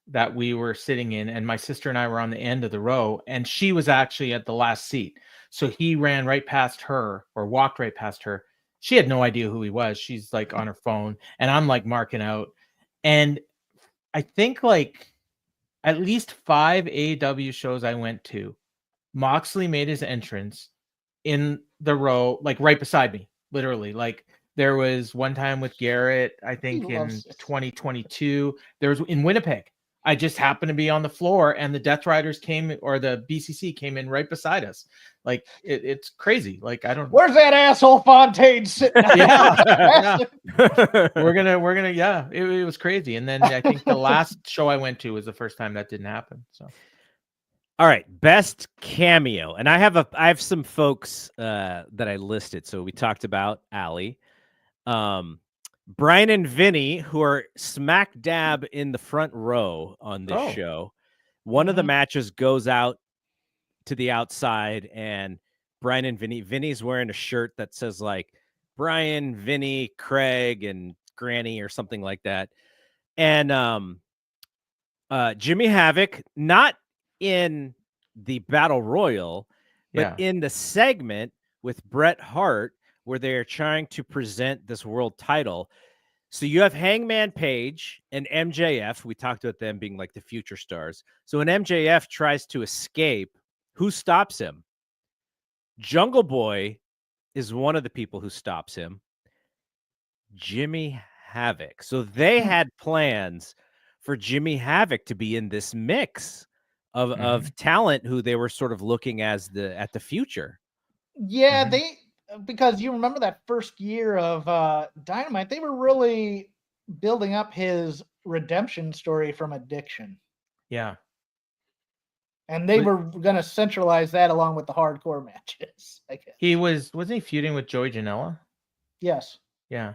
that we were sitting in, and my sister and I were on the end of the row, and she was actually at the last seat. So he ran right past her, or walked right past her. She had no idea who he was. She's like on her phone, and I'm like marking out. And I think like at least 5 AEW shows I went to, Moxley made his entrance in the row, like right beside me, literally. Like there was one time with Garrett, I think in 2022. There was in Winnipeg. I just happened to be on the floor, and the Death Riders came, or the BCC came in right beside us. Like it's crazy. Like I don't. Where's that asshole Fontaine sitting? Yeah. We're gonna. Yeah, it was crazy. And then I think the last show I went to was the first time that didn't happen. So. All right, best cameo, and I have some folks that I listed. So we talked about Allie, Brian and Vinny, who are smack dab in the front row on this show. One of the matches goes out to the outside, and Brian and Vinny's wearing a shirt that says like Brian, Vinny, Craig, and Granny or something like that. And Jimmy Havoc, not in the Battle Royal, but in the segment with Bret Hart, where they're trying to present this world title. So you have Hangman Page and MJF. We talked about them being like the future stars. So when MJF tries to escape, who stops him? Jungle Boy is one of the people who stops him. Jimmy Havoc. So they had plans for Jimmy Havoc to be in this mix of talent who they were sort of looking at the future. Yeah, because you remember that first year of Dynamite, they were really building up his redemption story from addiction. Yeah. And they were going to centralize that along with the hardcore matches, I guess. Wasn't he feuding with Joey Janela? Yes. Yeah.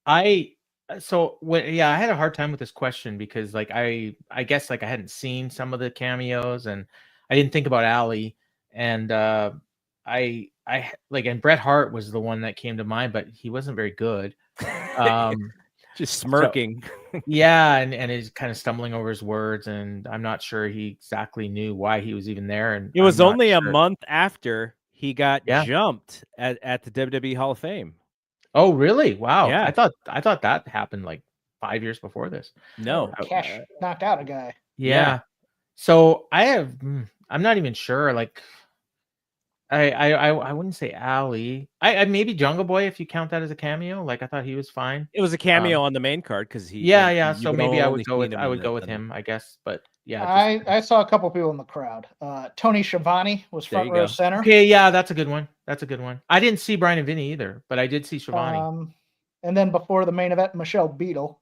I had a hard time with this question because like I guess like I hadn't seen some of the cameos, and I didn't think about Allie, and I and Bret Hart was the one that came to mind, but he wasn't very good. Just smirking. So, yeah, and he's kind of stumbling over his words, and I'm not sure he exactly knew why he was even there. And it was only a month after he got jumped at the WWE Hall of Fame. Oh, really? Wow. Yeah. I thought that happened like 5 years before this. No. Cash knocked out a guy. Yeah. So I'm not even sure. Like I wouldn't say Allie. I maybe Jungle Boy, if you count that as a cameo. Like I thought he was fine. It was a cameo on the main card because he. Yeah. So maybe I would go with him, I guess. But yeah. I saw a couple people in the crowd. Tony Schiavone was front row center. Okay, yeah, that's a good one. I didn't see Brian and Vinny either, but I did see Schiavone. And then before the main event, Michelle Beadle.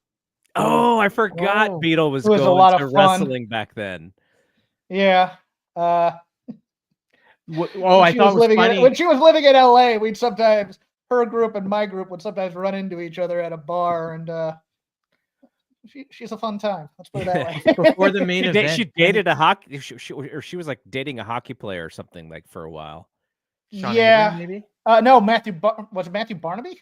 Oh, I forgot Oh. Beetle was It was a going lot to of fun. wrestling back then. Yeah. Oh, When I she thought was it was funny. when she was living in LA, we'd sometimes, her group and my group would sometimes run into each other at a bar, and she's a fun time. Let's put it that way. Before the main event, She dated a hockey, she was like dating a hockey player or something like for a while. Sean Yeah. Avery, maybe. No, was it Matthew Barnaby?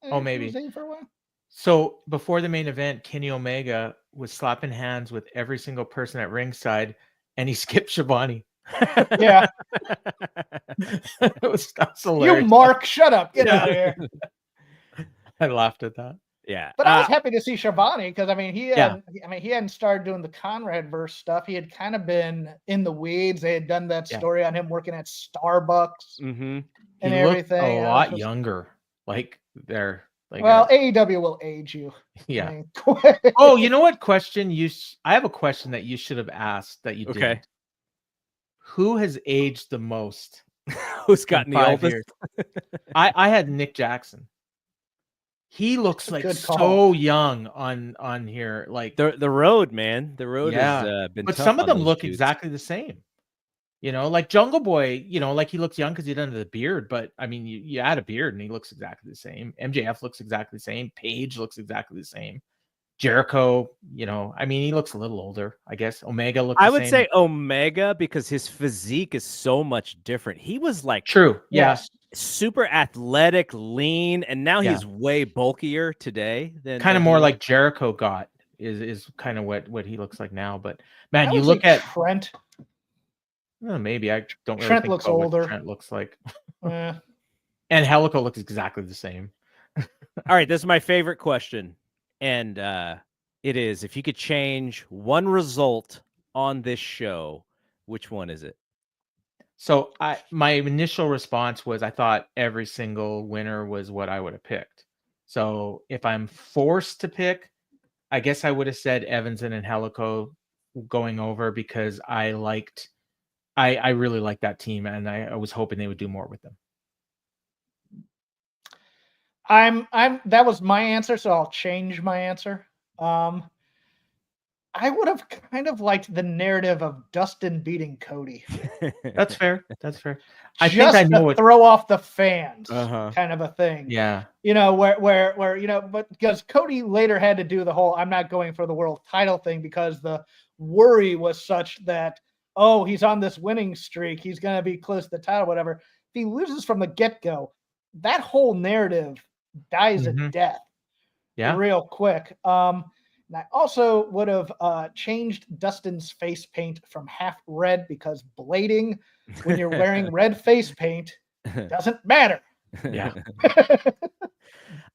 Oh, He maybe. was dating for a while. So before the main event, Kenny Omega was slapping hands with every single person at ringside, and he skipped Shivani. Yeah. That was You hilarious. Mark, shut up. Get out of here. I laughed at that. Yeah. But I was happy to see Shivani because he Yeah. hadn't started doing the Conrad verse stuff. He had kind of been in the weeds. They had done that Yeah. story on him working at Starbucks Mm-hmm. and He looked everything. a and I was lot just- younger. Like they're like Well, AEW will age you. yeah. I mean, Oh, you know what question I have a question that you should have asked that you Okay. didn't. Who has aged the most? Who's gotten the 5 oldest? years? I had Nick Jackson. He looks That's a like good so call. young on here. Like The road, man. The road Yeah. has been but tough some of on them those look dudes. exactly the same. You know, like Jungle Boy, you know, like he looks young because he doesn't have the beard, but I mean, you add a beard and he looks exactly the same. MJF looks exactly the same. Paige looks exactly the same. Jericho, you know, I mean, he looks a little older, I guess. Omega looks I the would same. say Omega because his physique is so much different. He was like True. Yeah. yes. super athletic, lean, and now Yeah. he's way bulkier today than Kind of than more he like Jericho got is kind of what he looks like now. But man, I you would look say at Trent. maybe I don't really Trent think looks about what older. Trent looks like. Eh, And Helico looks exactly the same. All right, this is my favorite question. And it is, if you could change one result on this show, which one is it? So my initial response was I thought every single winner was what I would have picked. So if I'm forced to pick, I guess I would have said Evanson and Helico going over because I really liked that team and I was hoping they would do more with them. that was my answer, so I'll change my answer. I would have kind of liked the narrative of Dustin beating Cody. That's fair. That's fair. I Just think I know to what. throw off the fans, Uh-huh. kind of a thing. Yeah. You know, where you know, but because Cody later had to do the whole "I'm not going for the world title" thing because the worry was such that, oh, he's on this winning streak, he's going to be close to the title, whatever. If he loses from the get-go, that whole narrative dies a Mhm. death Yeah. real quick. And I also would have changed Dustin's face paint from half red because blading when you're wearing red face paint doesn't matter. Yeah.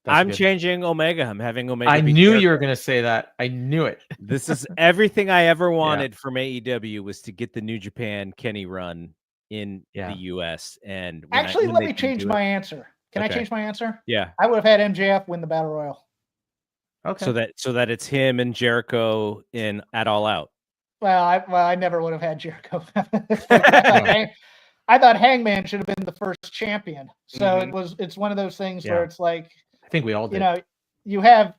I'm good. changing Omega. I'm having Omega. I beat knew Jericho. you were going to say that. I knew it. This is everything I ever wanted from AEW was to get the New Japan Kenny run in Yeah. the US. And Actually, let they me didn't change do my it- answer. Can I Okay. change my answer? Yeah. I would have had MJF win the Battle Royal. Okay. So that it's him and Jericho in at All Out. Well, I never would have had Jericho. I thought Hangman should have been the first champion. So Mhm. it's one of those things Yeah. where it's like, I think we all did. you know, you have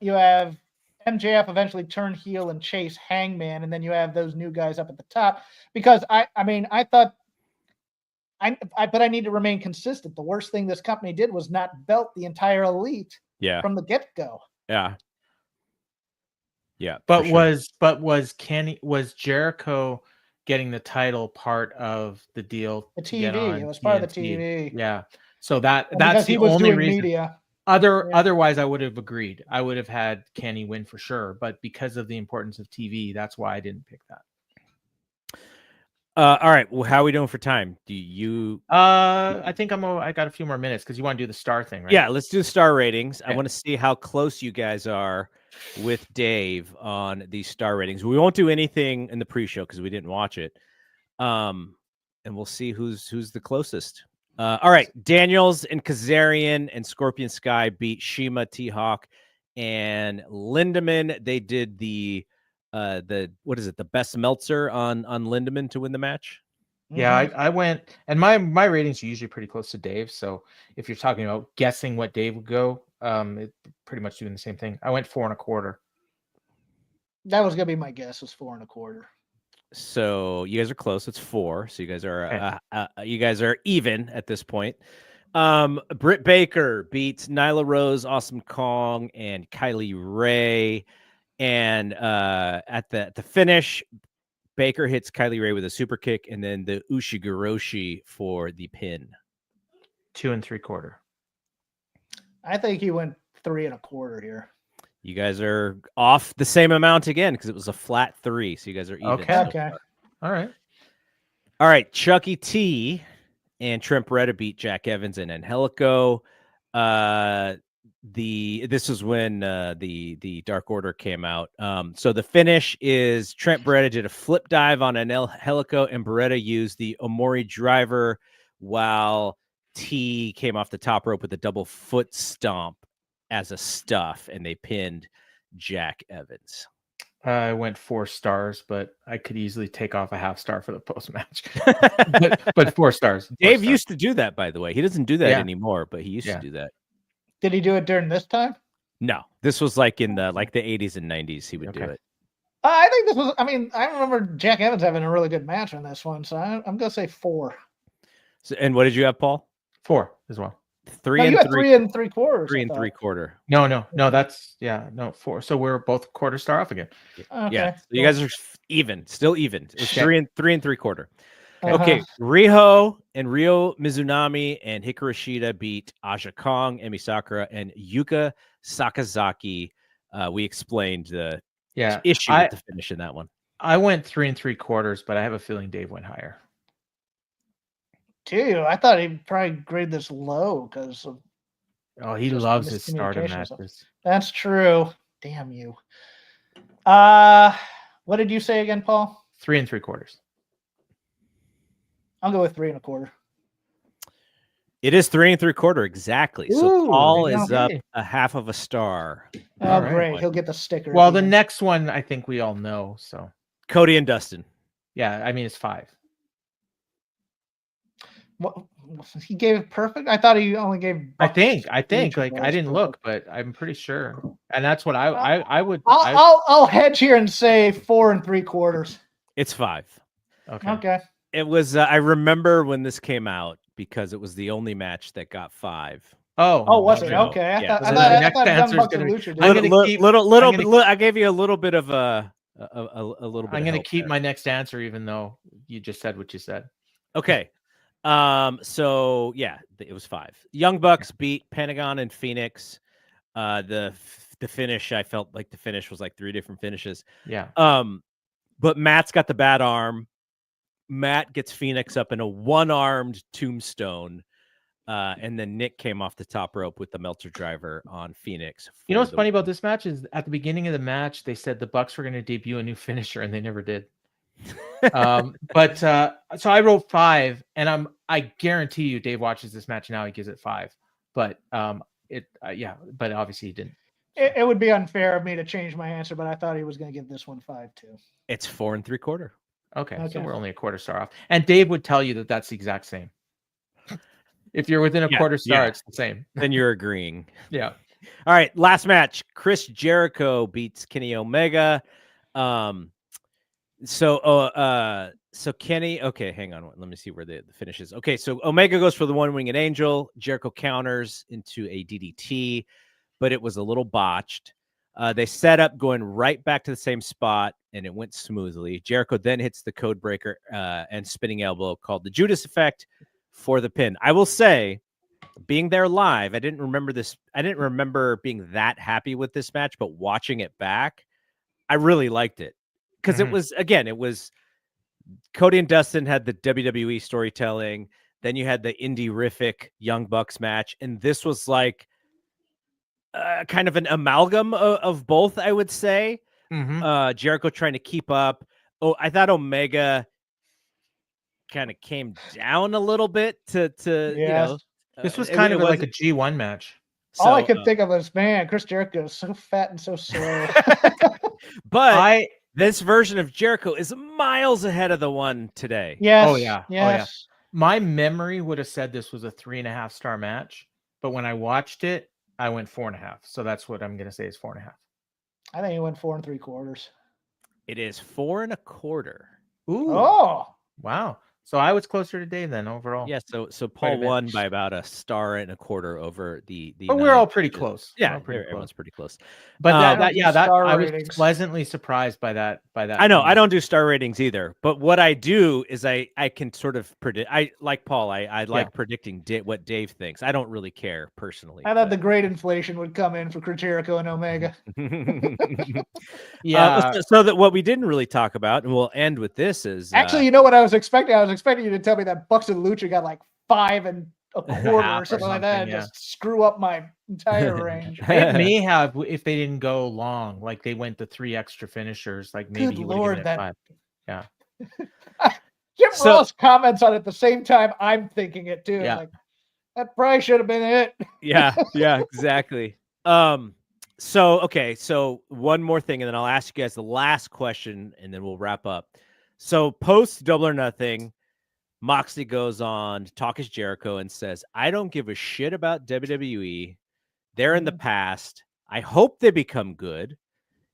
MJF eventually turn heel and chase Hangman, and then you have those new guys up at the top. Because I thought but I need to remain consistent. The worst thing this company did was not belt the entire elite Yeah. from the get-go. Yeah. Yeah. But for sure. was Jericho getting the title part of the deal? The to get TV. on It was part of the TNT? TV. Yeah. So that's Because the he was only doing reason. media. Yeah. Yeah. Otherwise, I would have agreed. I would have had Kenny win for sure. But because of the importance of TV, that's why I didn't pick that. All right. Well, how are we doing for time? Do you? I think I got a few more minutes because you want to do the star thing, right? Yeah. Let's do star ratings. I Okay. want to see how close you guys are with Dave on these star ratings. We won't do anything in the pre-show because we didn't watch it. And we'll see who's the closest. All right. Daniels and Kazarian and Scorpion Sky beat Shima, T-Hawk, and Lindemann. They did the what is it? The best Meltzer on Lindemann to win the match. Yeah, Mhm. I went, and my ratings are usually pretty close to Dave's. So if you're talking about guessing what Dave would go, It pretty much doing the same thing. I went 4.25. That was gonna be my guess. Was 4.25. So you guys are close. It's 4. So Okay. You guys are even at this point. Britt Baker beats Nyla Rose, Awesome Kong, and Kylie Ray. And at the finish, Baker hits Kylie Ray with a super kick, and then the Ushigoroshi for the pin. 2 3/4. I think he went 3.25 here. You guys are off the same amount again because it was a flat 3. So you guys are even. Okay. so Okay. far. All right. All right. Chucky T and Trent Beretta beat Jack Evans and Angelico. This was when the Dark Order came out. So the finish is Trent Beretta did a flip dive on Angelico, and Beretta used the Omori driver while T came off the top rope with a double foot stomp as a stuff, and they pinned Jack Evans. I went 4 stars, but I could easily take off a half star for the post match. but 4 stars. Dave used to do that, by the way. He doesn't do that Yeah. anymore, but he used to do that. Did he do it during this time? No, this was like in the 80s and 90s. He would do it. I think this was. I mean, I remember Jack Evans having a really good match on this one, so I'm gonna say 4. So, and what did you have, Paul? 4 as well. 3 No, and you had 3 3 3/4. 3 and 3/4. No, that's 4. So we're both quarter star off again. Okay. Yeah, so you guys are even, still even. It's Okay. 3 and 3/4. Uh-huh. Okay, Riho and Ryo Mizunami and Hikaru Shida beat Aja Kong, Emi Sakura, and Yuka Sakazaki. We explained the issue with the finish in that one. I went 3 3/4, but I have a feeling Dave went higher. Gee, I thought he'd probably grade this low because of. Oh, he Just loves his starter miscommunication. matches. That's true. Damn you. What did you say again, Paul? 3 3/4. I'll go with 3.25. It is 3 3/4 exactly. So Ooh, Paul is up okay. a half of a star. Oh, All right. great. He'll get the sticker. Well, at the end. next one I think we all know. So Cody and Dustin. yeah, I mean it's 5. What, he gave perfect. I thought he only gave. I think each like of I those didn't perfect. look, but I'm pretty sure. And that's what I would. I'll hedge here and say 4 3/4. It's 5. Okay. Okay. It was. I remember when this came out because it was the only match that got 5. Oh, Was it? no. Okay. Yeah. I So thought the next Young answer is Bucks gonna and be- Lucha did. I'm gonna keep- little I'm bit. gonna- I gave you a little bit of a little bit. I'm of gonna help keep there. my next answer, even though you just said what you said. Okay. So yeah, it was 5. Young Bucks beat Pentagon and Phoenix. The finish, I felt like the finish was like 3 different finishes. Yeah. But Matt's got the bad arm. Matt gets Phoenix up in a one-armed tombstone. And then Nick came off the top rope with the Meltzer driver on Phoenix. You know what's funny about this match is at the beginning of the match they said the Bucks were going to debut a new finisher and they never did. But so I wrote 5, and I guarantee you Dave watches this match now, he gives it 5. But but obviously he didn't. It would be unfair of me to change my answer, but I thought he was going to give this one 5 too. It's 4 3/4. Okay, so Okay. we're only a quarter star off. And Dave would tell you that that's the exact same. If you're within a quarter star, it's the same. Then you're agreeing. Yeah. All right, last match. Chris Jericho beats Kenny Omega. So Kenny, okay, hang on. Let me see where the finish is. Okay, so Omega goes for the one-winged angel. Jericho counters into a DDT, but it was a little botched. They set up going right back to the same spot, and it went smoothly. Jericho then hits the code breaker and spinning elbow called the Judas effect for the pin. I will say, being there live, I didn't remember this. I didn't remember being that happy with this match, but watching it back, I really liked it because it was Cody and Dustin had the WWE storytelling. Then you had the indie-rific Young Bucks match, and this was like kind of an amalgam of both, I would say. Jericho trying to keep up. Oh, I thought Omega kind of came down a little bit to you know. This was kind of like a G1 match. All I could think of was, man, Chris Jericho is so fat and so slow. But this version of Jericho is miles ahead of the one today. Yes. Oh yeah. Yes. My memory would have said this was a 3.5 star match, but when I watched it, I went 4.5. So that's what I'm going to say is 4.5. I think he went 4 3/4. It is 4 1/4. Ooh. Oh, Wow. So I was closer to Dave then overall. Yeah, so Quite a Paul bit. won by about 1.25 over the. But we're all pretty close. We're Yeah, all pretty everyone's close. pretty close. But I don't do star I was ratings. pleasantly surprised by that. I know I don't do star ratings either, but what I do is I can sort of predict. I like Paul. I like predicting what Dave thinks. I don't really care personally. I thought the great inflation would come in for Chris Jericho and Omega. Yeah. So that what we didn't really talk about, and we'll end with this is Actually, you know what I was expecting? I was expecting you to tell me that Bucks and Lucha got like 5 1/4 Half or or something like that, and something, just screw up my entire range. It may have if they didn't go long, like they went to 3 extra finishers, like maybe Good you would Lord, have given it that 5. Yeah. Jim So- Ross comments on it at the same time I'm thinking it too. Yeah. Like, that probably should have been it. yeah, exactly. So one more thing, and then I'll ask you guys the last question, and then we'll wrap up. So post Double or Nothing, Moxley goes on to Talk Is Jericho and says, "I don't give a shit about WWE. They're in the past. I hope they become good.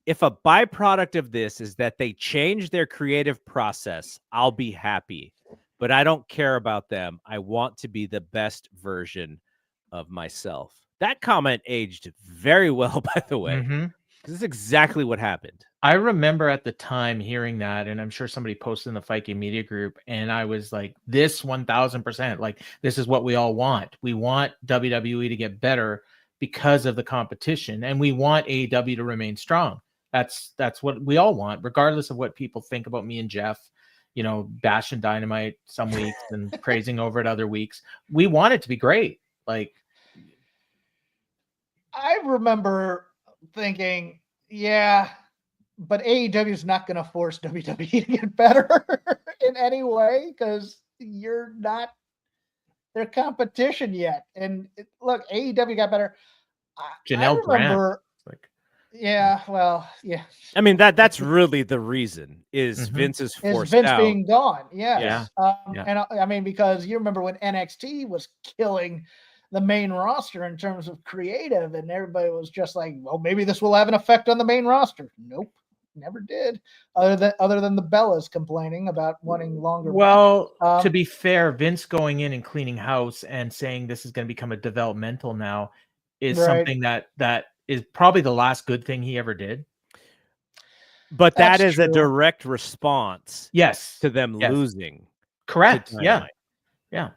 If a byproduct of this is that they change their creative process, I'll be happy. But I don't care about them. I want to be the best version of myself." That comment aged very well, by the way. Mhm. This is exactly what happened. I remember at the time hearing that, and I'm sure somebody posted in the Fight Game Media group, and I was like, this 1000%, like, this is what we all want. We want WWE to get better because of the competition, and we want AEW to remain strong. That's what we all want, regardless of what people think about me and Jeff, bashing Dynamite some weeks and praising over it other weeks. We want it to be great. Like, I remember thinking, yeah, but AEW is not going to force WWE to get better in any way because you're not their competition yet. And look, AEW got better. Janelle Grant. Like, yeah, well, yeah. I mean, that's really the reason is Mhm. Vince is Is forced Vince out. being gone? Yes. Yeah. And I mean, because you remember when NXT was killing the main roster in terms of creative, and everybody was just like, well, maybe this will have an effect on the main roster. Nope, never did. Other than the Bellas complaining about wanting longer. Well, to be fair, Vince going in and cleaning house and saying this is going to become a developmental now is something that is probably the last good thing he ever did. But that That's is a true. direct response Yes. to them Yes. losing. Correct. to Yeah. Dynamite. Yeah.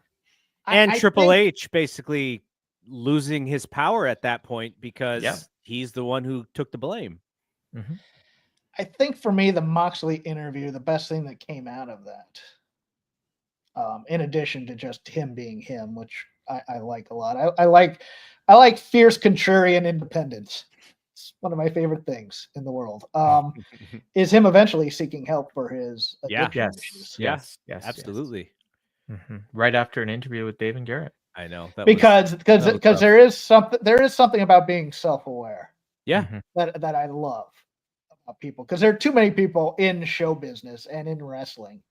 And I Triple think- H basically losing his power at that point because he's the one who took the blame. Mhm. I think for me, the Moxley interview, the best thing that came out of that, in addition to just him being him, which I like a lot. I like fierce contrarian independence. It's one of my favorite things in the world. Is him eventually seeking help for his addiction issues. Yes. Absolutely. Mhm. Right after an interview with Dave and Garrett. I know. That Because rough. there is something about being self-aware Yeah. Mhm. that I love about people, because there are too many people in show business and in wrestling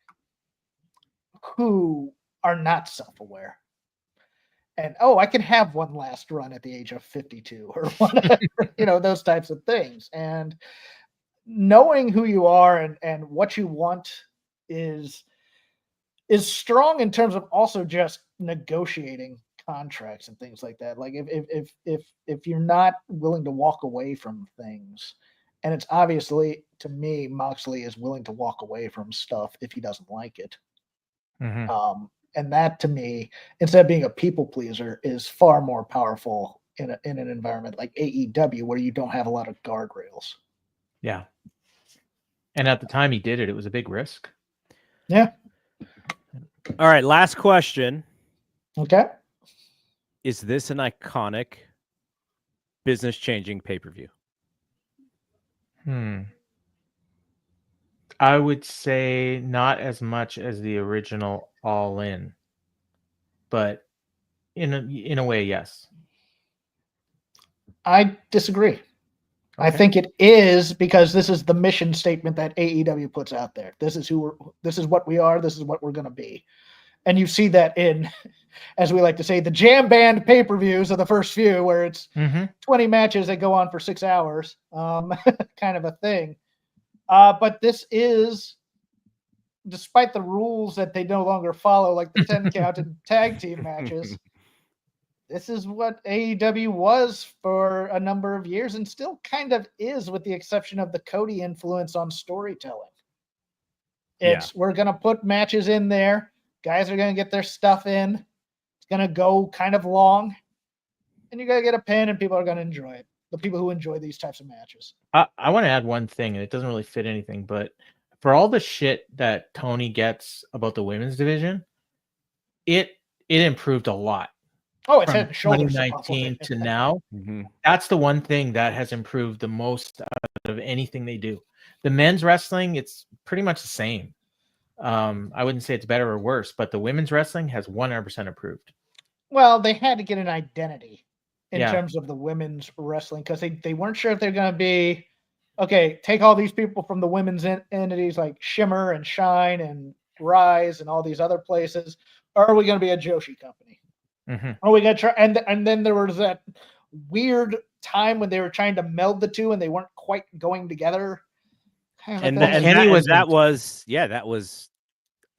who are not self-aware. And I can have one last run at the age of 52 or whatever, those types of things. And knowing who you are and what you want is strong in terms of also just negotiating contracts and things like that. Like if you're not willing to walk away from things, and it's obviously, to me, Moxley is willing to walk away from stuff if he doesn't like it. Mhm. And that, to me, instead of being a people pleaser, is far more powerful in an environment like AEW where you don't have a lot of guardrails. Yeah. And at the time he did it, it was a big risk. Yeah. All right. Last question. Okay. Is this an iconic business-changing pay-per-view? I would say not as much as the original All In, but in a way, yes. I disagree. I Okay. think it is, because this is the mission statement that AEW puts out there. This is what we are. This is what we're going to be. And you see that in as we like to say, the jam band pay-per-views of the first few, where it's Mm-hmm. 20 matches that go on for 6 hours, kind of a thing. But this is, despite the rules that they no longer follow, like the 10 count and tag team matches, this is what AEW was for a number of years and still kind of is, with the exception of the Cody influence on storytelling. We're going to put matches in there. Guys are going to get their stuff in. It's going to go kind of long. And you're going to get a pin and people are going to enjoy it. The people who enjoy these types of matches. I want to add one thing, and it doesn't really fit anything, but for all the shit that Tony gets about the women's division, it improved a lot. Oh, it's from head and shoulders 2019 to now. That's the one thing that has improved the most out of anything they do. The men's wrestling, it's pretty much the same. I wouldn't say it's better or worse, but the women's wrestling has 100% improved. Well, they had to get an identity in Yeah. terms of the women's wrestling, because they weren't sure if they're going to be, okay, take all these people from the women's entities like Shimmer and Shine and Rise and all these other places, or are we going to be a Joshi company? Mm-hmm. Are we going to try? And then there was that weird time when they were trying to meld the two and they weren't quite going together. And Kenny that was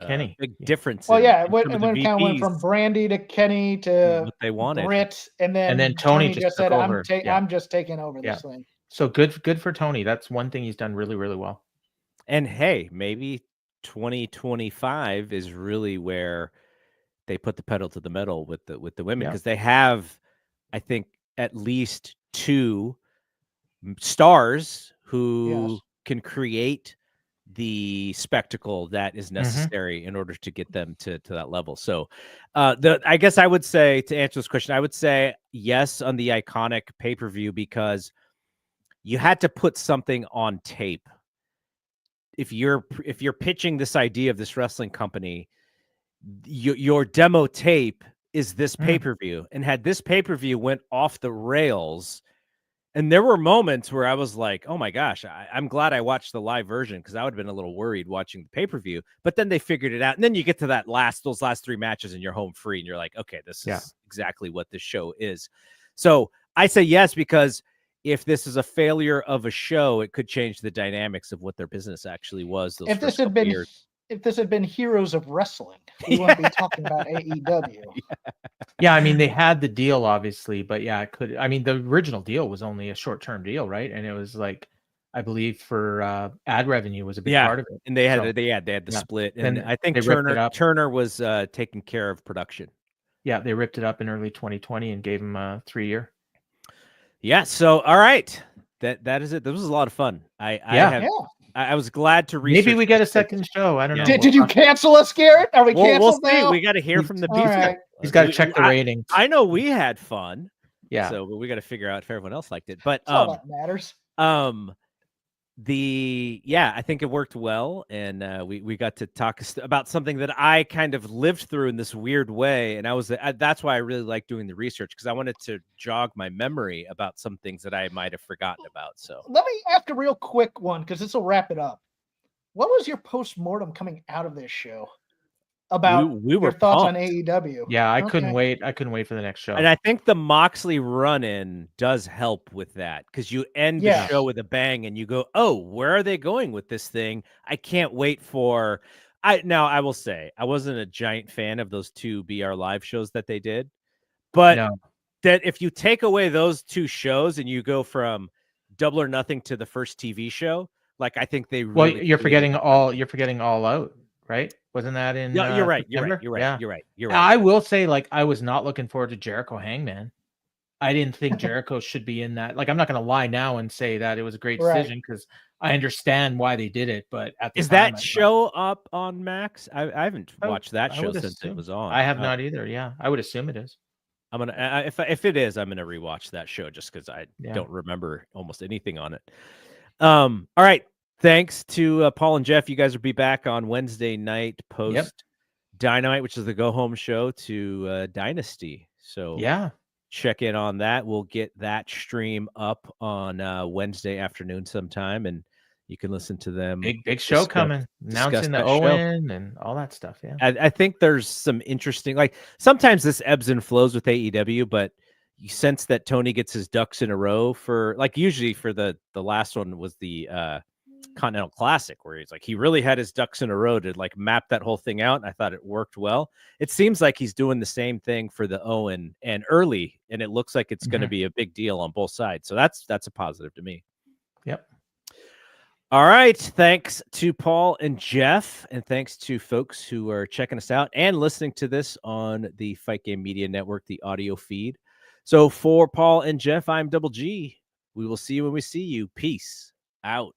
Kenny. big difference. Well, in yeah, some of the when it kind of went VPs, from Brandy to Kenny to what they wanted. Britt, and then Tony just said, took over. I'm just taking over this thing. So good for Tony. That's one thing he's done really, really well. And hey, maybe 2025 is really where they put the pedal to the metal with the women, because they have, I think, at least 2 stars who can create the spectacle that is necessary in order to get them to that level. So I guess I would say, to answer this question, I would say yes on the iconic pay-per-view, because you had to put something on tape. If you're pitching this idea of this wrestling company, your demo tape is this pay-per-view. And had this pay-per-view went off the rails, and there were moments where I was like, oh my gosh, I'm glad I watched the live version, because I would have been a little worried watching the pay-per-view. But then they figured it out. And then you get to those last 3 matches and you're home free and you're like, okay, this is exactly what this show is. So I say yes, because if this is a failure of a show, it could change the dynamics of what their business actually was. If this had been Heroes of Wrestling, we wouldn't be talking about AEW. Yeah, I mean, they had the deal, obviously, but yeah, it could. I mean, the original deal was only a short-term deal, right? And it was like, I believe for ad revenue was a big part of it. And they had the split, and I think Turner was taking care of production. Yeah, they ripped it up in early 2020 and gave him a 3-year. Yeah. So all right, that is it. This was a lot of fun. I was glad to research. Maybe we get a second show. I don't know. Did you cancel us, Garrett? Are we canceled now? See. We got to hear from the people. Right. He's got to check the ratings. I know we had fun. Yeah. So but we got to figure out if everyone else liked it. But all that matters. I think it worked well, and we got to talk about something that I kind of lived through in this weird way, and that's why I really like doing the research, because I wanted to jog my memory about some things that I might have forgotten about. So let me ask a real quick one, because this will wrap it up. What was your post-mortem coming out of this show about your thoughts on AEW? Yeah, I couldn't wait. I couldn't wait for the next show. And I think the Moxley run-in does help with that, because you end the show with a bang and you go, oh, where are they going with this thing? I can't wait for... I will say, I wasn't a giant fan of those 2 BR Live shows that they did, but that if you take away those 2 shows and you go from Double or Nothing to the first TV show, like, I think they really... Well, you're forgetting All Out, right? Wasn't that in? Yeah, you're right. September? You're right. Yeah. You're right. I will say, like, I was not looking forward to Jericho Hangman. I didn't think Jericho should be in that. Like, I'm not going to lie now and say that it was a great decision, because I understand why they did it. But at the is time, that show up on Max? I haven't watched that show since it was on. I have not either. Yeah, I would assume it is. I'm gonna if it is, I'm gonna rewatch that show, just because I don't remember almost anything on it. All right. Thanks to Paul and Jeff. You guys will be back on Wednesday night post Dynamite, which is the go home show to Dynasty. So check in on that. We'll get that stream up on Wednesday afternoon sometime, and You can listen to them. Big show discuss- coming, announcing the that show. Owen and all that stuff. Yeah. I think there's some interesting, like sometimes this ebbs and flows with AEW, but you sense that Tony gets his ducks in a row for, like, usually for the last one was the Continental Classic, where he's like, he really had his ducks in a row to like map that whole thing out. And I thought it worked well. It seems like he's doing the same thing for the Owen and early, and it looks like it's going to be a big deal on both sides. So that's a positive to me. Yep. All right. Thanks to Paul and Jeff, and thanks to folks who are checking us out and listening to this on the Fight Game Media Network, the audio feed. So for Paul and Jeff, I'm Double G. We will see you when we see you. Peace out.